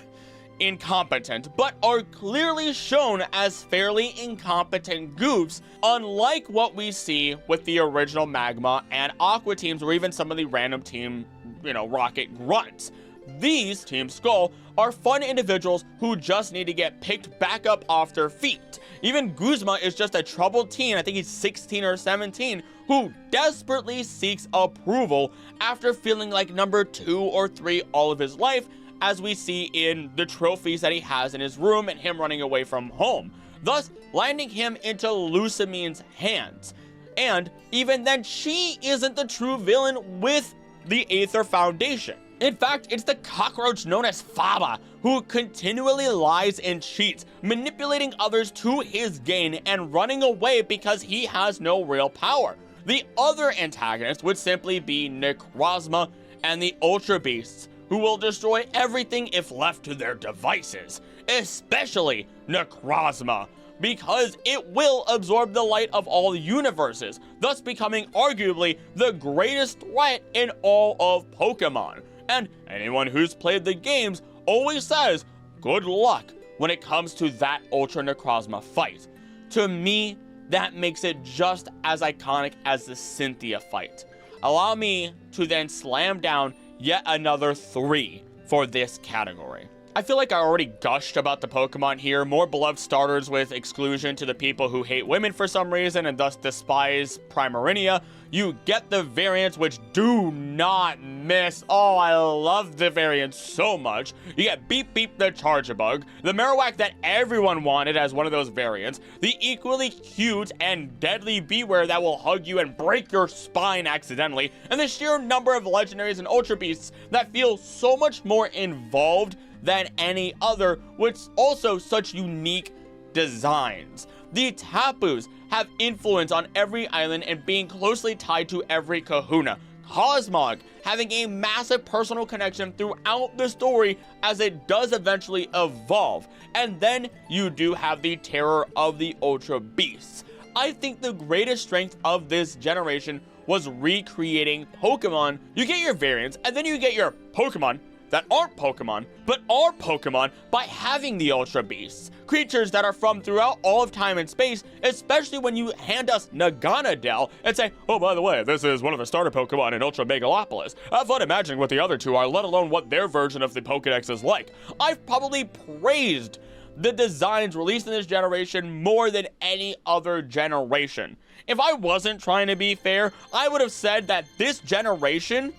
incompetent, but are clearly shown as fairly incompetent goofs, unlike what we see with the original Magma and Aqua teams, or even some of the random Team, Rocket grunts. These, Team Skull, are fun individuals who just need to get picked back up off their feet. Even Guzma is just a troubled teen, I think he's 16 or 17, who desperately seeks approval after feeling like number 2 or 3 all of his life, as we see in the trophies that he has in his room and him running away from home, thus landing him into Lucamine's hands. And even then, she isn't the true villain with the Aether Foundation. In fact, it's the cockroach known as Faba, who continually lies and cheats, manipulating others to his gain and running away because he has no real power. The other antagonist would simply be Necrozma and the Ultra Beasts, who will destroy everything if left to their devices, especially Necrozma, because it will absorb the light of all universes, thus becoming arguably the greatest threat in all of Pokemon. And anyone who's played the games always says, good luck when it comes to that Ultra Necrozma fight. To me, that makes it just as iconic as the Cynthia fight. Allow me to then slam down yet another 3 for this category. I feel like I already gushed about the Pokemon here. More beloved starters with exclusion to the people who hate women for some reason and thus despise Primarinia. You get the variants, which do not miss. Oh, I love the variants so much. You get Beep Beep the Charjabug, the Marowak that everyone wanted as one of those variants, the equally cute and deadly Bewear that will hug you and break your spine accidentally, and the sheer number of legendaries and Ultra Beasts that feel so much more involved than any other, with also such unique designs. The Tapus have influence on every island and being closely tied to every kahuna. Cosmog having a massive personal connection throughout the story as it does eventually evolve. And then you do have the terror of the Ultra Beasts. I think the greatest strength of this generation was recreating Pokemon. You get your variants, and then you get your Pokemon that aren't Pokemon, but are Pokemon by having the Ultra Beasts. Creatures that are from throughout all of time and space, especially when you hand us Naganadel and say, oh, by the way, this is one of the starter Pokemon in Ultra Megalopolis. Have fun imagining what the other two are, let alone what their version of the Pokedex is like. I've probably praised the designs released in this generation more than any other generation. If I wasn't trying to be fair, I would have said that this generation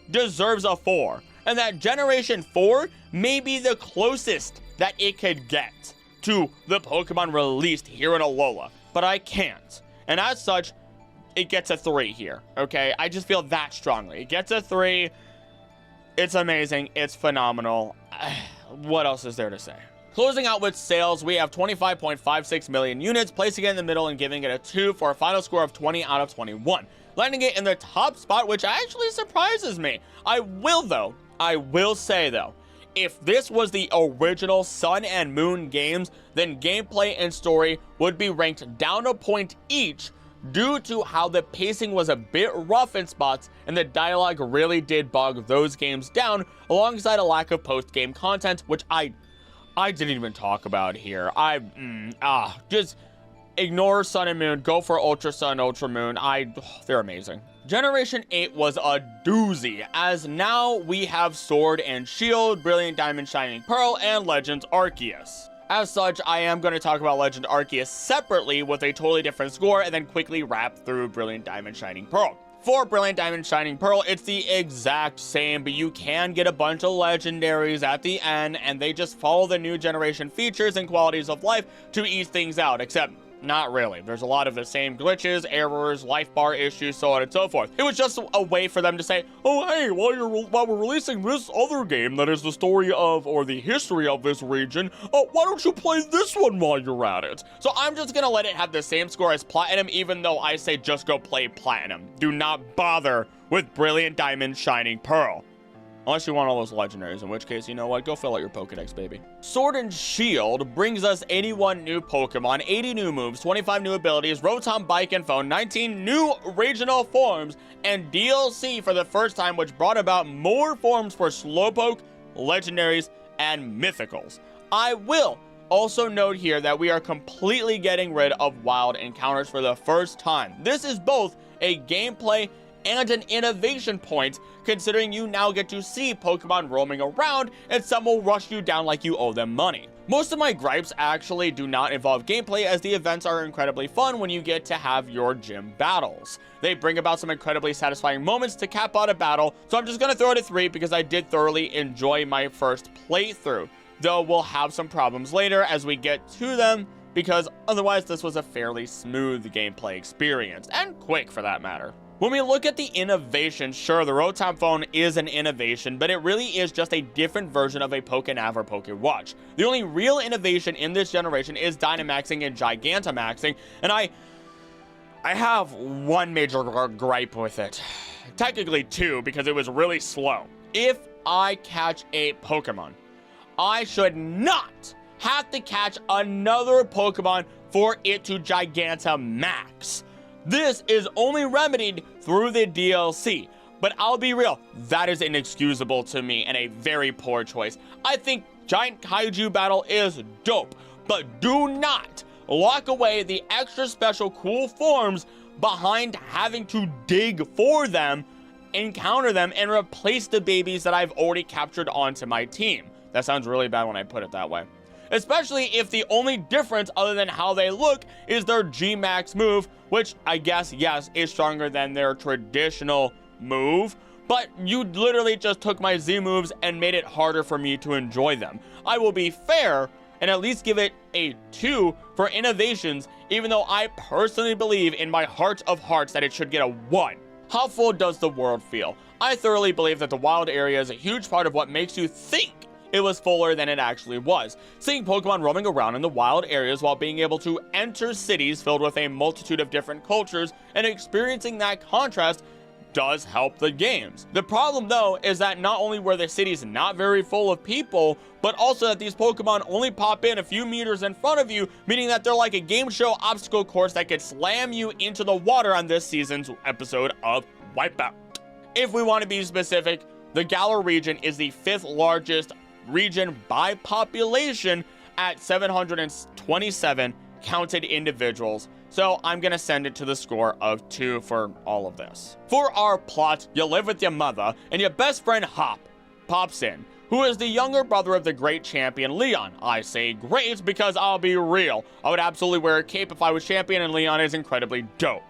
deserves a 4. And that Generation 4 may be the closest that it could get to the Pokemon released here in Alola. But I can't. And as such, it gets a 3 here, okay? I just feel that strongly. It gets a 3. It's amazing. It's phenomenal. What else is there to say? Closing out with sales, we have 25.56 million units, placing it in the middle and giving it a 2 for a final score of 20 out of 21. Landing it in the top spot, which actually surprises me. I will say though, if this was the original Sun and Moon games, then gameplay and story would be ranked down a point each due to how the pacing was a bit rough in spots and the dialogue really did bog those games down, alongside a lack of post-game content, which I didn't even talk about here. Just ignore Sun and Moon, go for Ultra Sun, Ultra Moon. They're amazing. Generation 8 was a doozy, as now we have Sword and Shield, Brilliant Diamond Shining Pearl, and Legends Arceus. As such, I am going to talk about Legend Arceus separately with a totally different score and then quickly wrap through Brilliant Diamond Shining Pearl. For Brilliant Diamond Shining Pearl, it's the exact same, but you can get a bunch of legendaries at the end, and they just follow the new generation features and qualities of life to ease things out, except not really. There's a lot of the same glitches, errors, life bar issues, so on and so forth. It was just a way for them to say, oh hey, while we're releasing this other game that is the story of, or the history of this region, why don't you play this one while you're at it? So I'm just gonna let it have the same score as Platinum, even though I say just go play Platinum. Do not bother with Brilliant Diamond Shining Pearl. Unless you want all those legendaries, in which case, you know what? Go fill out your Pokedex, baby. Sword and Shield brings us 81 new Pokemon, 80 new moves, 25 new abilities, Rotom Bike and Phone, 19 new regional forms, and DLC for the first time, which brought about more forms for Slowpoke, legendaries, and mythicals. I will also note here that we are completely getting rid of wild encounters for the first time. This is both a gameplay and an innovation point, considering you now get to see Pokemon roaming around and some will rush you down like you owe them money. Most of my gripes actually do not involve gameplay, as the events are incredibly fun when you get to have your gym battles. They bring about some incredibly satisfying moments to cap out a battle, so I'm just gonna throw it a 3 because I did thoroughly enjoy my first playthrough, though we'll have some problems later as we get to them, because otherwise this was a fairly smooth gameplay experience, and quick for that matter. When we look at the innovation, sure, the Rotom Phone is an innovation, but it really is just a different version of a Pokénav or Pokéwatch. The only real innovation in this generation is Dynamaxing and Gigantamaxing, and I have one major gripe with it. Technically 2, because it was really slow. If I catch a Pokemon, I should not have to catch another Pokemon for it to Gigantamax. This is only remedied through the DLC, but I'll be real, that is inexcusable to me and a very poor choice. I think Giant Kaiju Battle is dope, but do not lock away the extra special cool forms behind having to dig for them, encounter them, and replace the babies that I've already captured onto my team. That sounds really bad when I put it that way. Especially if the only difference other than how they look is their G-Max move, which I guess, yes, is stronger than their traditional move, but you literally just took my Z moves and made it harder for me to enjoy them. I will be fair and at least give it a 2 for innovations, even though I personally believe in my heart of hearts that it should get a 1. How full does the world feel? I thoroughly believe that the wild area is a huge part of what makes you think it was fuller than it actually was. Seeing Pokemon roaming around in the wild areas while being able to enter cities filled with a multitude of different cultures and experiencing that contrast does help the games. The problem though is that not only were the cities not very full of people, but also that these Pokemon only pop in a few meters in front of you, meaning that they're like a game show obstacle course that could slam you into the water on this season's episode of Wipeout. If we want to be specific, the Galar region is the 5th largest region by population at 727 counted individuals, so I'm gonna send it to the score of 2 for all of this. For our plot, you live with your mother, and your best friend Hop pops in, who is the younger brother of the great champion Leon. I say great because I'll be real, I would absolutely wear a cape if I was champion, and Leon is incredibly dope.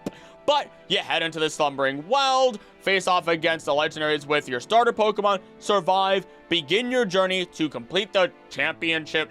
But you head into the slumbering wild, face off against the legendaries with your starter Pokemon, survive, begin your journey to complete the championship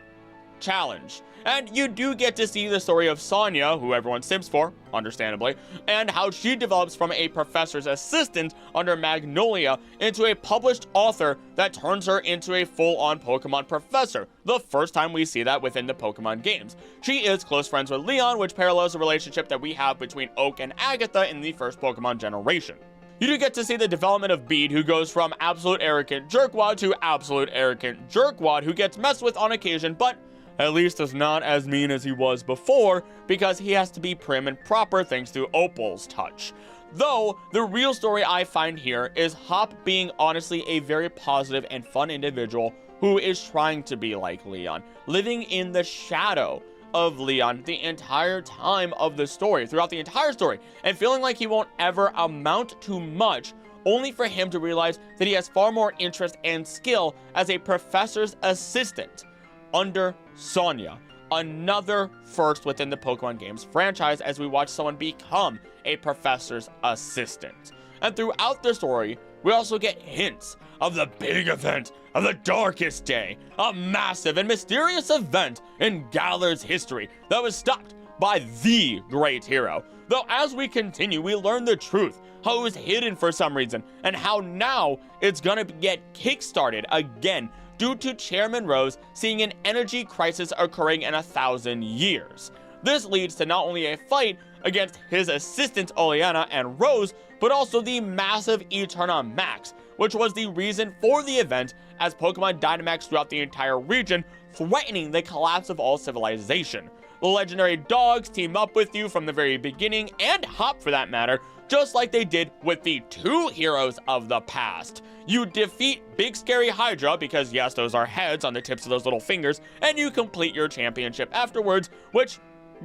challenge. And you do get to see the story of Sonia, who everyone simps for, understandably, and how she develops from a professor's assistant under Magnolia into a published author that turns her into a full-on Pokemon professor, the first time we see that within the Pokemon games. She is close friends with Leon, which parallels the relationship that we have between Oak and Agatha in the first Pokemon generation. You do get to see the development of Bede, who goes from absolute arrogant jerkwad to absolute arrogant jerkwad, who gets messed with on occasion, but at least is not as mean as he was before, because he has to be prim and proper thanks to Opal's touch. Though, the real story I find here is Hop being honestly a very positive and fun individual who is trying to be like Leon, living in the shadow of Leon the entire time of the story, throughout the entire story, and feeling like he won't ever amount to much, only for him to realize that he has far more interest and skill as a professor's assistant under Sonia, another first within the Pokemon games franchise, as we watch someone become a professor's assistant. And throughout the story, we also get hints of the big event of the darkest day, a massive and mysterious event in Galar's history that was stopped by the great hero. Though as we continue, we learn the truth, how it was hidden for some reason, and how now it's gonna get kickstarted again due to Chairman Rose seeing an energy crisis occurring in 1,000 years. This leads to not only a fight against his assistants Oleana and Rose, but also the massive Eterna Max, which was the reason for the event, as Pokemon Dynamax throughout the entire region, threatening the collapse of all civilization. The legendary dogs team up with you from the very beginning, and Hop for that matter, just like they did with the two heroes of the past. You defeat Big Scary Hydra, because yes, those are heads on the tips of those little fingers, and you complete your championship afterwards, which,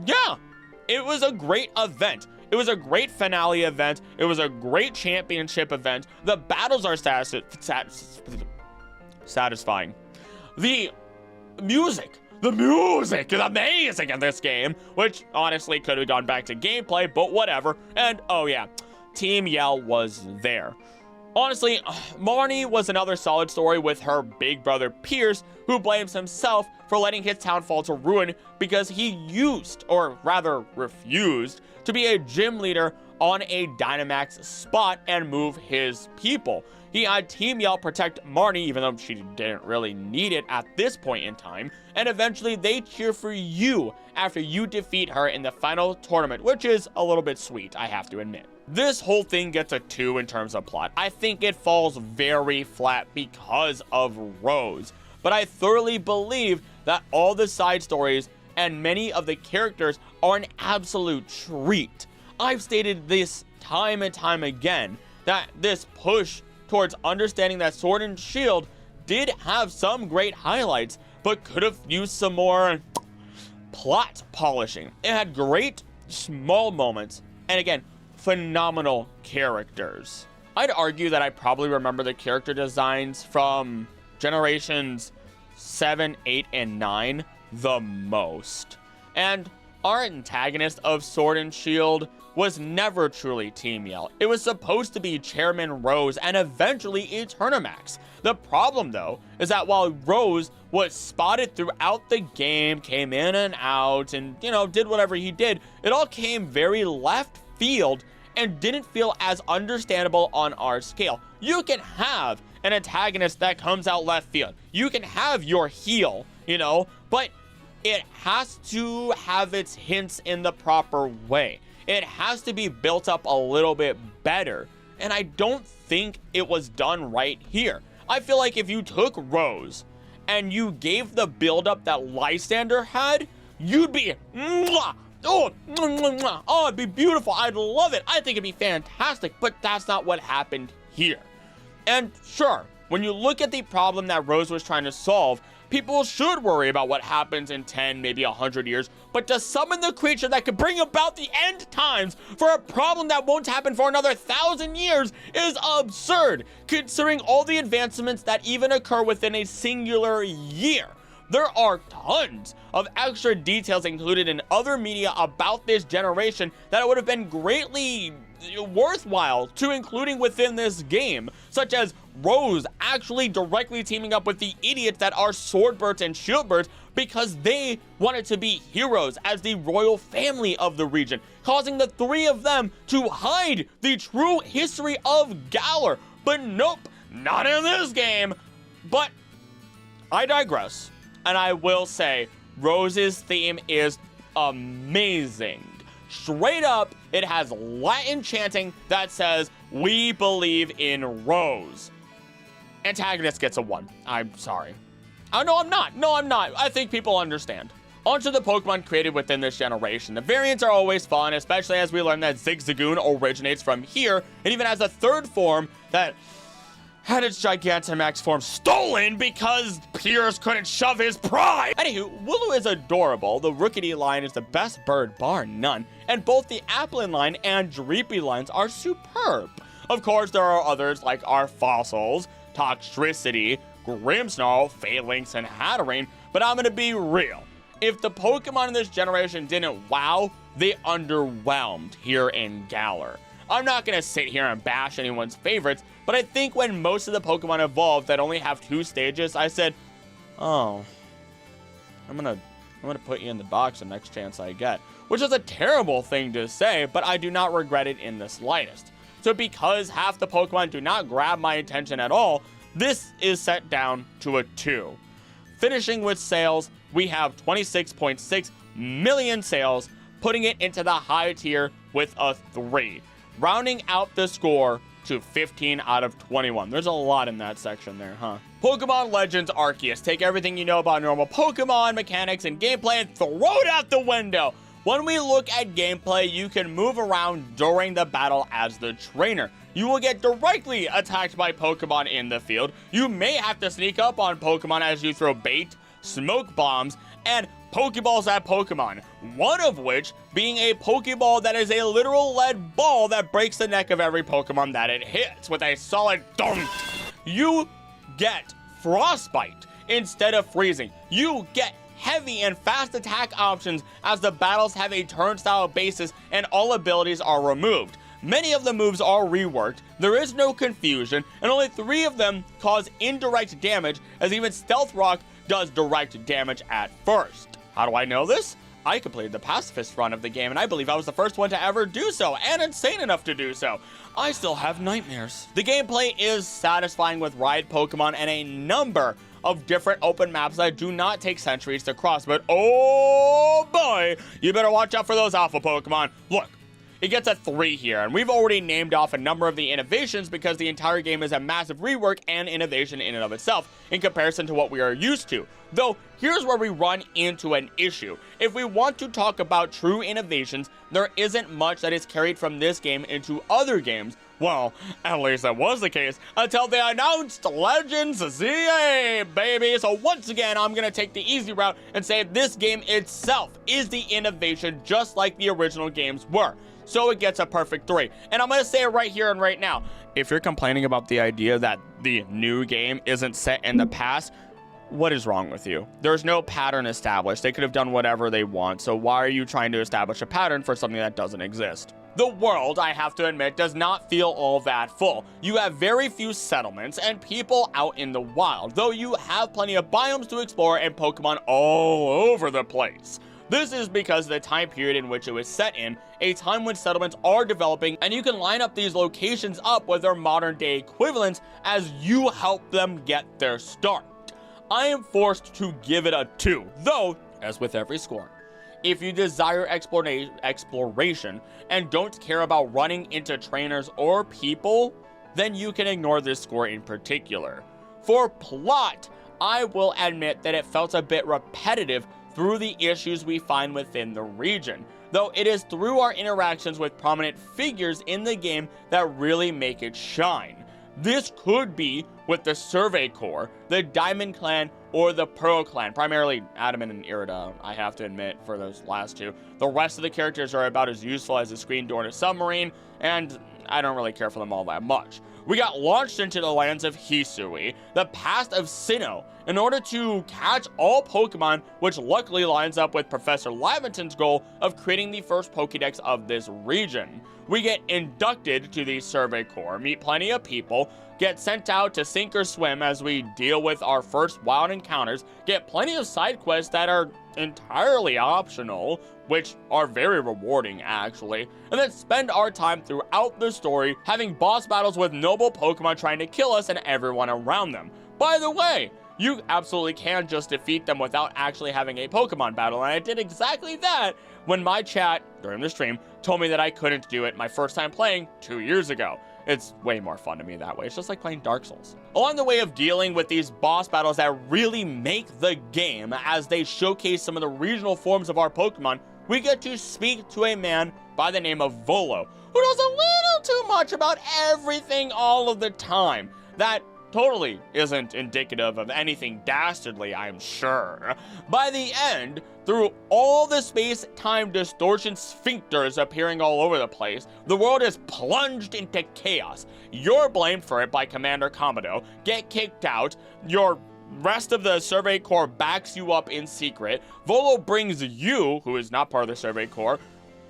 yeah, it was a great event. It was a great finale event. It was a great championship event. The battles are satisfying. The music is amazing in this game, which honestly could have gone back to gameplay, but whatever. And oh yeah, Team Yell was there. Honestly, Marnie was another solid story with her big brother Pierce, who blames himself for letting his town fall to ruin because he used, or rather refused, to be a gym leader on a Dynamax spot and move his people. He had Team Yell protect Marnie, even though she didn't really need it at this point in time, and eventually they cheer for you after you defeat her in the final tournament, which is a little bit sweet, I have to admit. This whole thing gets a 2 in terms of plot. I think it falls very flat because of Rose, but I thoroughly believe that all the side stories and many of the characters are an absolute treat. I've stated this time and time again, that this push towards understanding that Sword and Shield did have some great highlights, but could have used some more plot polishing. It had great small moments, and again, phenomenal characters. I'd argue that I probably remember the character designs from generations 7, 8, and 9 the most. And our antagonist of Sword and Shield was never truly Team Yell. It was supposed to be Chairman Rose and eventually Eternamax. The problem though is that while Rose was spotted throughout the game, came in and out, and did whatever he did, it all came very left field and didn't feel as understandable on our scale. You can have an antagonist that comes out left field. You can have your heel, but it has to have its hints in the proper way. It has to be built up a little bit better, and I don't think it was done right here. I feel like if you took Rose and you gave the build-up that Lysander had, you'd be mwah! Oh, it'd be beautiful. I'd love it. I think it'd be fantastic, but that's not what happened here. And sure, when you look at the problem that Rose was trying to solve, people should worry about what happens in 10, maybe 100 years, but to summon the creature that could bring about the end times for a problem that won't happen for another 1,000 years is absurd, considering all the advancements that even occur within a singular year. There are tons of extra details included in other media about this generation that it would have been greatly worthwhile to including within this game, such as Rose actually directly teaming up with the idiots that are Swordbirds and Shieldbirds because they wanted to be heroes as the royal family of the region, causing the three of them to hide the true history of Galar. But nope, not in this game. But I digress. And I will say, Rose's theme is amazing. Straight up, it has Latin chanting that says, "We believe in Rose." Antagonist gets a 1. I'm sorry. Oh, no, I'm not. No, I'm not. I think people understand. Onto the Pokemon created within this generation. The variants are always fun, especially as we learn that Zigzagoon originates from here, and even has a third form that had its Gigantamax form stolen because Pierce couldn't shove his pride. Anywho, Wooloo is adorable. The Rookity line is the best bird, bar none. And both the Applin line and Dreepy lines are superb. Of course, there are others like our fossils, Toxtricity, Grimmsnarl, Phalanx, and Hatterene, but I'm gonna be real. If the Pokemon in this generation didn't wow, they underwhelmed here in Galar. I'm not gonna sit here and bash anyone's favorites, but I think when most of the Pokemon evolved that only have 2 stages, I said, oh, I'm gonna put you in the box the next chance I get. Which is a terrible thing to say, but I do not regret it in the slightest. So because half the Pokemon do not grab my attention at all, this is set down to a 2. Finishing with sales, we have 26.6 million sales, putting it into the high tier with a 3, rounding out the score to 15 out of 21. There's a lot in that section there, huh? Pokemon Legends Arceus. Take everything you know about normal Pokemon mechanics and gameplay and throw it out the window. When we look at gameplay, you can move around during the battle as the trainer. You will get directly attacked by Pokemon in the field. You may have to sneak up on Pokemon as you throw bait, smoke bombs, and Pokeballs at Pokemon, one of which being a Pokeball that is a literal lead ball that breaks the neck of every Pokemon that it hits with a solid dunk. You get Frostbite instead of freezing. You get heavy and fast attack options as the battles have a turnstile basis and all abilities are removed. Many of the moves are reworked, there is no confusion, and only 3 of them cause indirect damage, as even Stealth Rock does direct damage at first. How do I know this? I completed the pacifist run of the game, and I believe I was the first one to ever do so, and insane enough to do so. I still have nightmares. The gameplay is satisfying with ride Pokemon and a number of different open maps that do not take centuries to cross, but oh boy, you better watch out for those alpha Pokemon. Look, it gets a 3 here, and we've already named off a number of the innovations because the entire game is a massive rework and innovation in and of itself in comparison to what we are used to. Though, here's where we run into an issue. If we want to talk about true innovations, there isn't much that is carried from this game into other games. Well, at least that was the case until they announced Legends ZA, baby. So once again, I'm going to take the easy route and say this game itself is the innovation just like the original games were. So it gets a perfect 3. And I'm going to say it right here and right now. If you're complaining about the idea that the new game isn't set in the past, what is wrong with you? There's no pattern established. They could have done whatever they want. So why are you trying to establish a pattern for something that doesn't exist? The world, I have to admit, does not feel all that full. You have very few settlements and people out in the wild, though you have plenty of biomes to explore and Pokemon all over the place. This is because of the time period in which it was set in, a time when settlements are developing, and you can line up these locations up with their modern day equivalents as you help them get their start. I am forced to give it a 2, though, as with every score, if you desire exploration and don't care about running into trainers or people, then you can ignore this score in particular. For plot, I will admit that it felt a bit repetitive through the issues we find within the region, though it is through our interactions with prominent figures in the game that really make it shine. This could be with the Survey Corps, the Diamond Clan, or the Pearl Clan, primarily Adamant and Miraidon, I have to admit, for those last 2. The rest of the characters are about as useful as a screen door in a submarine, and I don't really care for them all that much. We got launched into the lands of Hisui, the past of Sinnoh, in order to catch all Pokemon, which luckily lines up with Professor Laventon's goal of creating the first Pokédex of this region. We get inducted to the Survey Corps, meet plenty of people, get sent out to sink or swim as we deal with our first wild encounters, get plenty of side quests that are entirely optional, which are very rewarding actually, and then spend our time throughout the story having boss battles with noble Pokemon trying to kill us and everyone around them. By the way, you absolutely can just defeat them without actually having a Pokemon battle, and I did exactly that when my chat during the stream told me that I couldn't do it my first time playing 2 years ago. It's way more fun to me that way. It's just like playing Dark Souls. Along the way of dealing with these boss battles that really make the game as they showcase some of the regional forms of our Pokemon, we get to speak to a man by the name of Volo, who knows a little too much about everything all of the time. That totally isn't indicative of anything dastardly, I'm sure. By the end, through all the space-time distortion sphincters appearing all over the place, the world is plunged into chaos. You're blamed for it by Commander Komodo, get kicked out, your rest of the Survey Corps backs you up in secret, Volo brings you, who is not part of the Survey Corps,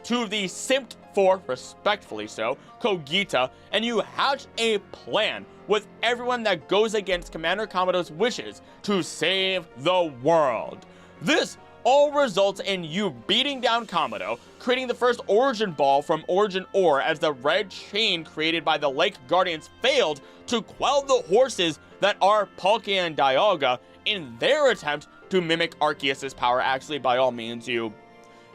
to the simped for, respectfully so, Kogita, and you hatch a plan with everyone that goes against Commander Komodo's wishes to save the world. This all results in you beating down Komodo, creating the first Origin Ball from Origin Ore as the red chain created by the Lake Guardians failed to quell the horses that are Palkia and Dialga in their attempt to mimic Arceus' power. Actually, by all means, you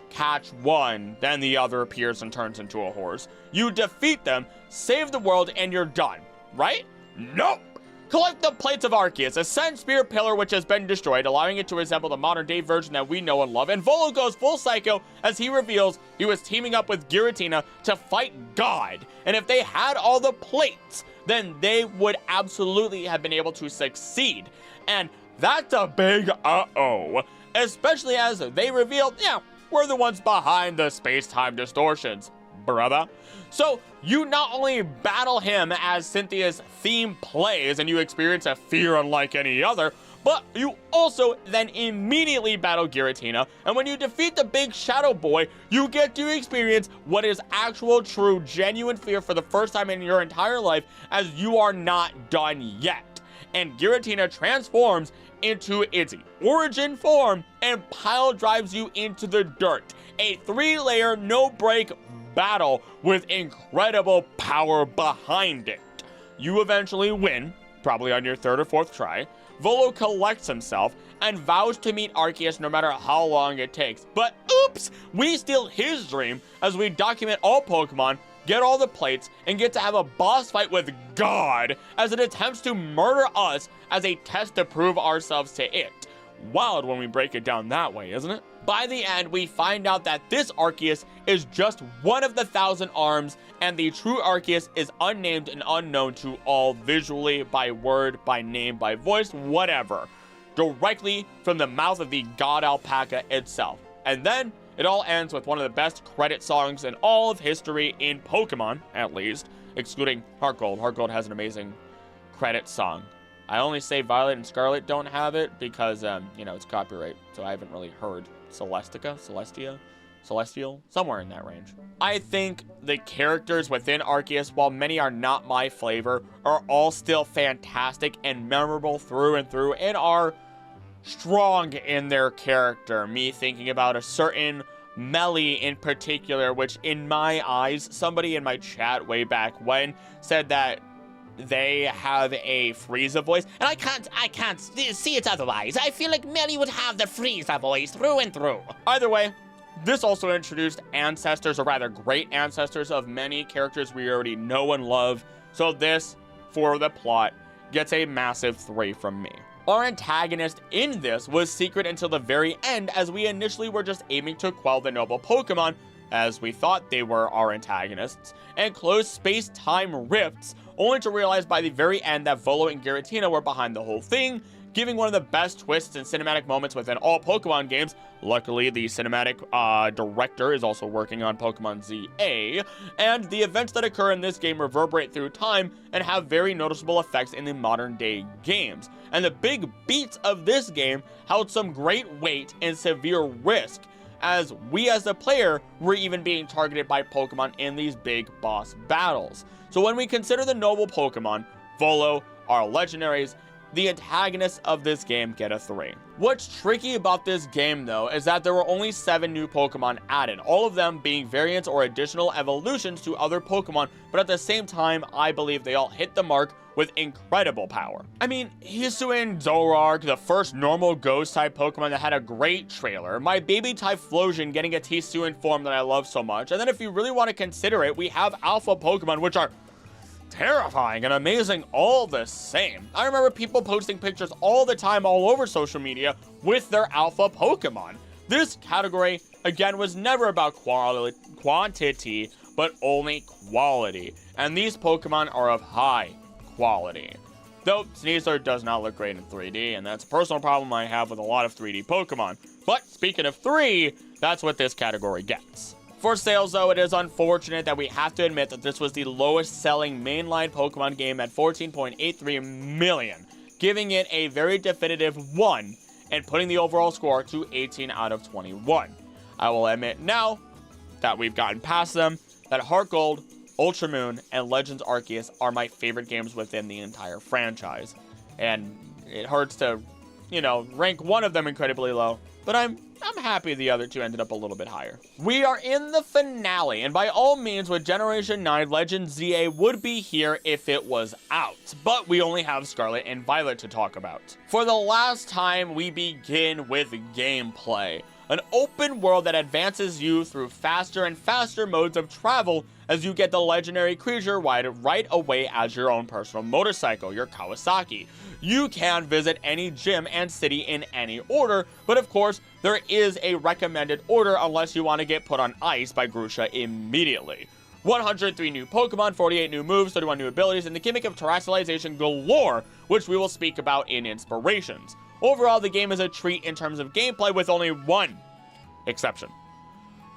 catch one, then the other appears and turns into a horse. You defeat them, save the world, and you're done, right? Nope! Collect the plates of Arceus, a Sun Spear pillar which has been destroyed, allowing it to resemble the modern-day version that we know and love, and Volo goes full psycho as he reveals he was teaming up with Giratina to fight God, and if they had all the plates, then they would absolutely have been able to succeed, and that's a big uh-oh, especially as they revealed, yeah, we're the ones behind the space-time distortions, brother. So, you not only battle him as Cynthia's theme plays and you experience a fear unlike any other, but you also then immediately battle Giratina, and when you defeat the big Shadow Boy, you get to experience what is actual, true, genuine fear for the first time in your entire life, as you are not done yet. And Giratina transforms into its origin form and pile drives you into the dirt. A 3-layer, no-break battle with incredible power behind it. You eventually win, probably on your 3rd or 4th try. Volo collects himself and vows to meet Arceus no matter how long it takes. But oops, we steal his dream as we document all Pokemon, get all the plates, and get to have a boss fight with God as it attempts to murder us as a test to prove ourselves to it. Wild when we break it down that way, isn't it? By the end, we find out that this Arceus is just one of the 1,000 arms, and the true Arceus is unnamed and unknown to all visually, by word, by name, by voice, whatever. Directly from the mouth of the God Alpaca itself. And then, it all ends with one of the best credit songs in all of history in Pokemon, at least, excluding Heart Gold. Heart Gold has an amazing credit song. I only say Violet and Scarlet don't have it because, you know, it's copyright, so I haven't really heard Celestial, somewhere in that range. I think the characters within Arceus, while many are not my flavor, are all still fantastic and memorable through and through, and are strong in their character. Me thinking about a certain Melly in particular, which in my eyes, somebody in my chat way back when said that they have a Frieza voice, and I can't see it otherwise. I feel like Melly would have the Frieza voice through and through. Either way, this also introduced ancestors, or rather great ancestors, of many characters we already know and love, so this, for the plot, gets a massive 3 from me. Our antagonist in this was secret until the very end, as we initially were just aiming to quell the noble Pokemon, as we thought they were our antagonists, and close space-time rifts, only to realize by the very end that Volo and Giratina were behind the whole thing, giving one of the best twists and cinematic moments within all Pokemon games. Luckily, the cinematic director is also working on Pokemon ZA, and the events that occur in this game reverberate through time and have very noticeable effects in the modern-day games. And the big beats of this game held some great weight and severe risk, as we as the player were even being targeted by Pokemon in these big boss battles. So when we consider the noble Pokemon, Volo, our legendaries, the antagonists of this game get a 3. What's tricky about this game, though, is that there were only 7 new Pokemon added, all of them being variants or additional evolutions to other Pokemon, but at the same time, I believe they all hit the mark with incredible power. I mean, Hisuian Zoroark, the first normal ghost-type Pokemon that had a great trailer, my baby-type Flosion getting a Hisuian form that I love so much, and then if you really want to consider it, we have Alpha Pokemon, which are terrifying and amazing all the same. I remember people posting pictures all the time all over social media with their Alpha Pokemon. This category, again, was never about quantity, but only quality, and these Pokemon are of high quality. Though Sneasler does not look great in 3D, and that's a personal problem I have with a lot of 3D Pokemon. But speaking of 3, that's what this category gets. For sales, though, it is unfortunate that we have to admit that this was the lowest selling mainline Pokemon game at 14.83 million, giving it a very definitive 1 and putting the overall score to 18 out of 21. I will admit now that we've gotten past them, that Heart Gold, Ultra Moon, and Legends Arceus are my favorite games within the entire franchise. And it hurts to, you know, rank one of them incredibly low, but I'm happy the other two ended up a little bit higher. We are in the finale, and by all means, with Generation 9, Legend ZA would be here if it was out, but we only have Scarlet and Violet to talk about. For the last time, we begin with gameplay. an open world that advances you through faster and faster modes of travel as you get the legendary creature right away as your own personal motorcycle, your Kawasaki. You can visit any gym and city in any order, but of course, there is a recommended order unless you want to get put on ice by Grusha immediately. 103 new Pokemon, 48 new moves, 31 new abilities, and the gimmick of terrestrialization galore, which we will speak about in Inspirations. Overall, the game is a treat in terms of gameplay with only one exception.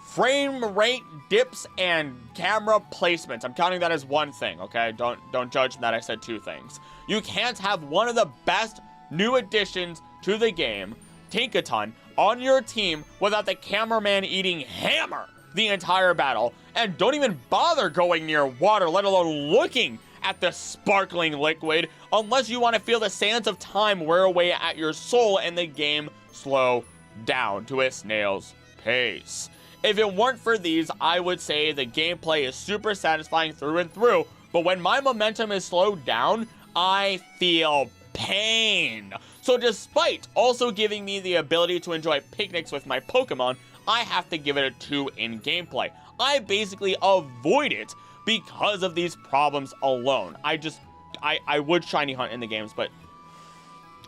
Frame rate dips and camera placements. I'm counting that as one thing, okay? Don't judge that I said two things. You can't have one of the best new additions to the game, Tinkaton, on your team without the cameraman eating hammer the entire battle, and don't even bother going near water, let alone looking at the sparkling liquid, unless you want to feel the sands of time wear away at your soul and the game slow down to a snail's pace. If it weren't for these, I would say the gameplay is super satisfying through and through, but when my momentum is slowed down, I feel pain. So despite also giving me the ability to enjoy picnics with my Pokemon, I have to give it a 2 in gameplay. I basically avoid it because of these problems alone. I would shiny hunt in the games, but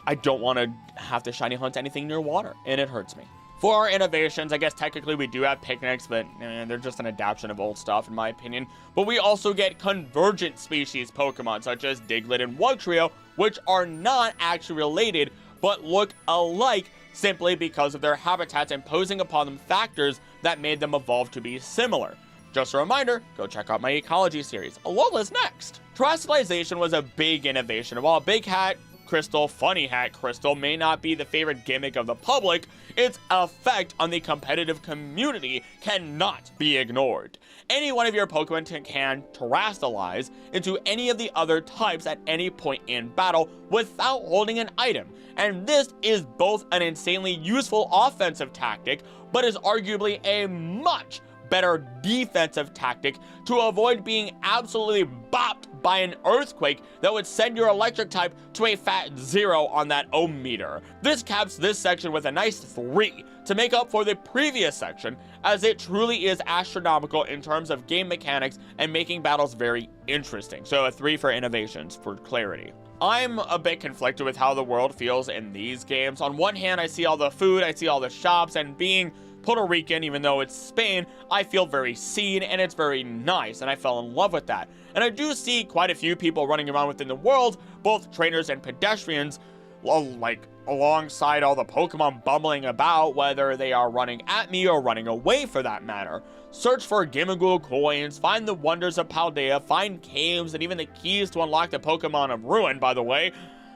I don't want to have to shiny hunt anything near water, and it hurts me. For our innovations, I guess technically we do have picnics, but they're just an adaptation of old stuff, in my opinion. But we also get convergent species Pokemon, such as Diglett and Wugtrio, which are not actually related, but look alike simply because of their habitats imposing upon them factors that made them evolve to be similar. Just a reminder, go check out my ecology series. Alola's next. Terrestrialization was a big innovation. While Big Hat Crystal, Funny Hat Crystal may not be the favorite gimmick of the public, its effect on the competitive community cannot be ignored. Any one of your Pokemon can terrestrialize into any of the other types at any point in battle without holding an item, and this is both an insanely useful offensive tactic, but is arguably a much better defensive tactic to avoid being absolutely bopped by an earthquake that would send your electric type to a fat 0 on that ohm meter. This caps this section with a nice 3 to make up for the previous section, as it truly is astronomical in terms of game mechanics and making battles very interesting. So a 3 for innovations, for clarity. I'm a bit conflicted with how the world feels in these games. On one hand, I see all the food, I see all the shops, and being Puerto Rican, even though it's Spain, I feel very seen and it's very nice, and I fell in love with that. And I do see quite a few people running around within the world, both trainers and pedestrians, like alongside all the Pokemon bumbling about, whether they are running at me or running away for that matter. Search for Gimmighoul coins, find the wonders of Paldea, find caves, and even the keys to unlock the Pokemon of Ruin, by the way.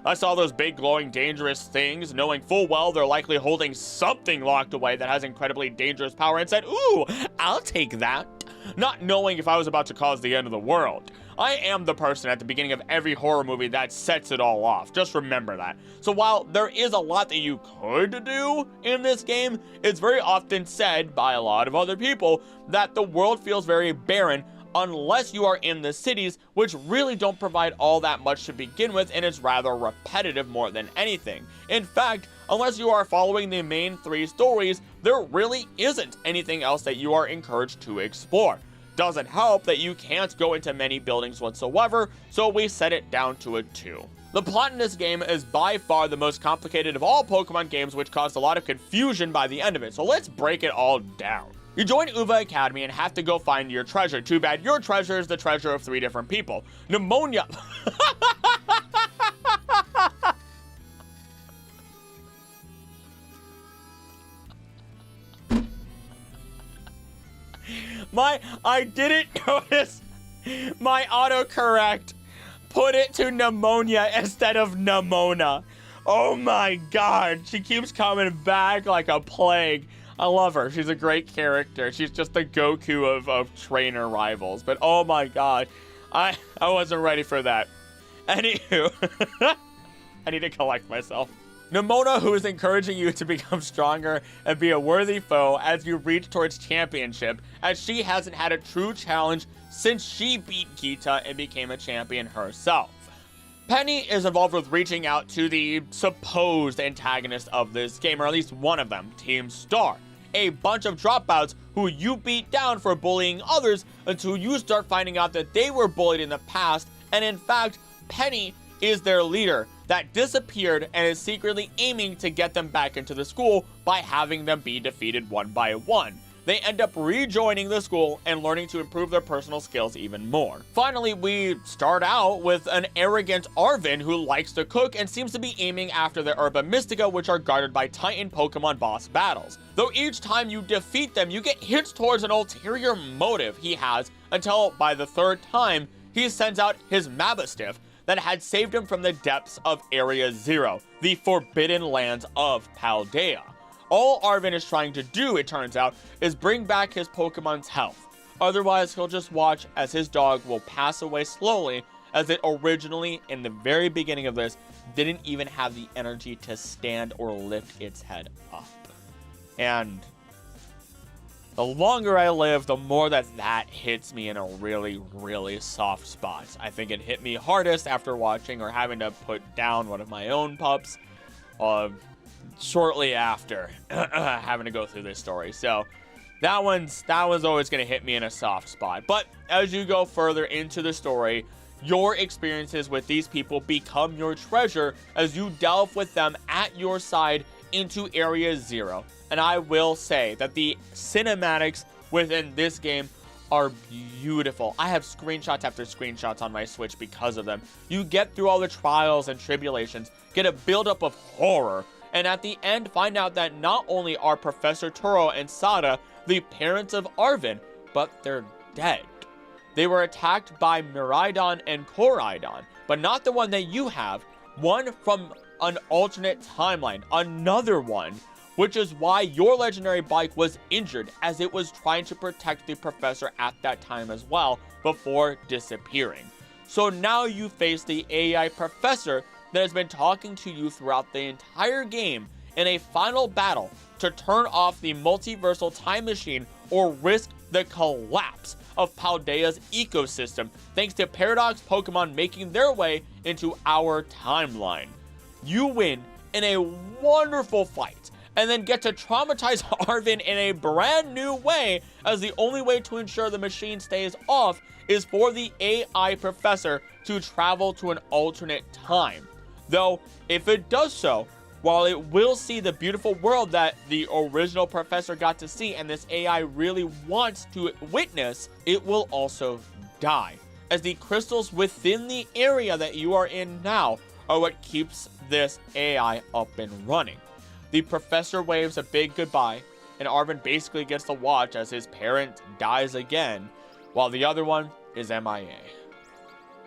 I saw those big glowing dangerous things, knowing full well they're likely holding something locked away that has incredibly dangerous power, and said, ooh, I'll take that. Not knowing if I was about to cause the end of the world. I am the person at the beginning of every horror movie that sets it all off. Just remember that. So while there is a lot that you could do in this game, it's very often said by a lot of other people that the world feels very barren unless you are in the cities, which really don't provide all that much to begin with, and it's rather repetitive more than anything. In fact, unless you are following the main 3 stories, there really isn't anything else that you are encouraged to explore. Doesn't help that you can't go into many buildings whatsoever, so we set it down to a 2. The plot in this game is by far the most complicated of all Pokemon games, which caused a lot of confusion by the end of it, so let's break it all down. You join Uva Academy and have to go find your treasure. Too bad your treasure is the treasure of 3 different people. Pneumonia. I didn't notice my autocorrect put it to pneumonia instead of pneumona. Oh my god, she keeps coming back like a plague. I love her. She's a great character. She's just the Goku of trainer rivals. But oh my god, I wasn't ready for that. Anywho, I need to collect myself. Nemona, who is encouraging you to become stronger and be a worthy foe as you reach towards championship, as she hasn't had a true challenge since she beat Gita and became a champion herself. Penny is involved with reaching out to the supposed antagonist of this game, or at least one of them, Team Star. a bunch of dropouts who you beat down for bullying others until you start finding out that they were bullied in the past, and in fact, Penny is their leader that disappeared and is secretly aiming to get them back into the school by having them be defeated one by one. They end up rejoining the school and learning to improve their personal skills even more. Finally, we start out with an arrogant Arven who likes to cook and seems to be aiming after the Herba Mystica, which are guarded by Titan Pokemon boss battles. Though each time you defeat them, you get hints towards an ulterior motive he has until by the third time, he sends out his Mabastiff that had saved him from the depths of Area Zero, the forbidden lands of Paldea. All Arven is trying to do, it turns out, is bring back his Pokemon's health. Otherwise, he'll just watch as his dog will pass away slowly, as it originally, in the very beginning of this, didn't even have the energy to stand or lift its head up. And the longer I live, the more that hits me in a really, really soft spot. I think it hit me hardest after watching or having to put down one of my own pups shortly after having to go through this story. So that one's always going to hit me in a soft spot. But as you go further into the story, your experiences with these people become your treasure as you delve with them at your side into Area Zero. And I will say that the cinematics within this game are beautiful. I have screenshots after screenshots on my Switch because of them. You get through all the trials and tribulations, get a buildup of horror, and at the end find out that not only are Professor Turo and Sada the parents of Arven, but they're dead. They were attacked by Miraidon and Koraidon, but not the one that you have, one from an alternate timeline, another one, which is why your legendary bike was injured as it was trying to protect the professor at that time as well before disappearing. So now you face the AI professor that has been talking to you throughout the entire game in a final battle to turn off the multiversal time machine or risk the collapse of Paldea's ecosystem thanks to Paradox Pokemon making their way into our timeline. You win in a wonderful fight and then get to traumatize Arven in a brand new way, as the only way to ensure the machine stays off is for the AI professor to travel to an alternate time. Though, if it does so, while it will see the beautiful world that the original professor got to see and this AI really wants to witness, it will also die, as the crystals within the area that you are in now are what keeps this AI up and running. The professor waves a big goodbye, and Arven basically gets to watch as his parent dies again, while the other one is MIA.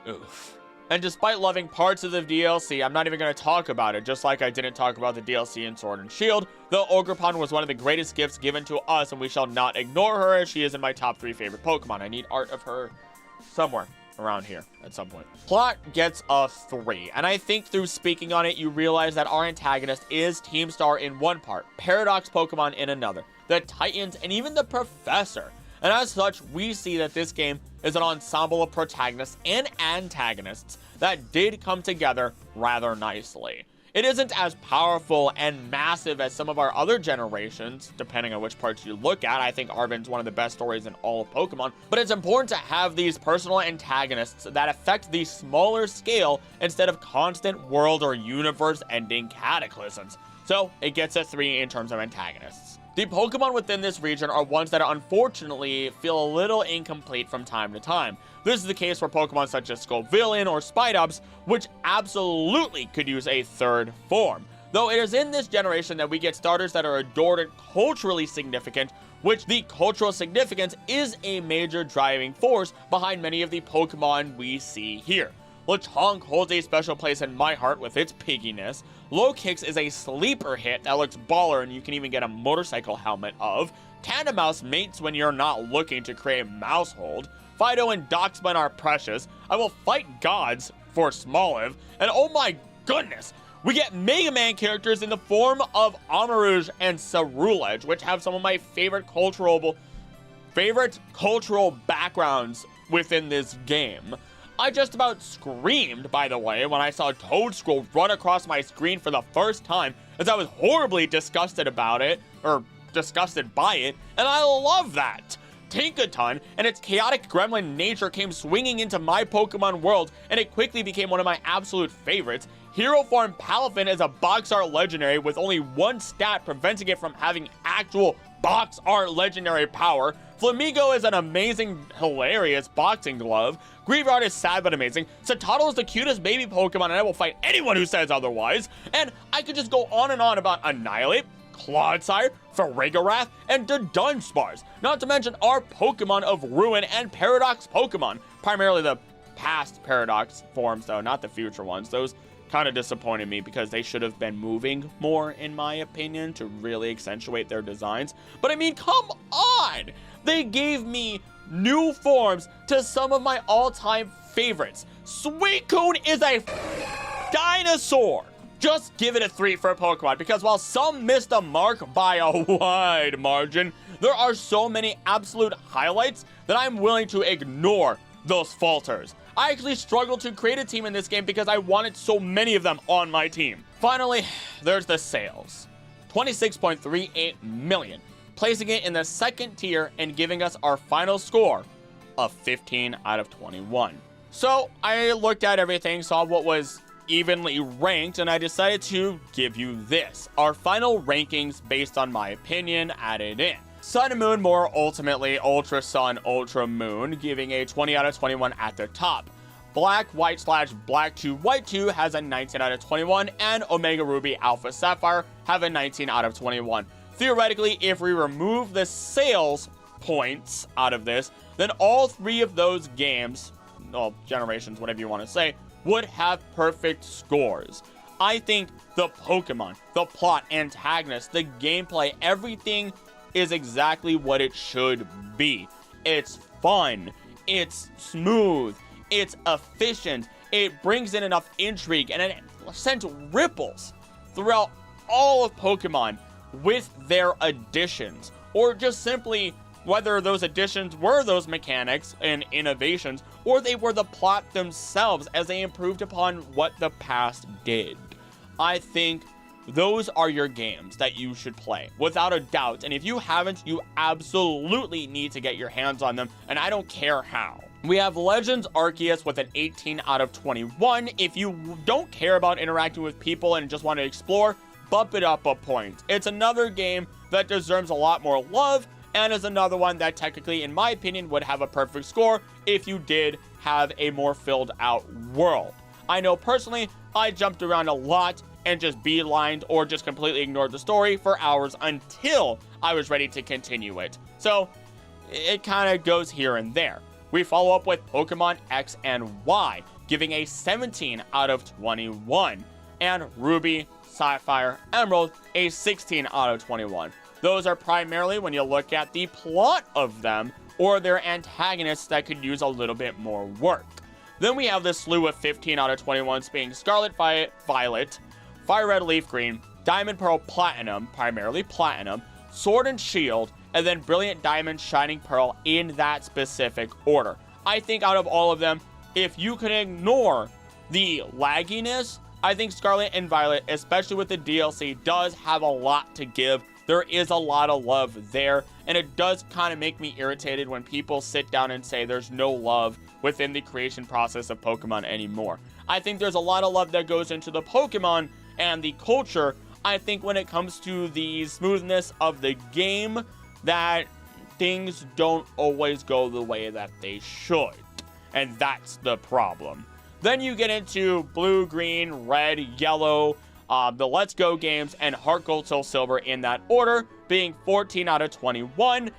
Oof. And despite loving parts of the DLC, I'm not even going to talk about it, just like I didn't talk about the DLC in Sword and Shield, though Ogerpon was one of the greatest gifts given to us, and we shall not ignore her, as she is in my top 3 favorite Pokemon. I need art of her somewhere around here at some point. Plot gets a 3, and I think through speaking on it, you realize that our antagonist is Team Star in one part, Paradox Pokemon in another, the Titans, and even the Professor. And as such, we see that this game is an ensemble of protagonists and antagonists that did come together rather nicely. It isn't as powerful and massive as some of our other generations, depending on which parts you look at. I think Arven's one of the best stories in all of Pokemon, but it's important to have these personal antagonists that affect the smaller scale instead of constant world or universe-ending cataclysms. So it gets a 3 in terms of antagonists. The Pokemon within this region are ones that unfortunately feel a little incomplete from time to time. This is the case for Pokemon such as Scovillain or Spidops, which absolutely could use a third form. Though it is in this generation that we get starters that are adored and culturally significant, which the cultural significance is a major driving force behind many of the Pokemon we see here. Lechonk holds a special place in my heart with its pigginess. Low-Kicks is a sleeper hit that looks baller and you can even get a motorcycle helmet of. Tandemaus mates when you're not looking to create a mouse hold. Fido and Doxman are precious. I will fight gods for Smoliv. And oh my goodness, we get Mega Man characters in the form of Amarouge and Cerulege, which have some of my favorite cultural backgrounds within this game. I just about screamed, by the way, when I saw Toadscroll run across my screen for the first time, as I was horribly disgusted about it, or disgusted by it, and I love that. Tinkaton and its chaotic gremlin nature came swinging into my Pokemon world, and it quickly became one of my absolute favorites. Hero Form Palafin is a box art legendary with only one stat preventing it from having actual box art legendary power. Flamigo is an amazing, hilarious boxing glove. Greavard is sad but amazing. Satotl is the cutest baby Pokemon, and I will fight anyone who says otherwise. And I could just go on and on about Annihilate, Clodsire, Farigarath, and the Dunsparce. Not to mention our Pokemon of Ruin and Paradox Pokemon. Primarily the past Paradox forms, though, not the future ones. Those kind of disappointed me because they should have been moving more, in my opinion, to really accentuate their designs. But I mean, come on! They gave me new forms to some of my all-time favorites. Suicune is a dinosaur! Just give it a 3 for a Pokemon, because while some missed the mark by a wide margin, there are so many absolute highlights that I'm willing to ignore those falters. I actually struggled to create a team in this game because I wanted so many of them on my team. Finally, there's the sales. 26.38 million, placing it in the second tier and giving us our final score of 15 out of 21. So I looked at everything, saw what was evenly ranked, and I decided to give you this. Our final rankings based on my opinion added in. Sun and Moon more ultimately Ultra Sun, Ultra Moon, giving a 20 out of 21 at the top. Black White / Black 2 White 2 has a 19 out of 21, and Omega Ruby Alpha Sapphire have a 19 out of 21. Theoretically, if we remove the sales points out of this, then all three of those games, well, generations, whatever you want to say, would have perfect scores. I think the Pokemon, the plot, antagonists, the gameplay, everything is exactly what it should be. It's fun, it's smooth, it's efficient, it brings in enough intrigue, and it sent ripples throughout all of Pokemon with their additions, or just simply whether those additions were those mechanics and innovations, or they were the plot themselves as they improved upon what the past did. I think those are your games that you should play, without a doubt. And if you haven't, you absolutely need to get your hands on them, and I don't care how. We have Legends Arceus with an 18 out of 21. If you don't care about interacting with people and just want to explore, bump it up a point. It's another game that deserves a lot more love, and is another one that technically, in my opinion, would have a perfect score if you did have a more filled out world. I know personally, I jumped around a lot and just beelined or just completely ignored the story for hours until I was ready to continue it. So it kind of goes here and there. We follow up with Pokemon X and Y, giving a 17 out of 21, and Ruby, Sapphire, Emerald, a 16 out of 21. Those are primarily when you look at the plot of them or their antagonists that could use a little bit more work. Then we have this slew of 15 out of 21s being Scarlet Violet, Fire Red Leaf Green, Diamond Pearl Platinum, primarily Platinum, Sword and Shield, and then Brilliant Diamond Shining Pearl in that specific order. I think out of all of them, if you can ignore the lagginess, I think Scarlet and Violet, especially with the DLC, does have a lot to give. There is a lot of love there, and it does kind of make me irritated when people sit down and say there's no love within the creation process of Pokemon anymore. I think there's a lot of love that goes into the Pokemon and the culture. I think when it comes to the smoothness of the game, that things don't always go the way that they should, and that's the problem. Then you get into Blue, Green, Red, Yellow, the Let's Go games, and Heart Gold, Soul Silver in that order, being 14 out of 21.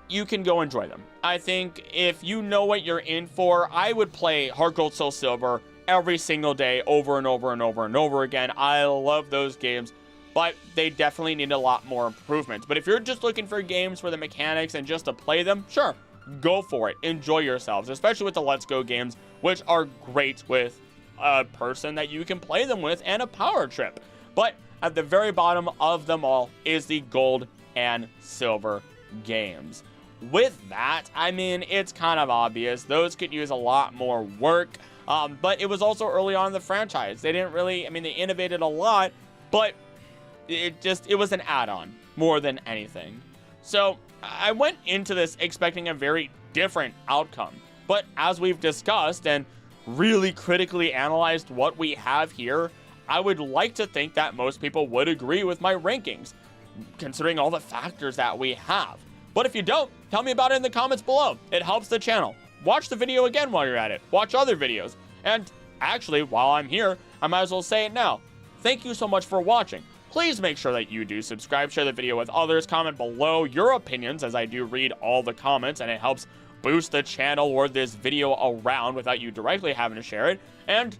You can go enjoy them. I think if you know what you're in for, I would play Heart Gold, Soul Silver every single day over and over and over and over again. I love those games, but they definitely need a lot more improvements. But if you're just looking for games for the mechanics and just to play them, sure, go for it. Enjoy yourselves, especially with the Let's Go games, which are great with a person that you can play them with and a power trip. But at the very bottom of them all is the Gold and Silver games. With that, I mean, it's kind of obvious. Those could use a lot more work, but it was also early on in the franchise. They didn't really, I mean, they innovated a lot, but it was an add-on. more than anything. So I went into this expecting a very different outcome. But as we've discussed and really critically analyzed what we have here, I would like to think that most people would agree with my rankings, considering all the factors that we have. But if you don't, tell me about it in the comments below. It helps the channel. Watch the video again while you're at it. Watch other videos. And actually, while I'm here, I might as well say it now. Thank you so much for watching. Please make sure that you do subscribe, share the video with others, comment below your opinions, as I do read all the comments and it helps boost the channel or this video around without you directly having to share it. And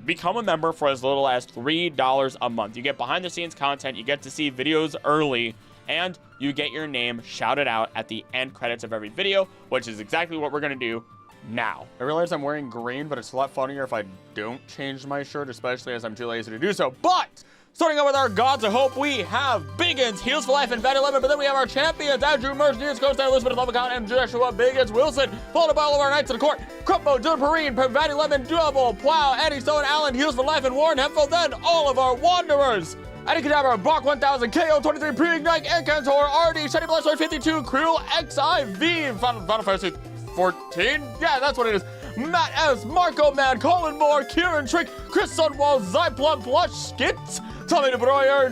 become a member for as little as $3 a month. You get behind the scenes content, you get to see videos early, and you get your name shouted out at the end credits of every video, which is exactly what we're gonna do now. I realize I'm wearing green, but it's a lot funnier if I don't change my shirt, especially as I'm too lazy to do so. But starting out with our gods of hope, we have Biggins, Heals for Life, and Van 11, but then we have our champions, Andrew Merce, Nears Coast, Elizabeth Lovacon, and Joshua Biggins Wilson, followed by all of our Knights of the Court, Crumbo, Dylan Perrine, Van 11, Double, Plow, Eddie Stone, Allen, Heals for Life, and Warren Hemphill, then all of our Wanderers. Eddie Cadabra, Brock 1000, KO 23, Pre-Ignite, Encantor, RD, Shiny Blastoise 52, Cruel, XIV, Final Fantasy 14? Yeah, that's what it is. Matt S, Marco Man, Colin Moore, Kieran Trick, Chris Sunwall, Zyplum, Plush Skits, Tommy DeBroyer,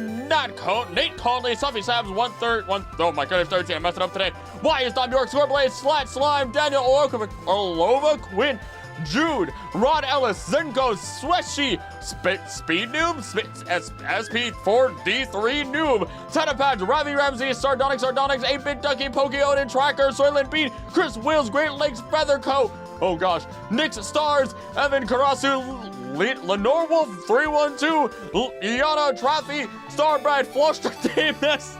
Nate Conley, Suffy Sabs, oh my goodness, 13, I messed it up today. Why is Dom York, Scoreblade, Slat Slime, Daniel Olova, Quinn, Jude, Rod Ellis, Zenko, Sweshy, Speed Noob, SP4D3 Noob, Tetapad, Ravi Ramsey, Sardonyx, 8-Bit Ducky, Pokeodin, Tracker, Soylent Bean, Chris Wills, Great Lakes, Feathercoat, oh gosh, Nick's Stars, Evan Karasu, Lenore Wolf, 312, Iana Traffy, Starbright, Flostradamus,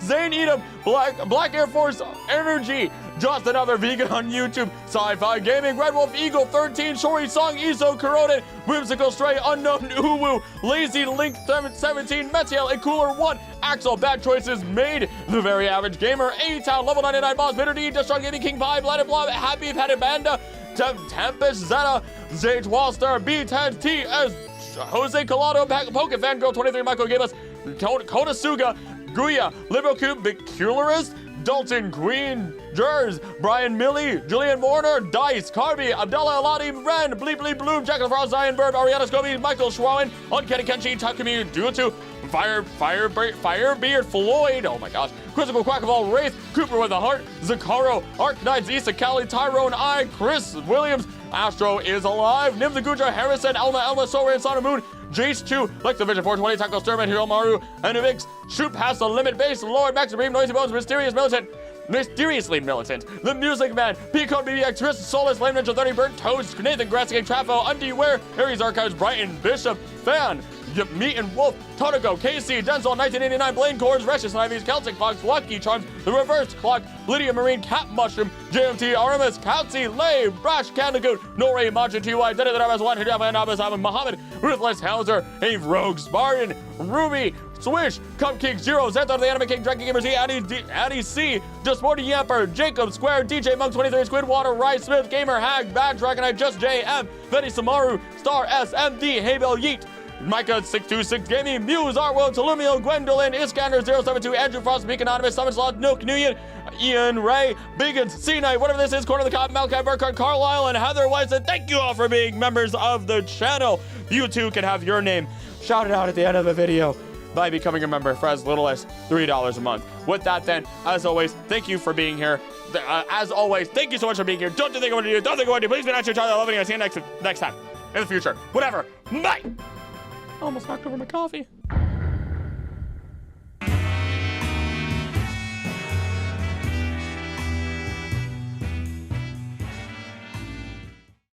Zane Edom, Black Air Force Energy, Just Another Vegan on YouTube, Sci-Fi Gaming, Red Wolf Eagle 13, Shori Song, Iso Corroded, Whimsical Stray, Unknown Uwu, Lazy Link 17, Metiel, A Cooler 1, Axel, Bad Choices Made, The Very Average Gamer, A-Town, Level 99 Boss, Bitter D, Destruct Gaming, King Pie, Blood Blob, Happy Petted Banda, Tempest Zeta, Zage Wallstar, B10 TS, Jose Colado, Pokefan Girl 23, Michael gave us Kodasuga, Guya, Liberal Cube, Bicularist, Dalton, Queen, Jers, Brian Millie, Julian Warner, Dice, Carby, Abdallah Aladi, Ren, Bleep Bleep Bloom, Jack of the Frost, Zion Bird, Ariana Scobie, Michael Schwawen, Uncanny Kenshi, Takumi, Duotu, Firebeard, Floyd, oh my gosh, Quizzical Quackable, Wraith, Cooper with a Heart, Zakaro, Arknights, Issa Kali, Tyrone, I, Chris Williams, Astro is alive, Nim the Guja, Harrison, Elma, Soren, Sonic Moon, Jace 2, Lex Division 420, Taco Sturman, Hiro Maru, Anuvix, Shoot Past the Limit Base, Lord Max Supreme, Noisy Bones, Mysteriously Militant, The Music Man, P-Code BBX, Chris, Solus, Lame Ninja 30, Burnt Toast, Nathan Grassing, Trafo, Undieware, Aries Archives, Brighton, Bishop, Fan, Meat and Wolf, Totico, KC, Denzel, 1989, Blaine Cords, Reshes Ivies, Celtic Fox, Lucky Charms, The Reverse Clock, Lydia Marine, Cat Mushroom, JMT, Aramis, Kautsy, Lay, Brash, Candigoot, Nori, Majin, TY, Dead of the Rabas, One, Hidab, Nabas, Muhammad, Ruthless Hauser, Ave Rogue, Spartan, Ruby, Swish, Cupcake, Zero, Zethar, The Anime King, Dragon Gamers, Addy C, Just Morty Yamper, Jacob, Square, DJ Monk 23, Squidwater, Rice Smith, Gamer, Hag, Bad Dragonite, Just JM, Betty Samaru, Star SMD, Haybell Yeet, Micah 626 Gaming, Muse, Artworld, Talumio, Gwendolyn, Iskander 072, Andrew Frost, Beak Anonymous, Summon Slot, Nook, Nguyen, Ian Ray, Biggins, C Knight, whatever this is, Corner of the Cop, Malachi Burkhardt, Carlisle, and Heather Weiss. And thank you all for being members of the channel. You too can have your name shouted out at the end of the video by becoming a member for as little as $3 a month. With that then, as always, thank you for being here. As always, thank you so much for being here. Don't think I want to do, don't think I want to do. Please be nice to each other. I love you. I'll see you next time. In the future. Whatever. Bye. Almost knocked over my coffee.